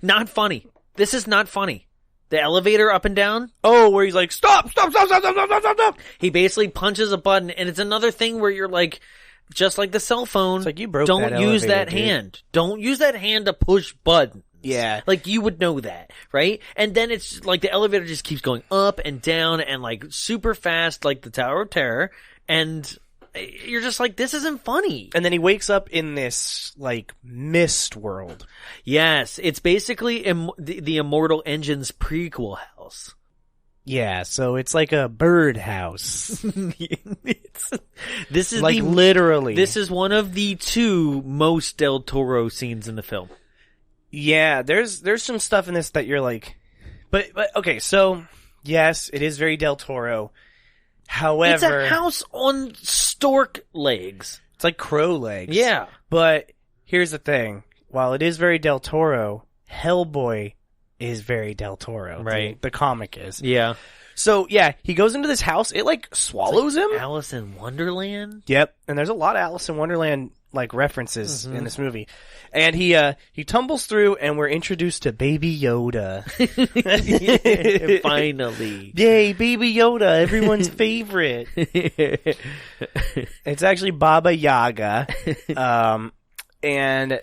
Not funny. This is not funny. The elevator up and down. Oh, where he's like, stop. He basically punches a button, and it's another thing where you're like, just like the cell phone. It's like, you broke Don't that use elevator, that dude. hand. Don't use that hand to push buttons. Yeah. Like, you would know that, right? And then it's like the elevator just keeps going up and down and like super fast, like the Tower of Terror. And you're just like, this isn't funny. And then he wakes up in this, like, mist world. Yes, it's basically the Immortal Engine's prequel house. Yeah, so it's like a birdhouse. This is Like, literally. This is one of the two most Del Toro scenes in the film. Yeah, there's some stuff in this that you're like, but okay, so yes, it is very Del Toro. However, It's a house on stork legs. it's like crow legs. Yeah. But here's the thing: while it is very Del Toro, Hellboy is very Del Toro. Right. The comic is. Yeah. So yeah, he goes into this house. It like swallows him. Alice in Wonderland? Yep. And there's a lot of Alice in Wonderland like references in this movie. And he tumbles through, and we're introduced to Baby Yoda. Finally. Yay, Baby Yoda, everyone's favorite. It's actually Baba Yaga. And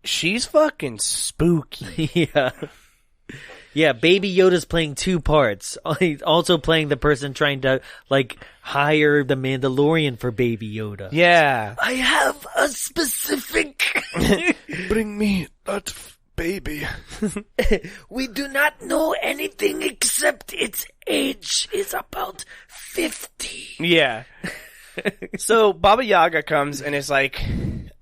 she's fucking spooky. Yeah. Yeah, Baby Yoda's playing two parts. He's also playing the person trying to, like, hire the Mandalorian for Baby Yoda. Yeah. I have a specific... Bring me that baby. We do not know anything except its age is about 50. Yeah. So Baba Yaga comes and is like,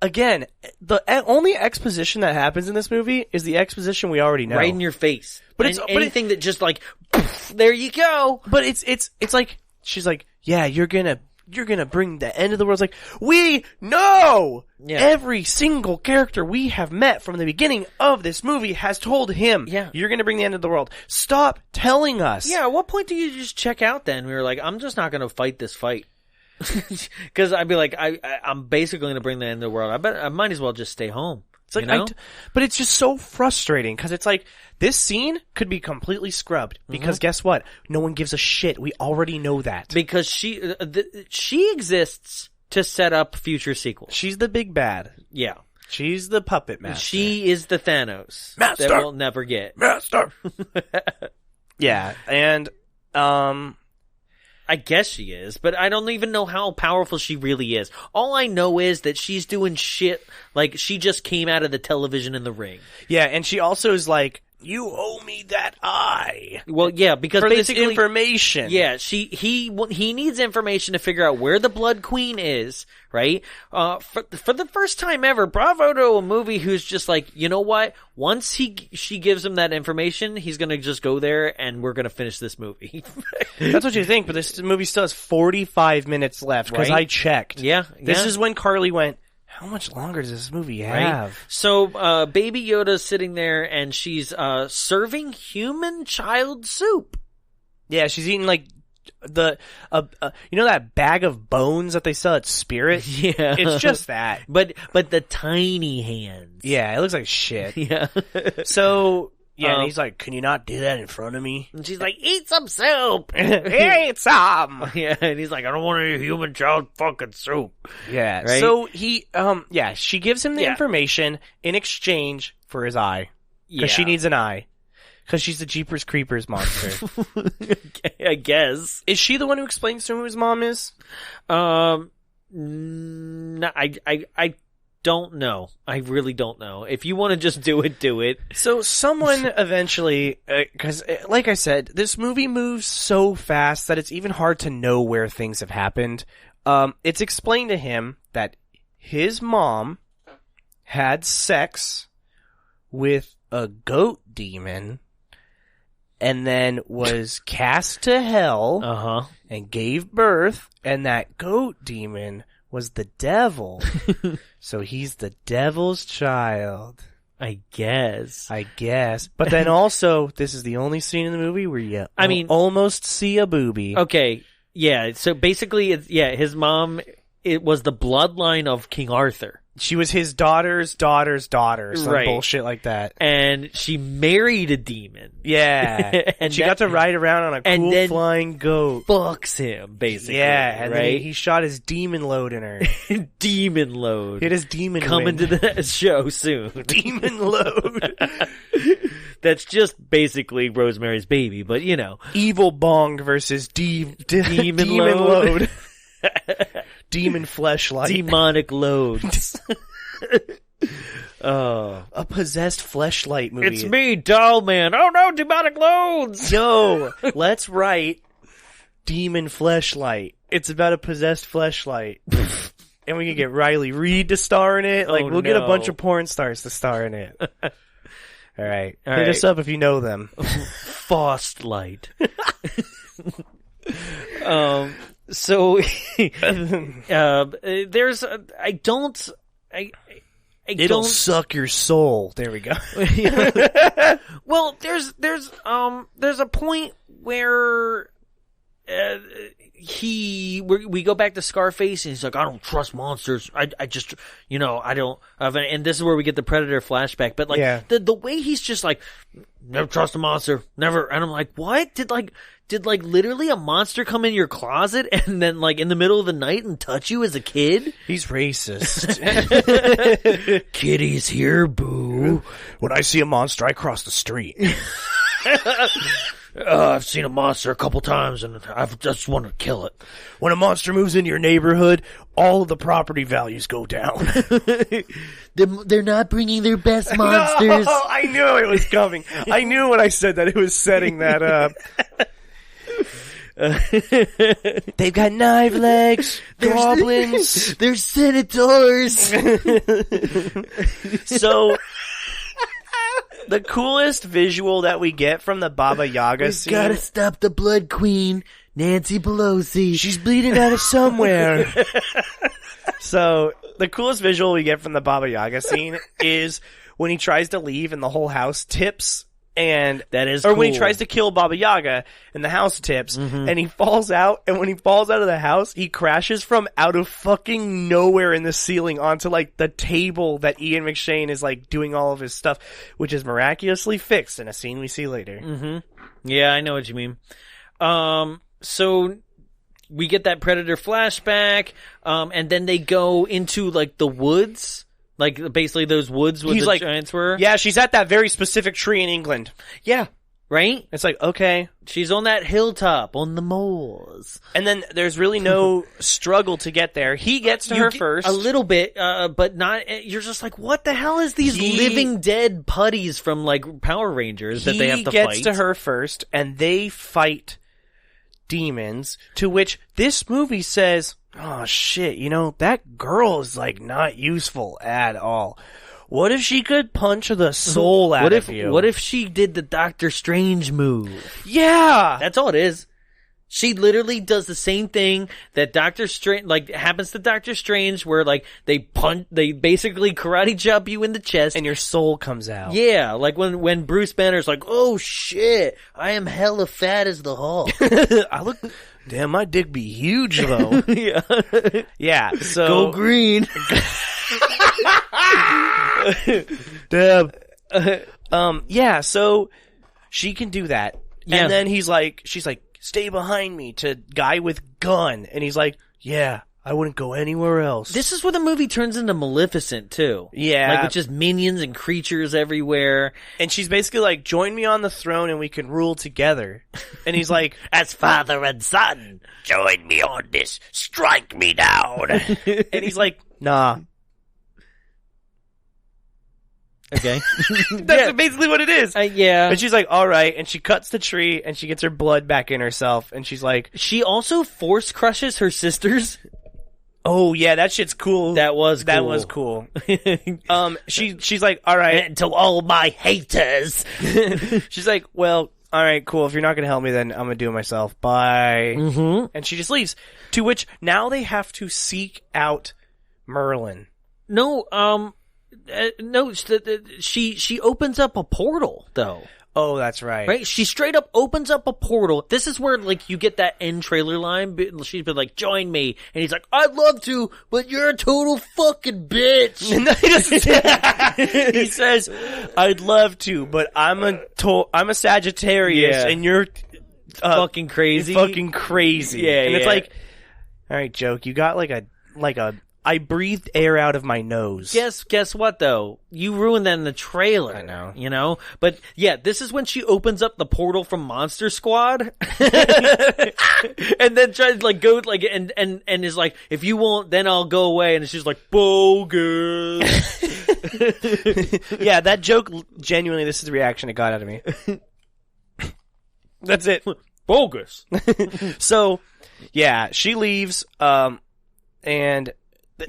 again, the only exposition that happens in this movie is the exposition we already know. Right in your face. But And it's anything that just like, poof, there you go. But it's like, she's like, yeah, you're gonna bring the end of the world. It's like, we know! Yeah. Every single character we have met from the beginning of this movie has told him, Yeah. you're gonna bring the end of the world. Stop telling us. Yeah, at what point do you just check out then? We were like, I'm just not going to fight this fight. Because I'd be like, I'm basically going to bring the end of the world. I might as well just stay home. It's like, you know? but it's just so frustrating because it's like this scene could be completely scrubbed because guess what? No one gives a shit. We already know that Because she exists to set up future sequels. she's the big bad. Yeah. She's the puppet master. She is the Thanos Master. that we'll never get. Master. Yeah, and I guess she is, but I don't even know how powerful she really is. All I know is that she's doing shit like she just came out of the television in the ring. yeah, and she also is like, you owe me that eye Well, yeah, because for this basically, information. yeah, he needs information to figure out where the Blood Queen is, right? For the first time ever, bravo to a movie who's just like, you know what? Once she gives him that information, he's gonna just go there and we're gonna finish this movie. That's what you think, but this movie still has 45 minutes left because Right? I checked. Yeah, This yeah. is when Carly went, how much longer does this movie Right? have? So, Baby Yoda's sitting there and she's, serving human child soup. Yeah, she's eating like you know that bag of bones that they sell at Spirit? Yeah. It's just that. But the tiny hands. Yeah, it looks like shit. Yeah. So, yeah, and he's like, can you not do that in front of me? And she's like, eat some soup. Eat some! Yeah, and he's like, I don't want any human child fucking soup. Yeah, Right? so he, yeah, she gives him the Yeah. information in exchange for his eye. Because she needs an eye. Because she's the Jeepers Creepers monster. I guess. Is she the one who explains to him who his mom is? No, I don't know. I really don't know. If you want to just do it, do it. So someone eventually, because like I said, this movie moves so fast that it's even hard to know where things have happened. It's explained to him that his mom had sex with a goat demon and then was cast to hell Uh-huh. and gave birth, and that goat demon was the devil. So he's the devil's child. I guess. I guess. But then also, this is the only scene in the movie where you almost see a boobie. Okay. Yeah. So basically, his mom, it was the bloodline of King Arthur. She was his daughter's daughter's daughter. Some Right. bullshit like that. And she married a demon. Yeah. And she got to ride around on a and cool then flying goat. Fucks him, basically. Yeah. And right? then he shot his demon load in her. Demon load. He had his demon Coming wing. to the show soon. Demon load. That's just basically Rosemary's Baby, but you know. Evil Bong versus demon load. Demon fleshlight. Demonic loads. Oh. A possessed fleshlight movie. It's me, Doll Man. Oh no, demonic loads! Yo, let's write Demon Fleshlight. It's about a possessed fleshlight. And we can get Riley Reid to star in it. Like, we'll get a bunch of porn stars to star in it. All right. Hit us up if you know them. Faust Light. So, there's, It'll suck your soul. There we go. Well, there's a point where, we go back to Scarface and he's like, I don't trust monsters. I just, I don't have any, and this is where we get the Predator flashback. But like, Yeah. the way he's just like, never trust a monster, never. And I'm like, what? Did literally a monster come in your closet and then like in the middle of the night and touch you as a kid? He's racist. Kitty's here, boo. When I see a monster, I cross the street. I've seen a monster a couple times, and I've just wanted to kill it. When a monster moves into your neighborhood, all of the property values go down. They're not bringing their best monsters. No, I knew it was coming. I knew when I said that it was setting that up. They've got knife legs, goblins. They're senators. So, the coolest visual that we get from the Baba Yaga scene. Gotta stop the Blood Queen, Nancy Pelosi. She's bleeding out of somewhere. So, the coolest visual we get from the Baba Yaga scene is when he tries to leave and the whole house tips. And that is or cool. when he tries to kill Baba Yaga and the house tips and he falls out, and when he falls out of the house, he crashes from out of fucking nowhere in the ceiling onto like the table that Ian McShane is like doing all of his stuff, which is miraculously fixed in a scene we see later. Yeah, I know what you mean. So we get that Predator flashback, and then they go into like the woods. Like, basically those woods where the giants were? Yeah, she's at that very specific tree in England. Yeah. Right? It's like, okay. She's on that hilltop, on the moors. And then there's really no struggle to get there. He gets to her first. A little bit, but not, you're just like, what the hell is these living dead putties from, like, Power Rangers that they have to fight? He gets to her first, and they fight demons, to which this movie says, oh shit, you know, that girl is like not useful at all. What if she could punch the soul out of you? What if she did the Doctor Strange move? Yeah! That's all it is. She literally does the same thing that Doctor Strange, like, happens to Doctor Strange, where, like, they basically karate chop you in the chest. And your soul comes out. Yeah, like when Bruce Banner's like, oh shit, I am hella fat as the Hulk. Damn, my dick be huge, though. Yeah. Yeah, so. Go green. Damn. Yeah, so she can do that. Yeah. And then she's like, stay behind me, to guy with gun. And he's like, yeah, I wouldn't go anywhere else. This is where the movie turns into Maleficent, too. Yeah. Like, with just minions and creatures everywhere. And she's basically like, join me on the throne and we can rule together. And he's like, As father and son, join me on this. Strike me down. and he's like, nah. Okay. That's basically what it is. Yeah. And she's like, all right. And she cuts the tree and she gets her blood back in herself. And she's like, She also force crushes her sisters. oh yeah, that shit's cool. That was cool. She's like, all right. And to all my haters. She's like, well, all right, cool. If you're not going to help me, then I'm going to do it myself. Bye. Mm-hmm. And she just leaves. To which now they have to seek out Merlin. No, she opens up a portal, though. Oh, that's right. Right? She straight up opens up a portal. This is where, like, you get that end trailer line. She's been like, join me. And he's like, I'd love to, but you're a total fucking bitch. No, he doesn't say that. He says, I'd love to, but I'm a Sagittarius, Yeah. and you're fucking crazy. Fucking crazy. Yeah, and it's yeah. like, all right, joke. You got like a. I breathed air out of my nose. Guess what, though? You ruined that in the trailer. I know. You know? But, yeah, this is when she opens up the portal from Monster Squad. And then tries to, like, go, like, and is like, if you won't, then I'll go away. And she's like, bogus. Yeah, that joke, genuinely, this is the reaction it got out of me. That's it. Bogus. So, yeah, she leaves, and...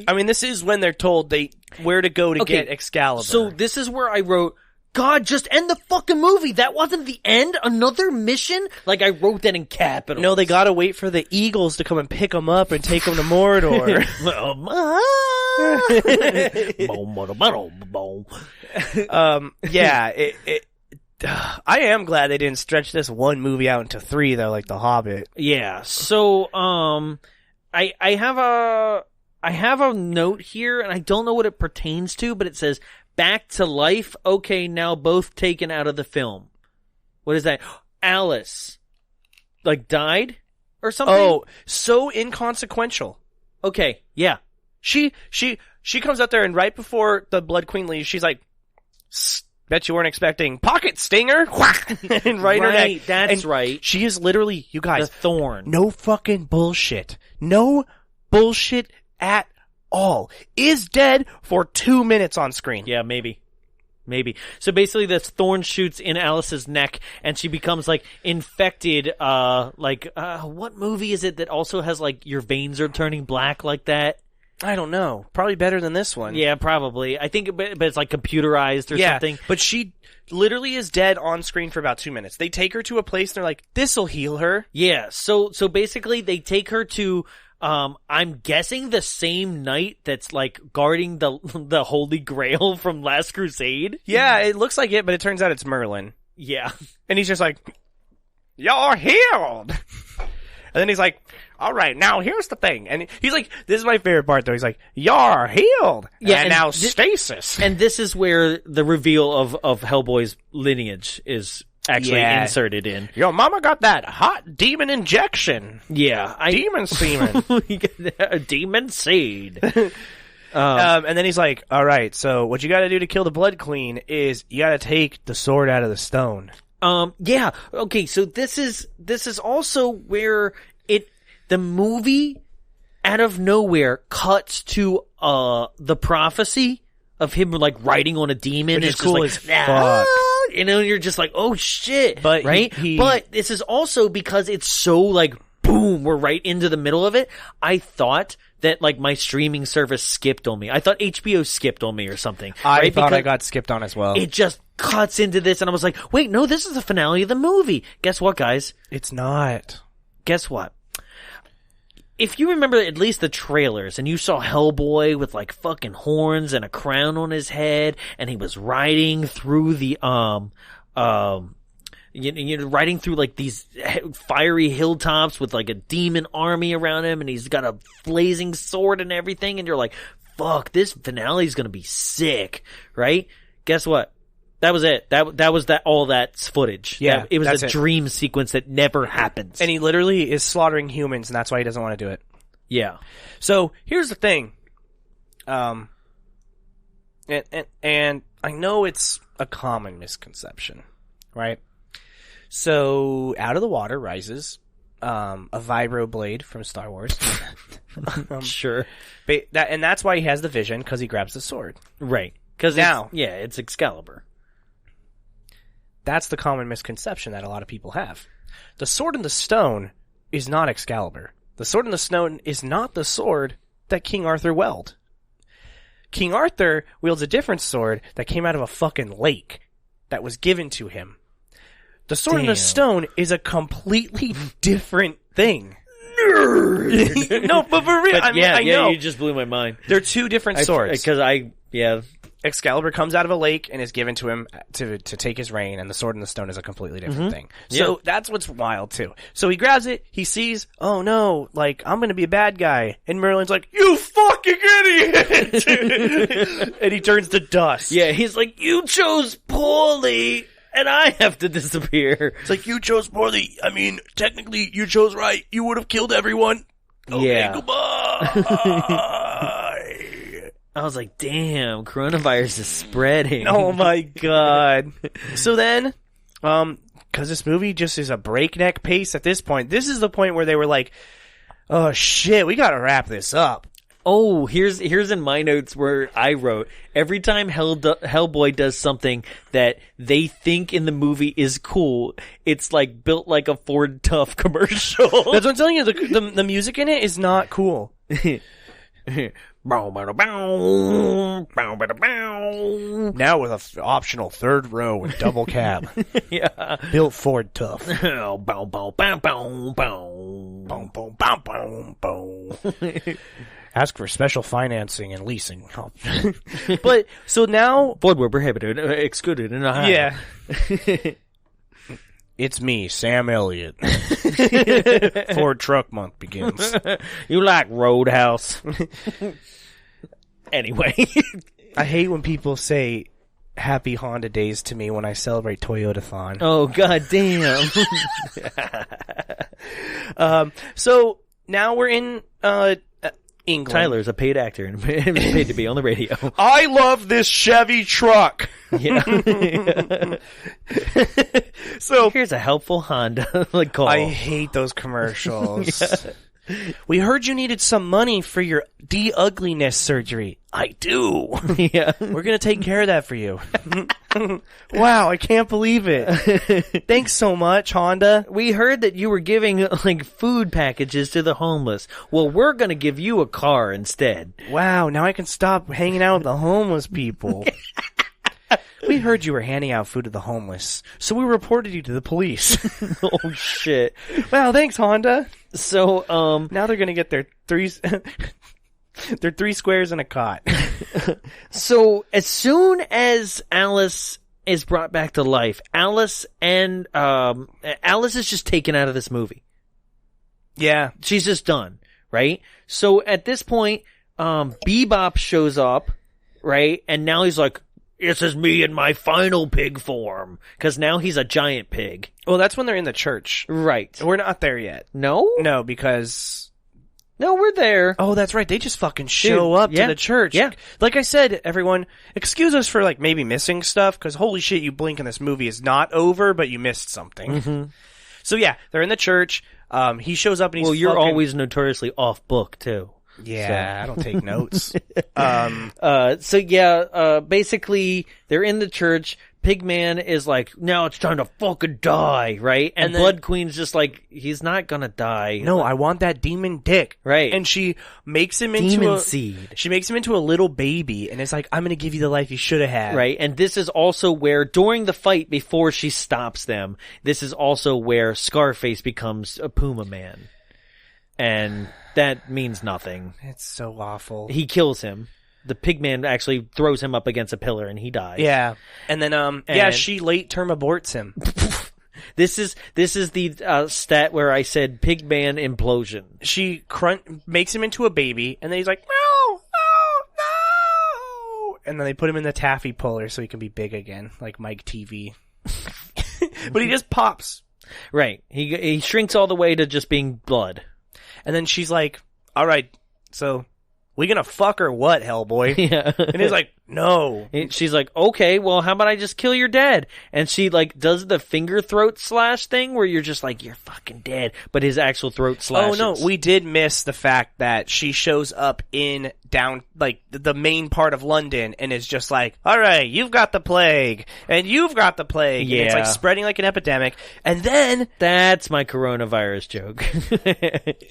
I mean, this is when they're told where to go to get Excalibur. So this is where I wrote, God, just end the fucking movie. That wasn't the end? Another mission? Like, I wrote that in capitals. No, they gotta wait for the Eagles to come and pick them up and take them to Mordor. Yeah, I am glad they didn't stretch this one movie out into 3, though, like The Hobbit. Yeah, so, I have a note here, and I don't know what it pertains to, but it says, back to life. Okay, now both taken out of the film. What is that? Alice, like, died or something? Oh, so inconsequential. Okay, yeah. She comes out there, and right before the Blood Queen leaves, she's like, Bet you weren't expecting pocket stinger. And right her neck. That's And right. She is literally, you guys, The thorn. no fucking bullshit. No bullshit at all. Is dead for 2 minutes on screen. Yeah, maybe. So basically this thorn shoots in Alice's neck and she becomes like infected, what movie is it that also has like your veins are turning black like that? I don't know. Probably better than this one. Yeah, probably. I think, but it's like computerized or something. But she literally is dead on screen for about 2 minutes. They take her to a place and they're like, this'll heal her. Yeah, so basically they take her to, I'm guessing the same knight that's like guarding the Holy Grail from Last Crusade. Yeah, it looks like it, but it turns out it's Merlin. Yeah. And he's just like, you're healed. And then he's like, all right, now here's the thing. And he's like, this is my favorite part though. He's like, you're healed. Yeah, and and now stasis. And this is where the reveal of Hellboy's lineage is actually inserted in. Your mama got that hot demon injection. Yeah. Demon semen. A demon seed. And then he's like, all right, so what you got to do to kill the blood clean is you got to take the sword out of the stone. Yeah. Okay, so this is also where the movie out of nowhere cuts to the prophecy of him like riding on a demon. Which is It's cool just as like, fuck. You know, you're just like, oh shit. But right? he- But this is also because it's so like boom, we're right into the middle of it. I thought that like my streaming service skipped on me. I thought HBO skipped on me or something. I thought I Because got skipped on as well. it just cuts into this and I was like, wait, no, this is the finale of the movie. Guess what, guys? It's not. Guess what? If you remember at least the trailers and you saw Hellboy with like fucking horns and a crown on his head and he was riding through the, riding through like these fiery hilltops with like a demon army around him and he's got a blazing sword and everything and you're like, fuck, this finale is gonna be sick, right? Guess what? That was it. That was all that's footage. Yeah, it was that's a it. dream sequence that never happens. And he literally is slaughtering humans, and that's why he doesn't want to do it. Yeah. So here's the thing. And I know it's a common misconception, right? So out of the water rises a vibroblade from Star Wars. Sure. And that's why he has the vision, because he grabs the sword. Right. Because it's Excalibur. That's the common misconception that a lot of people have. The sword in the stone is not Excalibur. The sword in the stone is not the sword that King Arthur wields. King Arthur wields a different sword that came out of a fucking lake that was given to him. The sword in the stone is a completely different thing. No, but for real, I know. You just blew my mind. They're two different swords. Because Excalibur comes out of a lake and is given to him to take his reign, and the sword in the stone is a completely different thing. So that's what's wild too. So he grabs it, he sees, oh no, like I'm gonna be a bad guy, and Merlin's like, you fucking idiot, and he turns to dust. Yeah, he's like, you chose poorly, and I have to disappear. It's like, you chose poorly. I mean, technically, you chose right. You would have killed everyone. Okay, goodbye. I was like, damn, coronavirus is spreading. Oh my god. So then, cause this movie just is a breakneck pace at this point, this is the point where they were like, oh shit, we gotta wrap this up. Oh, here's in my notes where I wrote, every time Hellboy does something that they think in the movie is cool, it's like built like a Ford Tough commercial. That's what I'm telling you, the music in it is not cool. Now with an optional third row and double cab. Yeah. Built Ford Tough. Ask for special financing and leasing. But, so now... Ford were prohibited, excluded in Ohio. Yeah. It's me, Sam Elliott. Ford Truck Month begins. You like Roadhouse. Anyway. I hate when people say Happy Honda Days to me when I celebrate Toyotathon. Oh, god damn. So now we're in England. Tyler's a paid actor and paid to be on the radio. I love this Chevy truck. Yeah. So here's a helpful Honda call. I hate those commercials. We heard you needed some money for your de-ugliness surgery. I do. Yeah. We're going to take care of that for you. Wow, I can't believe it. Thanks so much, Honda. We heard that you were giving like food packages to the homeless. Well, we're going to give you a car instead. Wow, now I can stop hanging out with the homeless people. We heard you were handing out food to the homeless, so we reported you to the police. Oh shit. Wow, thanks, Honda. So, now they're going to get their three squares and a cot. So as soon as Alice is brought back to life, Alice is just taken out of this movie. Yeah. She's just done, right? So at this point, Bebop shows up, right? And now he's like, this is me in my final pig form. Because now he's a giant pig. Well, that's when they're in the church. Right. We're not there yet. No? No, because... No, we're there. Oh, that's right. They just fucking show up yeah. to the church. Yeah. Like I said, everyone, excuse us for like maybe missing stuff, because holy shit, you blink and this movie is not over, but you missed something. Mm-hmm. So yeah, they're in the church. He shows up and he's Well, you're fucking... always notoriously off book, too. Yeah, So. I don't take notes. Basically, they're in the church. Pigman is like, now it's time to fucking die, right? And then- Blood Queen's just like, he's not gonna die. No, I want that demon dick. Right. And she makes him into Demon a... seed. She makes him into a little baby, and it's like, I'm gonna give you the life you should have had. Right, and this is also where, during the fight, before she stops them, this is also where Scarface becomes a Puma Man. And that means nothing. It's so awful. He kills him. The Pigman actually throws him up against a pillar and he dies. Yeah. And then, she late-term aborts him. This is the stat where I said Pigman implosion. She makes him into a baby, and then he's like, no, no, no! And then they put him in the taffy puller so he can be big again, like Mike TV. But he just pops. Right. He shrinks all the way to just being blood. And then she's like, all right, so we gonna fuck or what, Hellboy? Yeah. And he's like, no. She's like, okay, well, how about I just kill your dad? And she, like, does the finger throat slash thing where you're just like, you're fucking dead. But his actual throat slashes. Oh, no, we did miss the fact that she shows up in the main part of London and is just like, all right, you've got the plague, and you've got the plague. Yeah. And it's, like, spreading like an epidemic. And then... That's my coronavirus joke.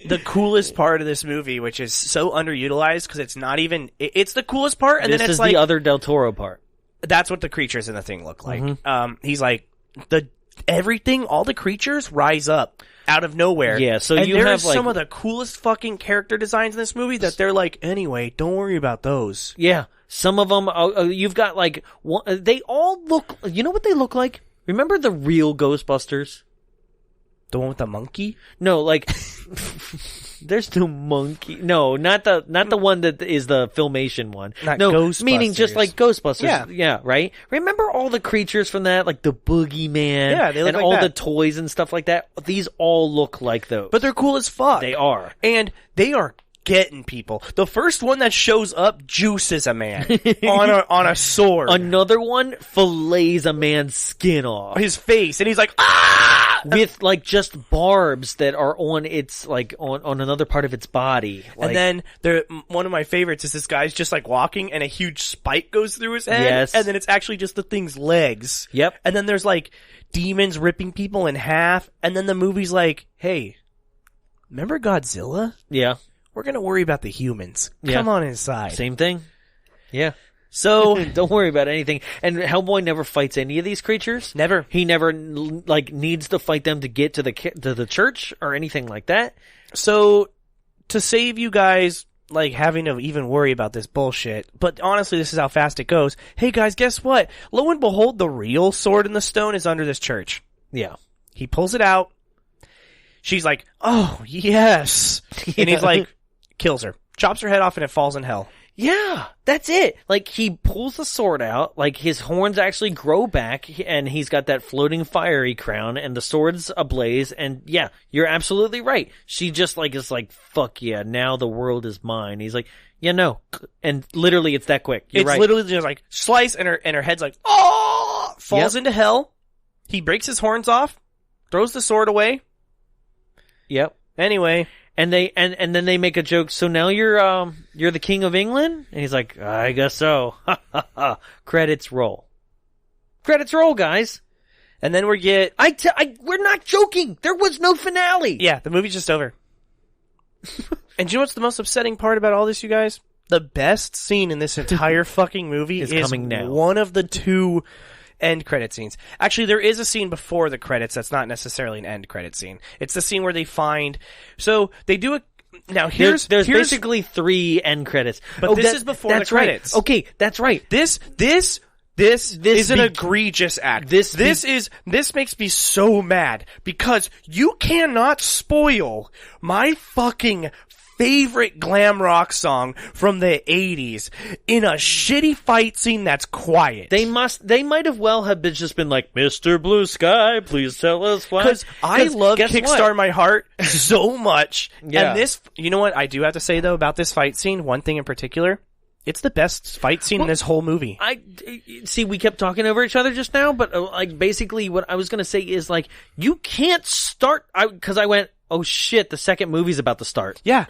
The coolest part of this movie, which is so underutilized because it's not even... It's the coolest part, and this then it's is like... the other Del Toro part. That's what the creatures in the thing look like. Mm-hmm. He's like, all the creatures rise up out of nowhere. Yeah, so and you there's have, like... some of the coolest fucking character designs in this movie that they're like, anyway, don't worry about those. Yeah, some of them, you've got, like, they all look... You know what they look like? Remember the real Ghostbusters? The one with the monkey? No, like... There's no monkey. No, not the one that is the Filmation one. Not no, Ghostbusters. meaning just like Ghostbusters. Yeah. Yeah, right? Remember all the creatures from that? Like the Boogeyman. Yeah, they look and like all that. the toys and stuff like that. These all look like those. But they're cool as fuck. They are. And they are getting people. The first one that shows up juices a man on a sword. Another one fillets a man's skin off. His face. And he's like, ah! With, like, just barbs that are on its, like, on another part of its body. Like, and then one of my favorites is this guy's just like walking and a huge spike goes through his head. Yes. And then it's actually just the thing's legs. Yep. And then there's like demons ripping people in half. And then the movie's like, hey, remember Godzilla? Yeah. We're going to worry about the humans. Yeah. Come on inside. Same thing. Yeah. So Don't worry about anything. And Hellboy never fights any of these creatures. Never. He never like needs to fight them to get to the church or anything like that. So to save you guys like having to even worry about this bullshit, but honestly this is how fast it goes. Hey guys, guess what? Lo and behold, the real sword in the stone is under this church. Yeah. He pulls it out. She's like, "Oh, yes." And he's like, kills her. Chops her head off and it falls in hell. Yeah, that's it. Like, he pulls the sword out, like, his horns actually grow back, and he's got that floating fiery crown, and the sword's ablaze, and yeah, you're absolutely right. She just, like, is like, fuck yeah, now the world is mine. He's like, yeah, no. And literally, it's that quick. You're it's right. literally just like, slice, and her head's like, oh! Falls into hell. He breaks his horns off, throws the sword away. Yep. Anyway. And then they make a joke. So now you're the king of England? And he's like, I guess so. Credits roll. Credits roll, guys. And then we get... we're not joking. There was no finale. Yeah, the movie's just over. And do you know what's the most upsetting part about all this, you guys? The best scene in this entire fucking movie is coming now. One of the two end credit scenes. Actually, there is a scene before the credits that's not necessarily an end credit scene. It's the scene where they find... So, they do a... Now, here's basically 3 end credits. But this is before the credits. Right. Okay, that's right. This is an egregious act. This makes me so mad because you cannot spoil my fucking favorite glam rock song from the 80s in a shitty fight scene that's quiet. They might have just been like, Mr. Blue Sky, please tell us why. Because I love Kickstart My Heart so much. Yeah. And this, you know what I do have to say though about this fight scene, one thing in particular, it's the best fight scene in this whole movie. See, we kept talking over each other just now, but like basically what I was going to say is like, you can't start, because I went, oh shit, the second movie's about to start. Yeah.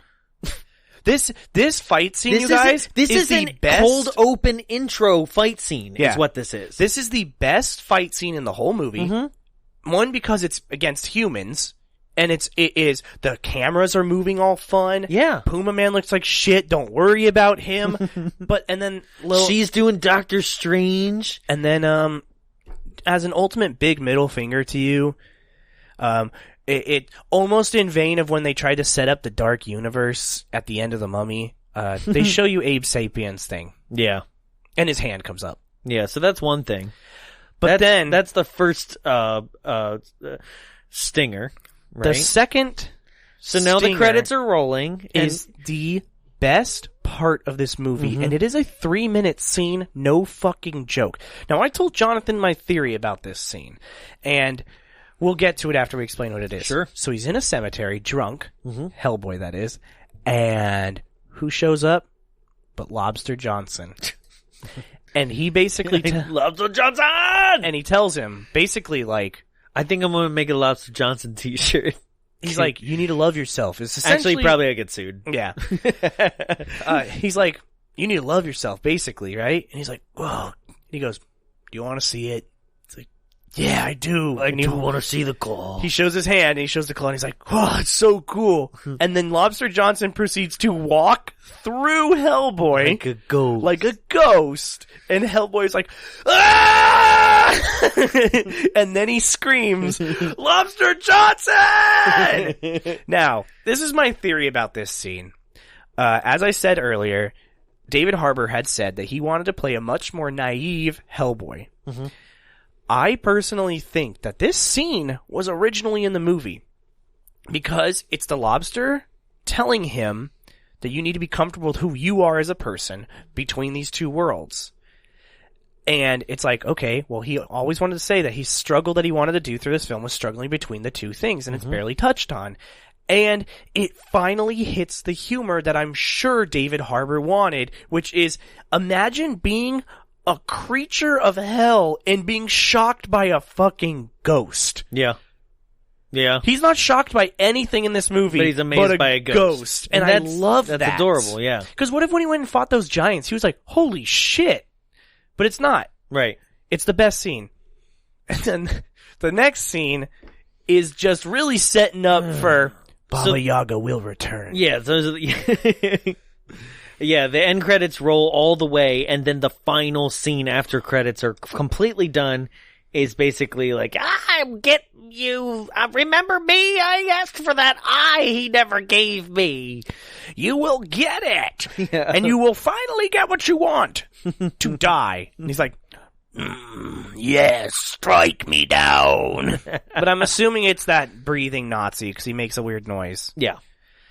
This fight scene, you guys, this is an the best cold open intro fight scene. Yeah. Is what this is. This is the best fight scene in the whole movie. Mm-hmm. One, because it's against humans, and it is the cameras are moving all fun. Yeah, Puma Man looks like shit. Don't worry about him. She's doing Doctor Strange, and then as an ultimate big middle finger to you, It almost in vain of when they tried to set up the dark universe at the end of the Mummy. They show you Abe Sapien's thing. Yeah. And his hand comes up. Yeah, so that's one thing. But that's the first stinger, right? The second So now the credits are rolling. Is the best part of this movie. Mm-hmm. And it is a 3-minute scene, no fucking joke. Now, I told Jonathan my theory about this scene. And... we'll get to it after we explain what it is. Sure. So he's in a cemetery, drunk. Mm-hmm. Hellboy, that is. And who shows up? But Lobster Johnson. And he basically... Lobster Johnson! And he tells him, basically like... I think I'm going to make a Lobster Johnson t-shirt. He's like, you need to love yourself. It's essentially... Actually, probably I get sued. Yeah. He's like, you need to love yourself, basically, right? And he's like, whoa. And he goes, do you want to see it? Yeah, I do. I do want to see the claw. He shows his hand, and he shows the claw, and he's like, oh, it's so cool. And then Lobster Johnson proceeds to walk through Hellboy. Like a ghost. Like a ghost. And Hellboy's like, ah! And then he screams, Lobster Johnson! Now, this is my theory about this scene. As I said earlier, David Harbour had said that he wanted to play a much more naive Hellboy. Mm-hmm. I personally think that this scene was originally in the movie because it's the lobster telling him that you need to be comfortable with who you are as a person between these two worlds. And it's like, okay, well, he always wanted to say that his struggle that he wanted to do through this film was struggling between the two things, and it's barely touched on. And it finally hits the humor that I'm sure David Harbour wanted, which is, imagine being a creature of hell and being shocked by a fucking ghost. Yeah. Yeah. He's not shocked by anything in this movie, but he's amazed by a ghost. And I love that. That's adorable, yeah. Because what if when he went and fought those giants, he was like, holy shit. But it's not. Right. It's the best scene. And then the next scene is just really setting up for Baba Yaga will return. Yeah, those are the... Yeah, the end credits roll all the way, and then the final scene after credits are completely done is basically like, I get you. Remember me? I asked for that eye he never gave me. You will get it. Yeah. And you will finally get what you want. To die. And he's like, yes, strike me down. But I'm assuming it's that breathing Nazi because he makes a weird noise. Yeah.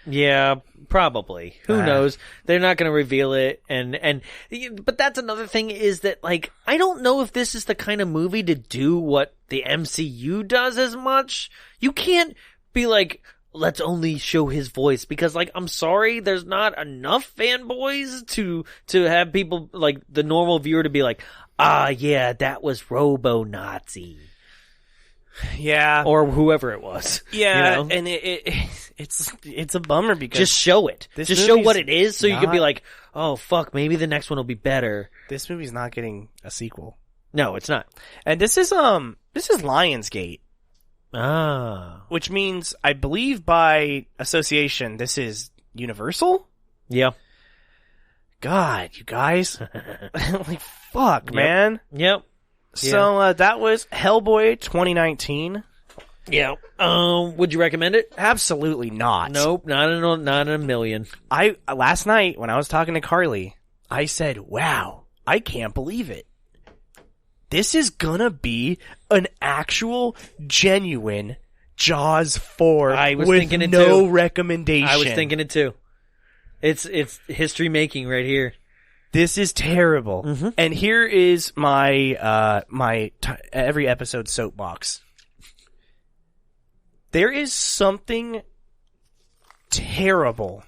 Yeah, probably. Who knows? They're not going to reveal it, but that's another thing is that, like, I don't know if this is the kind of movie to do what the MCU does as much. You can't be like, let's only show his voice, because, like, I'm sorry, there's not enough fanboys to have people, like, the normal viewer to be like, yeah, that was Robo-Nazi. Yeah. Or whoever it was. Yeah, you know? and it's a bummer because... Just show it. Just show what it is so you can be like, oh, fuck, maybe the next one will be better. This movie's not getting a sequel. No, it's not. And this is Lionsgate. Ah. Which means, I believe by association, this is Universal? Yeah. God, you guys. Like, fuck, man. Yep. So, that was Hellboy 2019. Yeah. Would you recommend it? Absolutely not. Nope, not in a million. Last night, when I was talking to Carly, I said, wow, I can't believe it. This is gonna be an actual, genuine Jaws 4 with thinking it no too. recommendation. I was thinking it too. It's history making right here. This is terrible. Mm-hmm. And here is my every episode soapbox. There is something terrible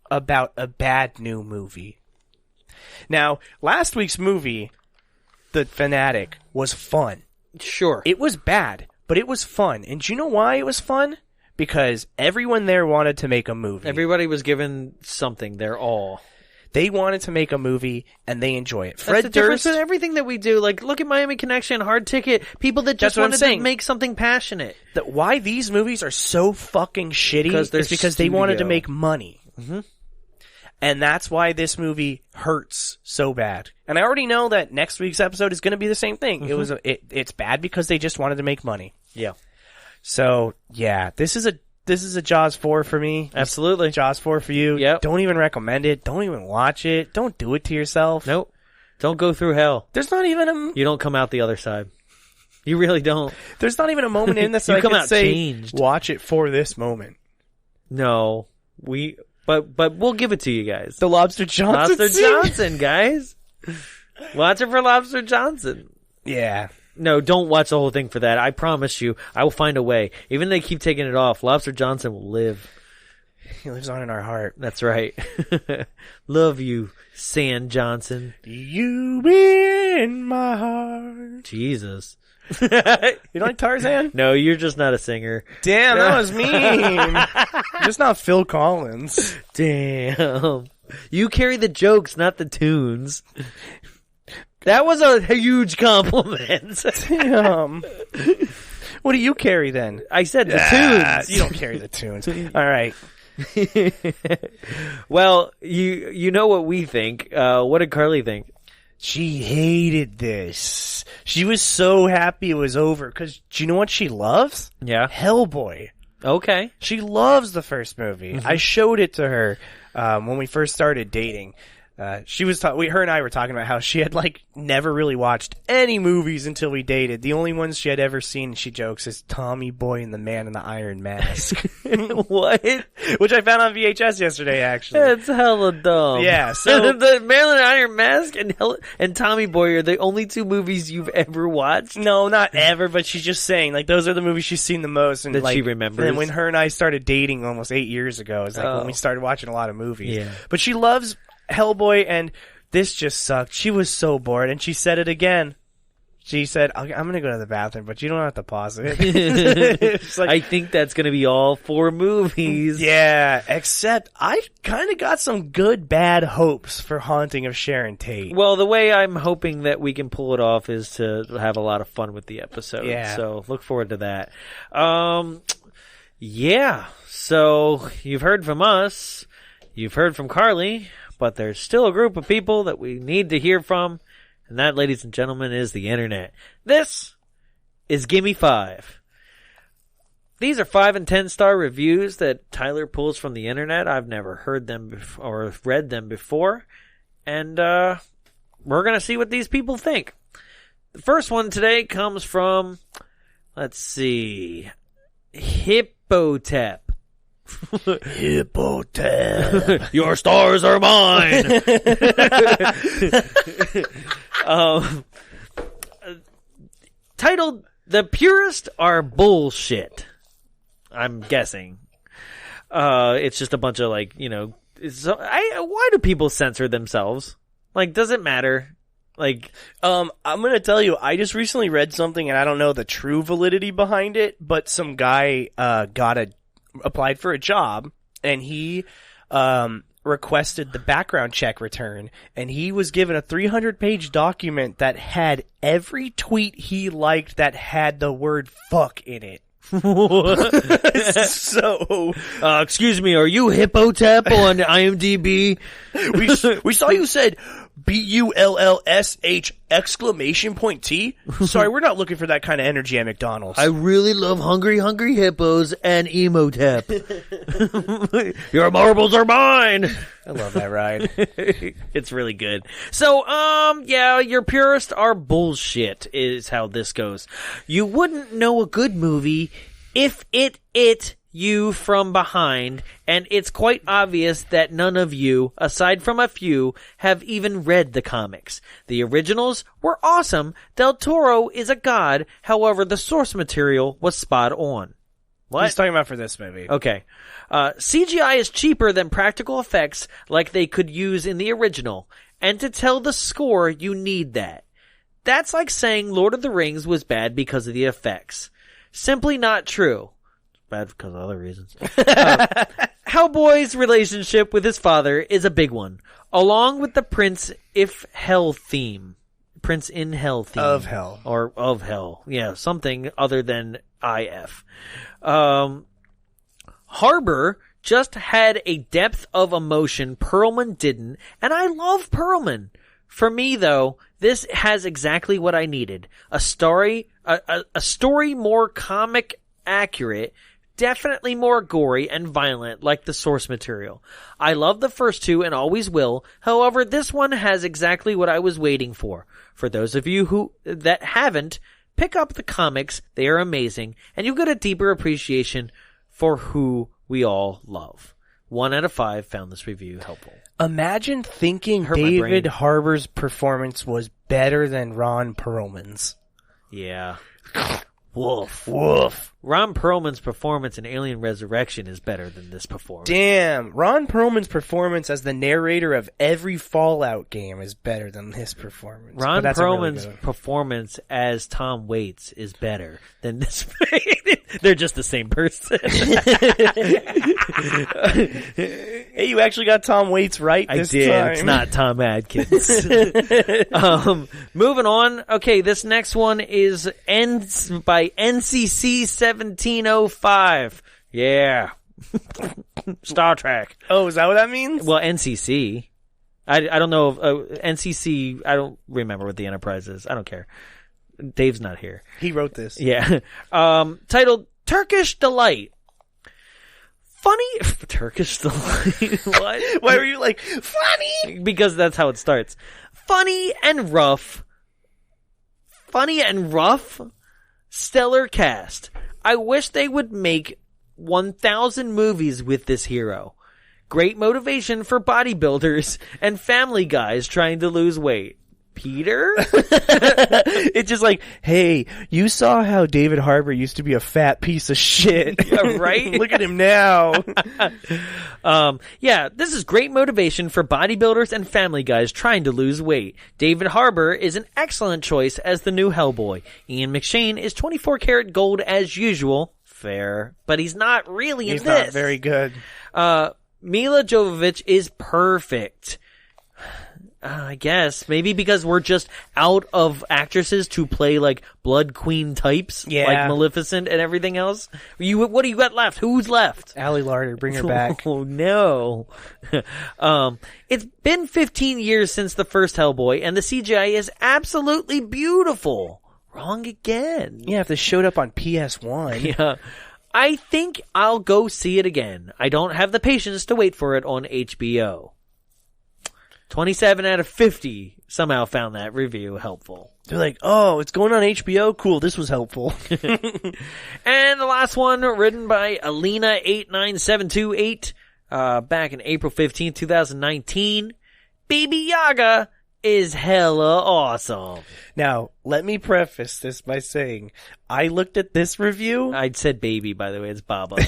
about a bad new movie. Now, last week's movie, The Fanatic, was fun. Sure. It was bad, but it was fun. And do you know why it was fun? Because everyone there wanted to make a movie. Everybody was given something. They're all. They wanted to make a movie, and they enjoy it. That's Fred the difference Durst... with everything that we do. Like, look at Miami Connection, Hard Ticket. People that just wanted to make something passionate. Why these movies are so fucking shitty is because they wanted to make money. Mm-hmm. And that's why this movie hurts so bad. And I already know that next week's episode is going to be the same thing. Mm-hmm. It's bad because they just wanted to make money. Yeah. So, yeah, this is a Jaws 4 for me. Absolutely. Jaws 4 for you. Yep. Don't even recommend it. Don't even watch it. Don't do it to yourself. Nope. Don't go through hell. There's not even You don't come out the other side. You really don't. There's not even a moment in this that I could say, changed. Watch it for this moment. No. But we'll give it to you guys. The Lobster Johnson. Lobster Johnson, guys. Watch it for Lobster Johnson. Yeah. No, don't watch the whole thing for that. I promise you, I will find a way. Even if they keep taking it off, Lobster Johnson will live. He lives on in our heart. That's right. Love you, Sand Johnson. You in my heart. Jesus. You don't like Tarzan? No, you're just not a singer. Damn, that was mean. Just not Phil Collins. Damn. You carry the jokes, not the tunes. That was a huge compliment. Damn. What do you carry then? I said the tunes. You don't carry the tunes. All right. Well, you know what we think. What did Carly think? She hated this. She was so happy it was over because do you know what she loves? Yeah. Hellboy. Okay. She loves the first movie. Mm-hmm. I showed it to her when we first started dating. She was her and I were talking about how she had like never really watched any movies until we dated. The only ones she had ever seen, she jokes, is Tommy Boy and the Man in the Iron Mask. What? Which I found on VHS yesterday, actually. It's hella dumb. Yeah. So the Man in the Iron Mask and Tommy Boy are the only two movies you've ever watched. No, not ever. But she's just saying like those are the movies she's seen the most, and that like, she remembers. And when her and I started dating almost 8 years ago, it's like when we started watching a lot of movies. Yeah. But she loves Hellboy, and this just sucked. She was so bored, and she said it again. She said, I'm going to go to the bathroom, but you don't have to pause it. It's like, I think that's going to be all 4 movies. Yeah, except I kind of got some good, bad hopes for Haunting of Sharon Tate. Well, the way I'm hoping that we can pull it off is to have a lot of fun with the episode. Yeah. So look forward to that. Yeah. So you've heard from us. You've heard from Carly. But there's still a group of people that we need to hear from, and that, ladies and gentlemen, is the internet. This is Gimme 5. These are 5 and 10-star reviews that Tyler pulls from the internet. I've never heard them or read them before, and we're going to see what these people think. The first one today comes from, let's see, Hippotep. Hippotep. Your stars are mine. Titled "The Purest Are Bullshit." I'm guessing. It's just a bunch of why do people censor themselves? Like, does it matter? Like, I'm gonna tell you, I just recently read something, and I don't know the true validity behind it, but some guy applied for a job, and he requested the background check return, and he was given a 300-page document that had every tweet he liked that had the word "fuck" in it. So, excuse me, are you Hippotep on IMDb? we saw you said BULLSH exclamation point T. Sorry, we're not looking for that kind of energy at McDonald's. I really love hungry hippos and Emotep. Your marbles are mine. I love that ride. It's really good. So, yeah, your purists are bullshit is how this goes. You wouldn't know a good movie if it you from behind, and it's quite obvious that none of you, aside from a few, have even read the comics. The originals were awesome. Del Toro is a god. However, the source material was spot on. What? He's talking about for this movie. Okay. CGI is cheaper than practical effects like they could use in the original. And to tell the score, you need that. That's like saying Lord of the Rings was bad because of the effects. Simply not true. Bad because of other reasons. Hellboy's relationship with his father is a big one, along with the Prince in Hell theme. Of Hell. Or of Hell. Yeah, something other than IF. Harbour just had a depth of emotion Perlman didn't, and I love Perlman. For me, though, this has exactly what I needed. A story more comic accurate, definitely more gory and violent like the source material. I love the first two and always will. However, this one has exactly what I was waiting for. For those of you that haven't, pick up the comics. They are amazing, and you'll get a deeper appreciation for who we all love. 1 out of 5 found this review helpful. Imagine thinking David Harbour's performance was better than Ron Perlman's. Yeah. Woof. Woof. Ron Perlman's performance in Alien Resurrection is better than this performance. Damn. Ron Perlman's performance as the narrator of every Fallout game is better than this performance. Ron Perlman's performance as Tom Waits is better than this. They're just the same person. Hey, you actually got Tom Waits right this time. It's not Tom Adkins. Moving on. Okay, this next one is by NCC 1705. Yeah. Star Trek. Oh, is that what that means? Well, NCC. I don't know if NCC, I don't remember what the Enterprise is. I don't care. Dave's not here. He wrote this. Yeah. Titled Turkish Delight. Funny Turkish Delight. What? Why were you like funny? Because that's how it starts. Funny and rough. Stellar cast. I wish they would make 1,000 movies with this hero. Great motivation for bodybuilders and family guys trying to lose weight. Peter? It's just like, hey, you saw how David Harbour used to be a fat piece of shit. Yeah, right? Look at him now. Yeah, this is great motivation for bodybuilders and family guys trying to lose weight. David Harbour is an excellent choice as the new Hellboy. Ian McShane is 24 karat gold as usual. Fair. But he's not really in this. He's not very good. Milla Jovovich is perfect. I guess. Maybe because we're just out of actresses to play, like, Blood Queen types. Yeah. Like Maleficent and everything else. What do you got left? Who's left? Allie Larder, bring her back. Oh, no. It's been 15 years since the first Hellboy, and the CGI is absolutely beautiful. Wrong again. Yeah, if this showed up on PS1. Yeah. I think I'll go see it again. I don't have the patience to wait for it on HBO. 27 out of 50 somehow found that review helpful. They're like, oh, it's going on HBO? Cool, this was helpful. And the last one, written by Alina89728, back in April 15th, 2019. Baby Yaga is hella awesome. Now, let me preface this by saying, I looked at this review. I said baby, by the way, it's Baba.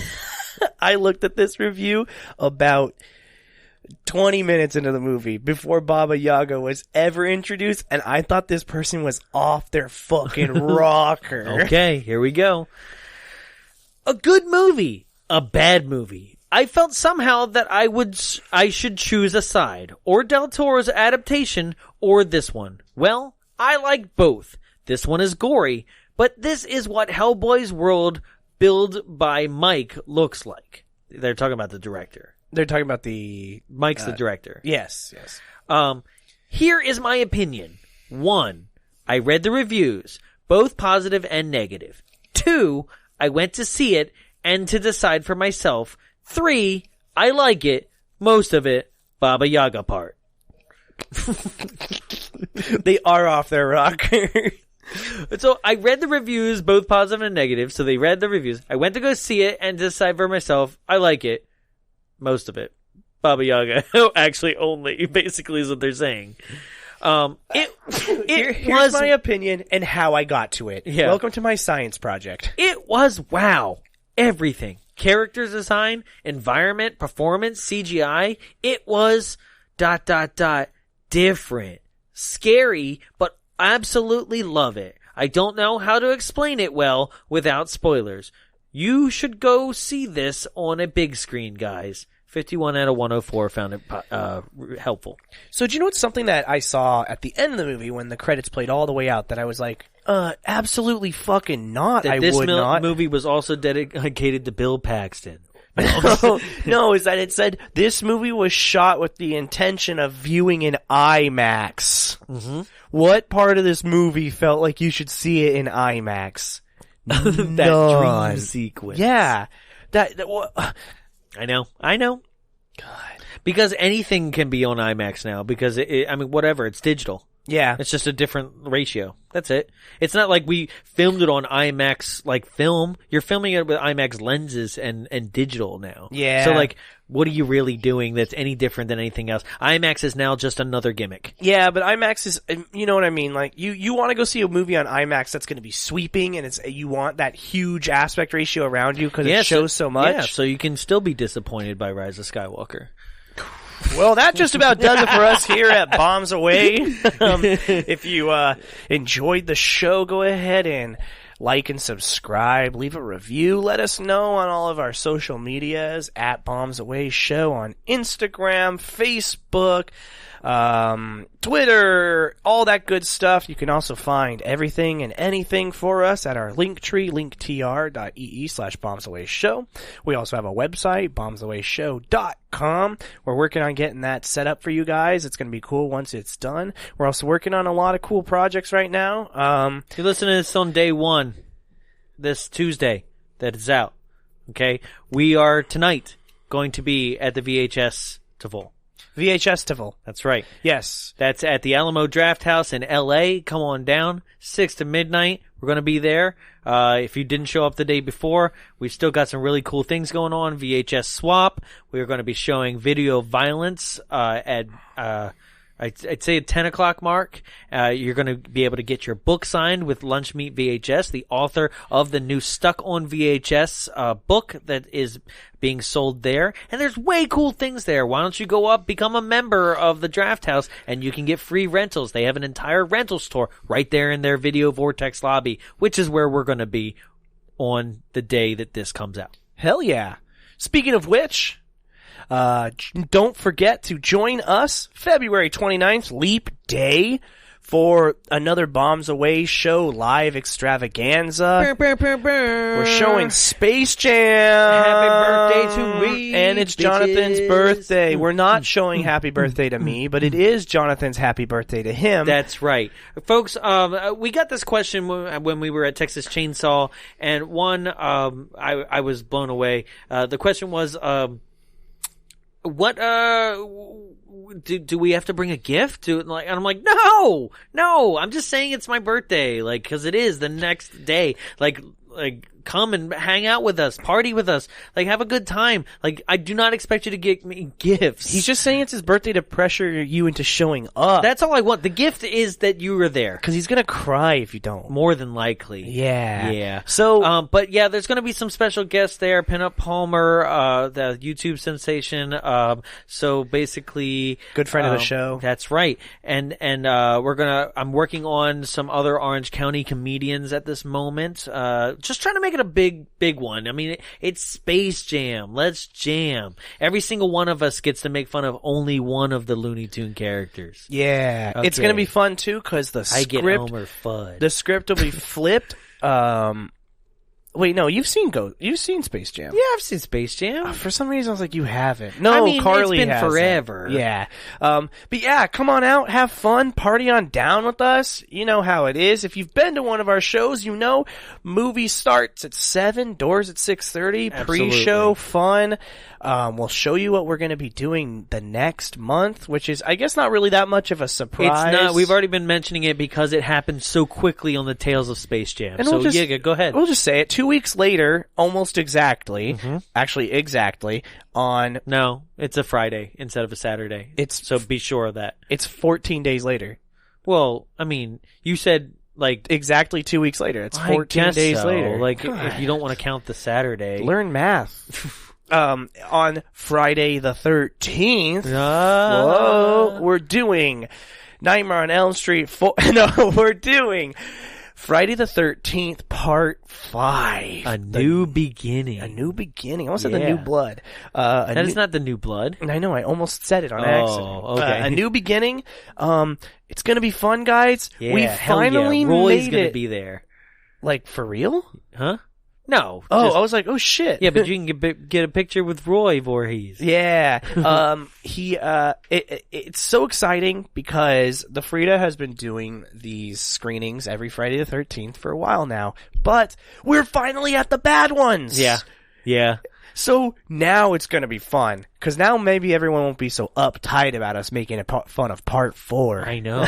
I looked at this review about 20 minutes into the movie before Baba Yaga was ever introduced, and I thought this person was off their fucking rocker. Okay, here we go. A good movie. A bad movie. I felt somehow that I should choose a side, or Del Toro's adaptation, or this one. Well, I like both. This one is gory, but this is what Hellboy's world built by Mike looks like. They're talking about the director. They're talking about Mike's the director. Yes. Here is my opinion. 1, I read the reviews, both positive and negative. 2, I went to see it and to decide for myself. 3, I like it, most of it, Baba Yaga part. They are off their rocker. So I read the reviews, both positive and negative, so they read the reviews. I went to go see it and decide for myself. I like it, most of it, Baba Yaga. Actually, only, basically is what they're saying. Here's my opinion and how I got to it. Yeah. Welcome to my science project. It was wow. Everything. Character design, environment, performance, CGI. It was ... different. Scary, but absolutely love it. I don't know how to explain it well without spoilers. You should go see this on a big screen, guys. 51 out of 104 found it helpful. So do you know what's something that I saw at the end of the movie when the credits played all the way out that I was like, absolutely fucking not. That I this would not. movie was also dedicated to Bill Paxton. No, is that it said this movie was shot with the intention of viewing in IMAX. Mm-hmm. What part of this movie felt like you should see it in IMAX? That dream sequence. Yeah. I know. God. Because anything can be on IMAX now because whatever, it's digital. Yeah. It's just a different ratio. That's it. It's not like we filmed it on IMAX like film. You're filming it with IMAX lenses and digital now. Yeah. So like, what are you really doing that's any different than anything else? IMAX is now just another gimmick. Yeah, but IMAX is, you know what I mean? Like, you want to go see a movie on IMAX that's going to be sweeping and you want that huge aspect ratio around you because it shows so much. Yeah, so you can still be disappointed by Rise of Skywalker. Well, that just about does it for us here at Bombs Away. If you enjoyed the show, go ahead and like and subscribe. Leave a review. Let us know on all of our social medias at Bombs Away Show on Instagram, Facebook, Twitter, all that good stuff. You can also find everything and anything for us at our Linktree, linktr.ee/bombsawayshow. We also have a website, bombsawayshow.com. We're working on getting that set up for you guys. It's going to be cool once it's done. We're also working on a lot of cool projects right now. You're listening to this on day 1, this Tuesday that is out. Okay? We are tonight going to be at the VHS Festival. VHS-tival. That's right. Yes. That's at the Alamo Draft House in L.A. Come on down, 6 to midnight. We're going to be there. If you didn't show up the day before, we've still got some really cool things going on. VHS swap. We're going to be showing video violence at I'd say at 10 o'clock mark. You're going to be able to get your book signed with Lunch Meat VHS, the author of the new Stuck on VHS book that is being sold there. And there's way cool things there. Why don't you go up, become a member of the Draft House, and you can get free rentals. They have an entire rental store right there in their Video Vortex lobby, which is where we're going to be on the day that this comes out. Hell yeah. Speaking of which, don't forget to join us February 29th, Leap Day, for another Bombs Away Show live extravaganza. We're showing Space Jam. Happy birthday to me. And it's Jonathan's birthday. We're not showing happy birthday to me, but it is Jonathan's happy birthday to him. That's right. Folks, we got this question when we were at Texas Chainsaw, and I was blown away. The question was, do we have to bring a gift? And I'm like, no, I'm just saying it's my birthday, like, cause it is the next day, like, come and hang out with us, party with us, like, have a good time. Like, I do not expect you to get me gifts. He's just saying it's his birthday to pressure you into showing up. That's all I want. The gift is that you were there. Because he's gonna cry if you don't. More than likely. Yeah. So, but yeah, there's gonna be some special guests there. Pinup Palmer, the YouTube sensation. So basically, good friend of the show. That's right. And I'm working on some other Orange County comedians at this moment. Just trying to make it a big one. I mean, it's Space Jam. Let's jam. Every single one of us gets to make fun of only one of the Looney Tune characters. Yeah. Okay. It's going to be fun too, because the script Elmer Fudd. The script will be flipped. Wait, no, you've seen Space Jam. Yeah, I've seen Space Jam. For some reason, I was like, you haven't. No, I mean, Carly it's been hasn't. forever. Yeah. But yeah, come on out, have fun, party on down with us. You know how it is. If you've been to one of our shows, you know, movie starts at 7, doors at 6:30, pre-show fun. We'll show you what we're going to be doing the next month, which is, I guess, not really that much of a surprise. It's not. We've already been mentioning it because it happened so quickly on the Tales of Space Jam. And so, yeah, go ahead. We'll just say it. 2 weeks later, almost exactly, actually exactly, on... No, it's a Friday instead of a Saturday. So be sure of that. It's 14 days later. Well, I mean, you said... Like exactly 2 weeks later. It's 14 days later. Like, if you don't want to count the Saturday. Learn math. On Friday the 13th, whoa, we're doing Nightmare on Elm Street 4. No, we're doing Friday the 13th, Part 5. A new beginning. A new beginning. I almost said the new blood. That is not the new blood. I know, I almost said it on accident. Okay. A new beginning. It's gonna be fun, guys. Yeah, we finally Roy's made gonna it. be there. Like, for real? Huh? No. Oh, I was like, oh shit. Yeah, but you can get a picture with Roy Voorhees. Yeah. It's so exciting because the Frida has been doing these screenings every Friday the 13th for a while now, but we're finally at the bad ones. Yeah. Yeah. So now it's going to be fun, because now maybe everyone won't be so uptight about us making fun of Part 4. I know.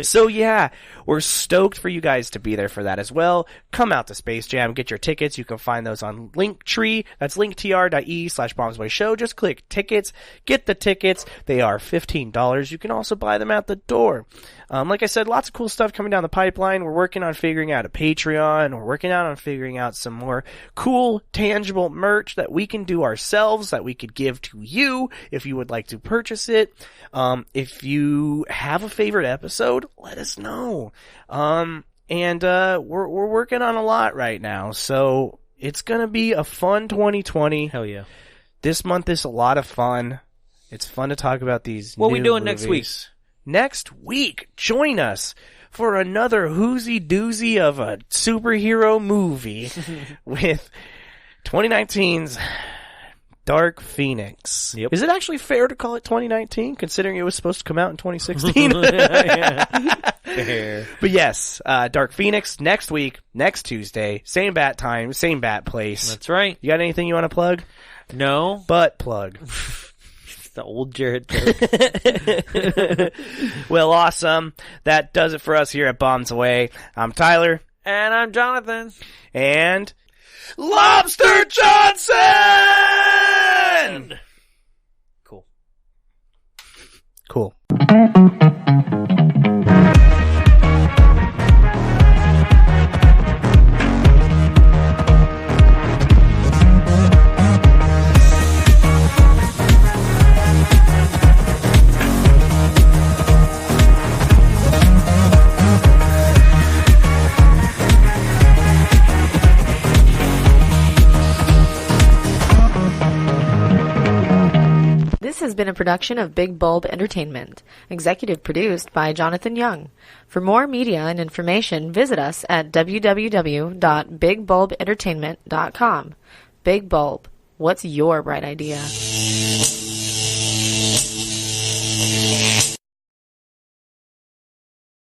So yeah, we're stoked for you guys to be there for that as well. Come out to Space Jam, get your tickets. You can find those on Linktree. That's linktr.ee/bombsboyshow. Just click tickets, get the tickets. They are $15. You can also buy them at the door. Like I said, lots of cool stuff coming down the pipeline. We're working on figuring out a Patreon. We're working on figuring out some more cool, tangible merch that we can do ourselves, that we could give to you if you would like to purchase it. If you have a favorite episode, let us know. We're working on a lot right now, so it's gonna be a fun 2020. Hell yeah. This month is a lot of fun. It's fun to talk about these What are new we doing movies. next week? Next week, join us for another whoozy doozy of a superhero movie with 2019's Dark Phoenix. Yep. Is it actually fair to call it 2019, considering it was supposed to come out in 2016? Fair. But yes, Dark Phoenix next week, next Tuesday, same bat time, same bat place. That's right. You got anything you want to plug? No. Butt plug. The old Jared joke. Well, awesome. That does it for us here at Bombs Away. I'm Tyler. And I'm Jonathan. And Lobster Johnson! Cool. Cool. This has been a production of Big Bulb Entertainment, executive produced by Jonathan Young. For more media and information, visit us at www.bigbulbentertainment.com. Big Bulb, what's your bright idea?